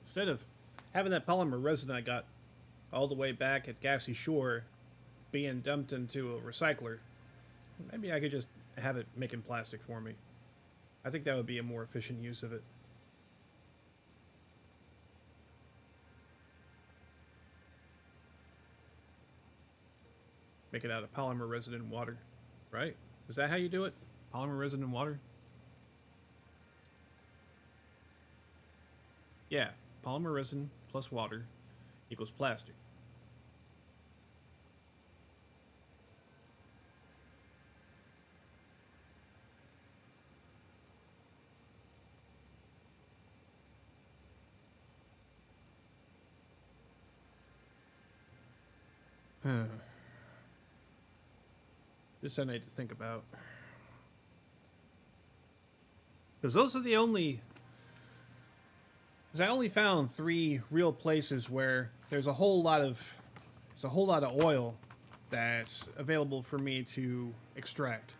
Instead of having that polymer resin I got all the way back at Gassy Shore being dumped into a recycler, maybe I could just have it making plastic for me. I think that would be a more efficient use of it. Make it out of polymer resin and water, right? Is that how you do it? Polymer resin and water? Yeah, polymer resin plus water equals plastic. This I need to think about. Because those are the only... Because I only found 3 real places where there's a whole lot of oil that's available for me to extract.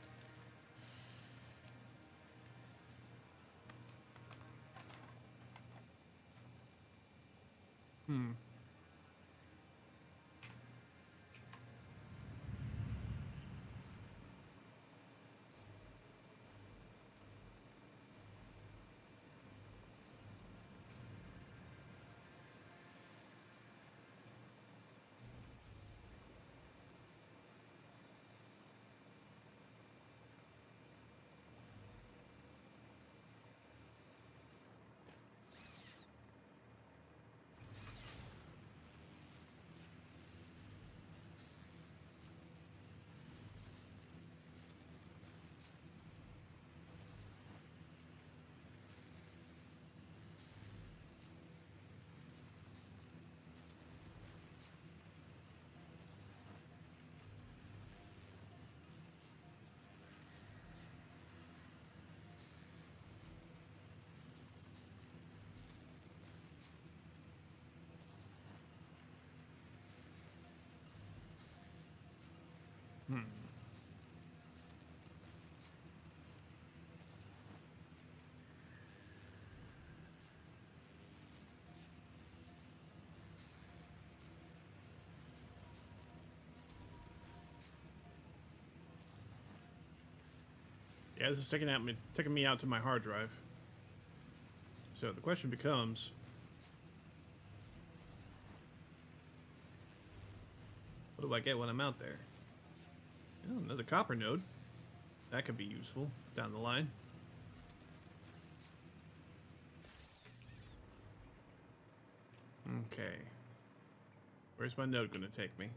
Yeah, this is taking me out to my hard drive. So the question becomes, what do I get when I'm out there? Oh, another copper node. That could be useful down the line. Okay. Where's my node going to take me?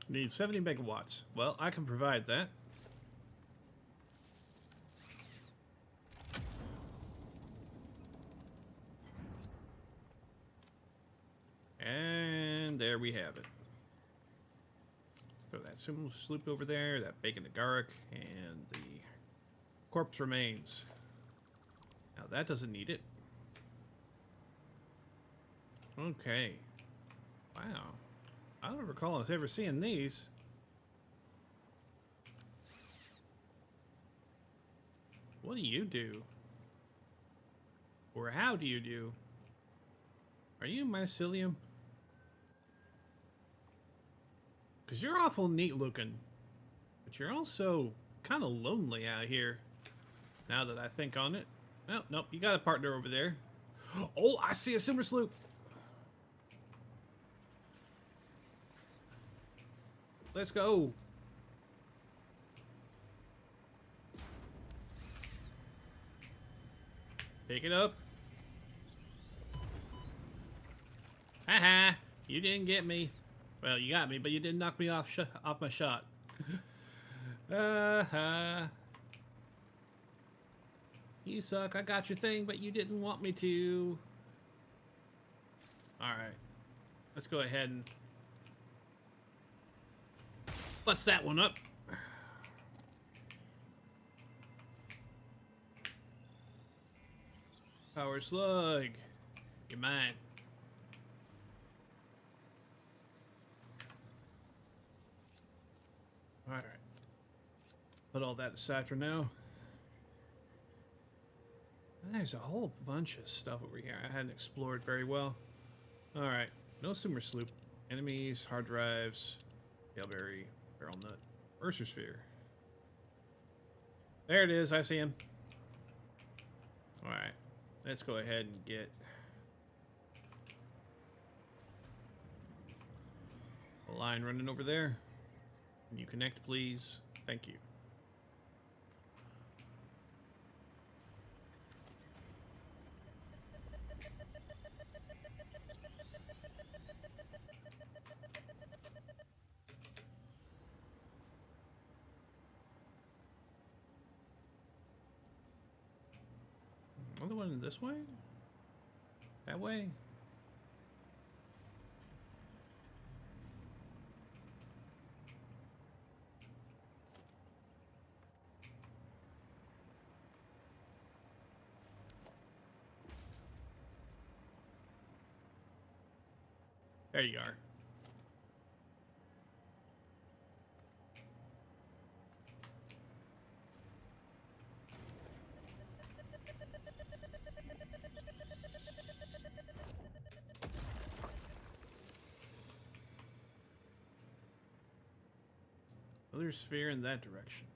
Need 70 megawatts. Well, I can provide that. And there we have it. Throw that simple sloop over there, that bacon agaric, and the corpse remains. Now that doesn't need it. Okay. Wow. I don't recall us ever seeing these. What do you do? Or how do you do? Are you mycelium? Because you're awful neat looking. But you're also kind of lonely out here. Now that I think on it. Oh, nope, you got a partner over there. Oh, I see a silver sloop. Let's go. Pick it up. Haha, you didn't get me. Well, you got me, but you didn't knock me off my shot. You suck. I got your thing, but you didn't want me to. All right. Let's go ahead and bust that one up. Power slug. You're mine. Alright. Put all that aside for now. There's a whole bunch of stuff over here I hadn't explored very well. Alright. No sumer sloop. Enemies, hard drives, Tailberry, barrel nut, Mercer sphere. There it is, I see him. Alright. Let's go ahead and get a line running over there. Can you connect, please? Thank you. Another one this way? That way? There you are. Another sphere in that direction.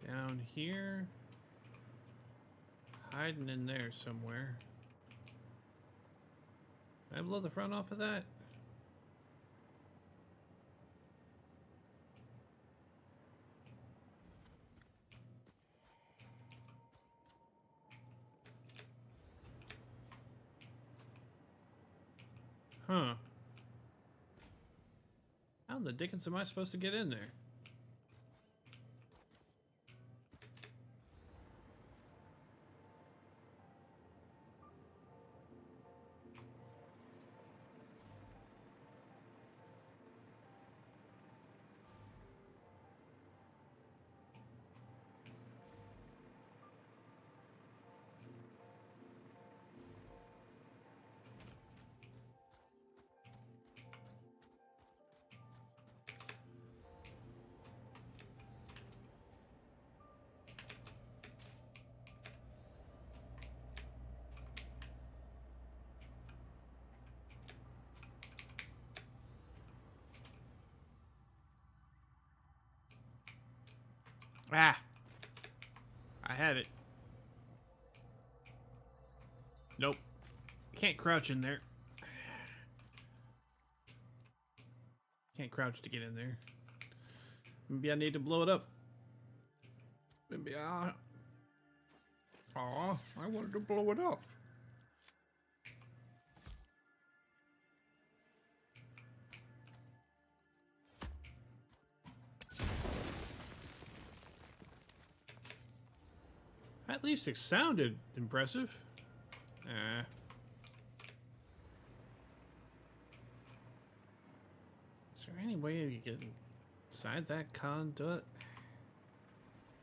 Down here. Hiding in there somewhere. Can I blow the front off of that? Huh. How in the dickens am I supposed to get in there? Ah! I had it. Nope. Can't crouch in there. Can't crouch to get in there. Maybe I need to blow it up. Maybe I... Aw, I wanted to blow it up. At least it sounded impressive. Is there any way you get inside that conduit?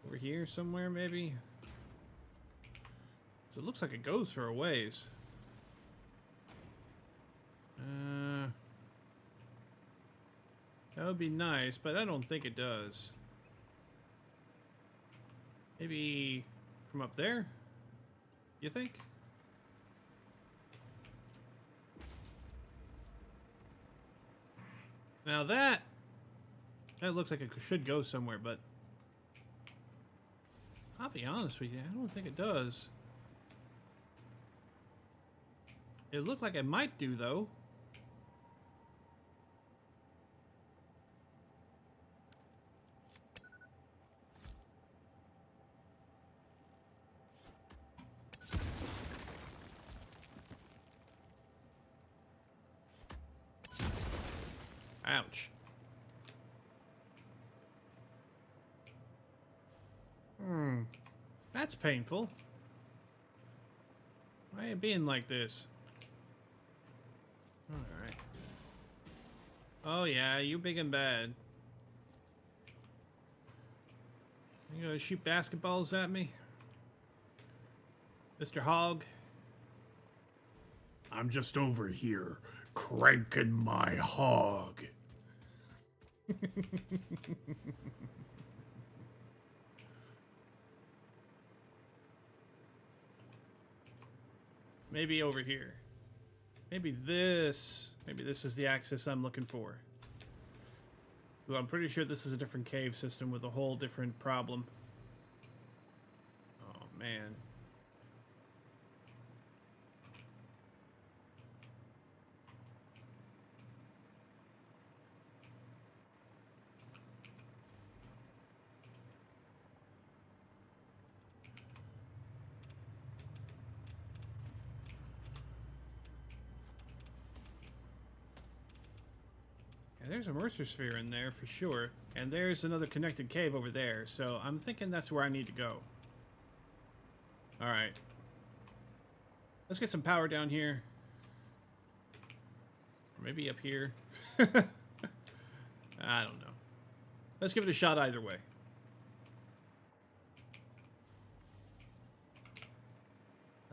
Over here somewhere, maybe? So it looks like it goes for a ways. That would be nice, but I don't think it does. Maybe from up there? You think? Now that looks like it should go somewhere, but I'll be honest with you, I don't think it does. It looked like it might do, though. Ouch. That's painful. Why are you being like this? Alright. Oh yeah, you big and bad. You gonna shoot basketballs at me? Mr. Hog? I'm just over here cranking my hog. Maybe over here. Maybe this is the axis I'm looking for. Well, I'm pretty sure this is a different cave system with a whole different problem. Oh, man. Yeah, there's a Mercer sphere in there for sure. And there's another connected cave over there, so I'm thinking that's where I need to go. Alright. Let's get some power down here. Or maybe up here. I don't know. Let's give it a shot either way.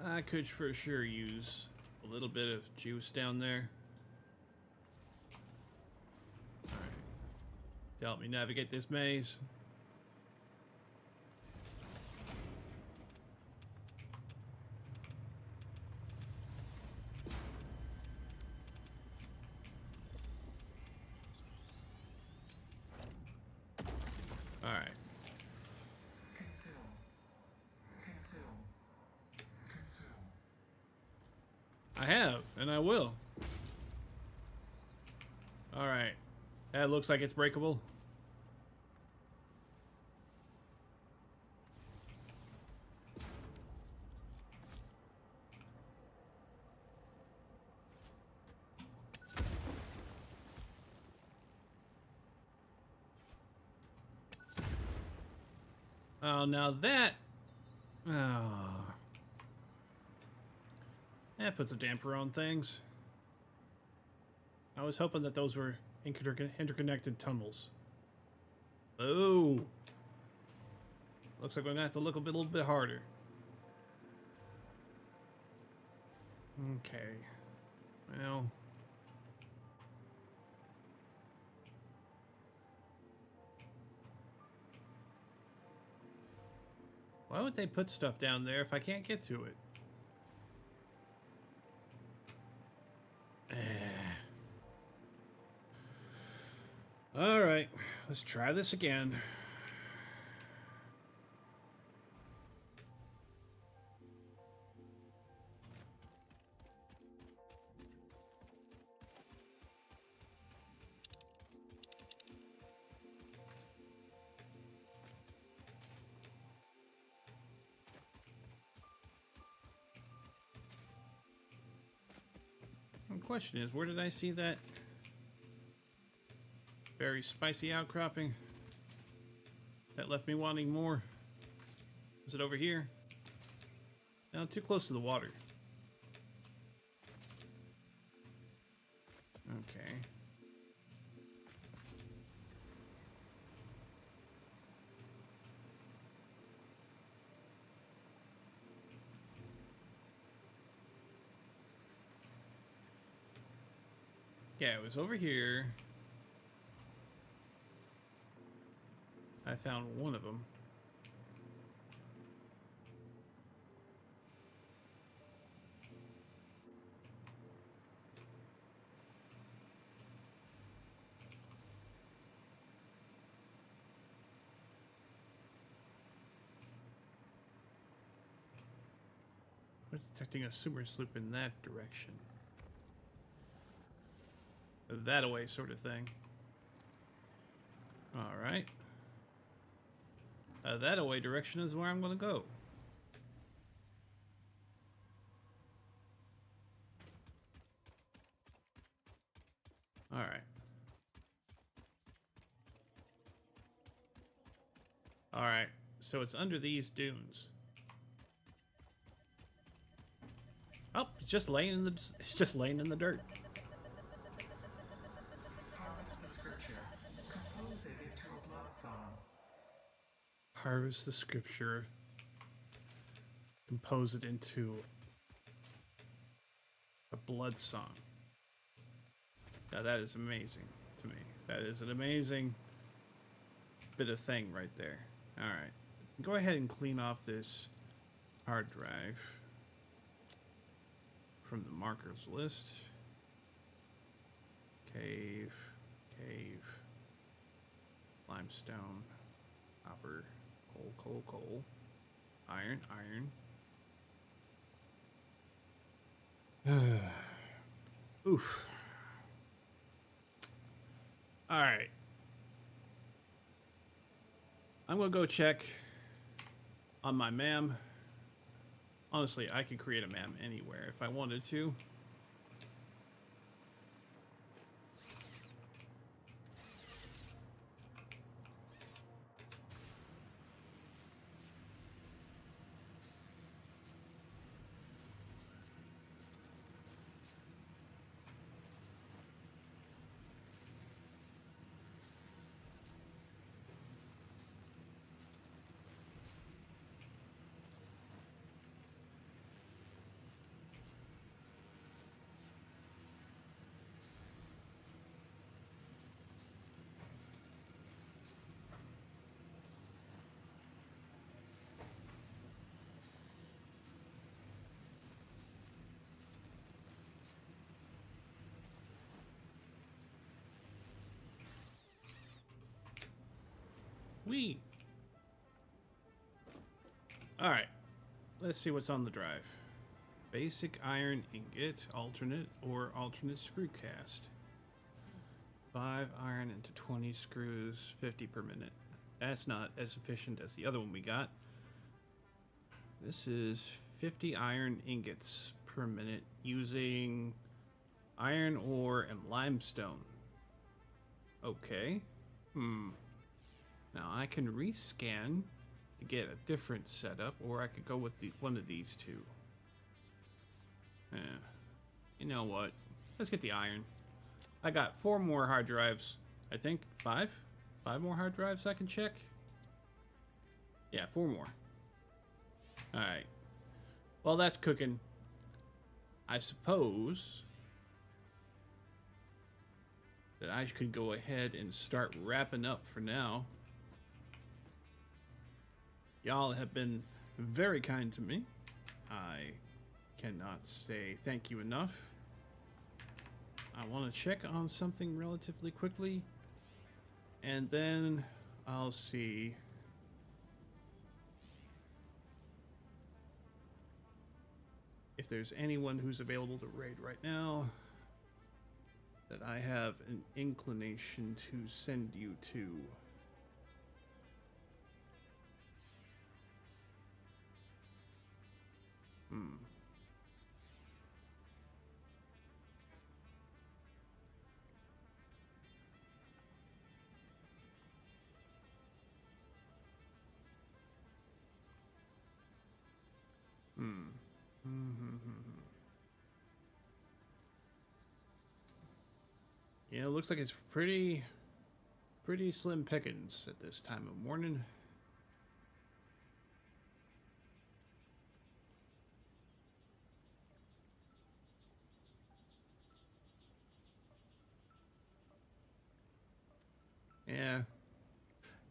I could for sure use a little bit of juice down there. Alright. To help me navigate this maze. Alright. I have, and I will. Alright. That looks like it's breakable. Oh, now that... Oh. That puts a damper on things. I was hoping that those were interconnected tunnels. Oh! Looks like we're gonna have to look a little bit harder. Okay. Well... Why would they put stuff down there if I can't get to it? Alright, let's try this again. The question is, where did I see that very spicy outcropping that left me wanting more? Was it over here? No, too close to the water. Okay. Yeah, it was over here. I found one of them. We're detecting a sewer sloop in that direction. That away sort of thing. Alright. That away direction is where I'm going to go. Alright. Alright, so it's under these dunes. Oh, it's just laying in the dirt. Harvest the scripture. Compose it into a blood song. Harvest the scripture. Compose it into a blood song. Now that is amazing to me. That is an amazing bit of thing right there. Alright. Go ahead and clean off this hard drive from the markers list. Cave, cave, limestone, copper, coal, coal, coal, iron, iron. Oof. Alright. I'm gonna go check on my MAM. Honestly, I could create a MAM anywhere if I wanted to. We. Alright. Let's see what's on the drive. Basic iron ingot, alternate screw cast. 5 iron into 20 screws, 50 per minute. That's not as efficient as the other one we got. This is 50 iron ingots per minute using iron ore and limestone. Okay. Now I can rescan to get a different setup, or I could go with one of these two. Yeah. You know what? Let's get the iron. I got 4 more hard drives. I think 5? 5 more hard drives I can check? Yeah, 4 more. Alright. Well, that's cooking. I suppose that I could go ahead and start wrapping up for now. Y'all have been very kind to me. I cannot say thank you enough. I want to check on something relatively quickly, and then I'll see if there's anyone who's available to raid right now that I have an inclination to send you to. Yeah, it looks like it's pretty slim pickings at this time of morning. Yeah.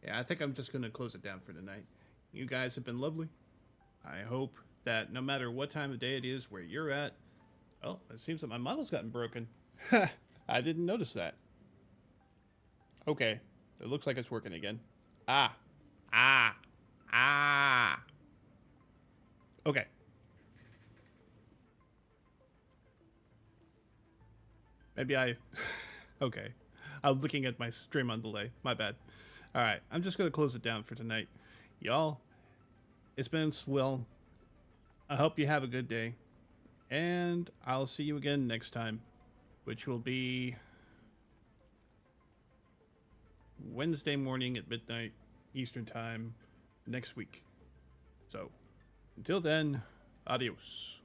Yeah, I think I'm just going to close it down for tonight. You guys have been lovely. I hope that no matter what time of day it is where you're at... Oh, it seems that my model's gotten broken. I didn't notice that. Okay. It looks like it's working again. Ah. Okay. Maybe I... Okay. I'm looking at my stream on delay. My bad. Alright, I'm just going to close it down for tonight. Y'all, it's been swell. I hope you have a good day. And I'll see you again next time, which will be Wednesday morning at midnight Eastern Time next week. So, until then, adios.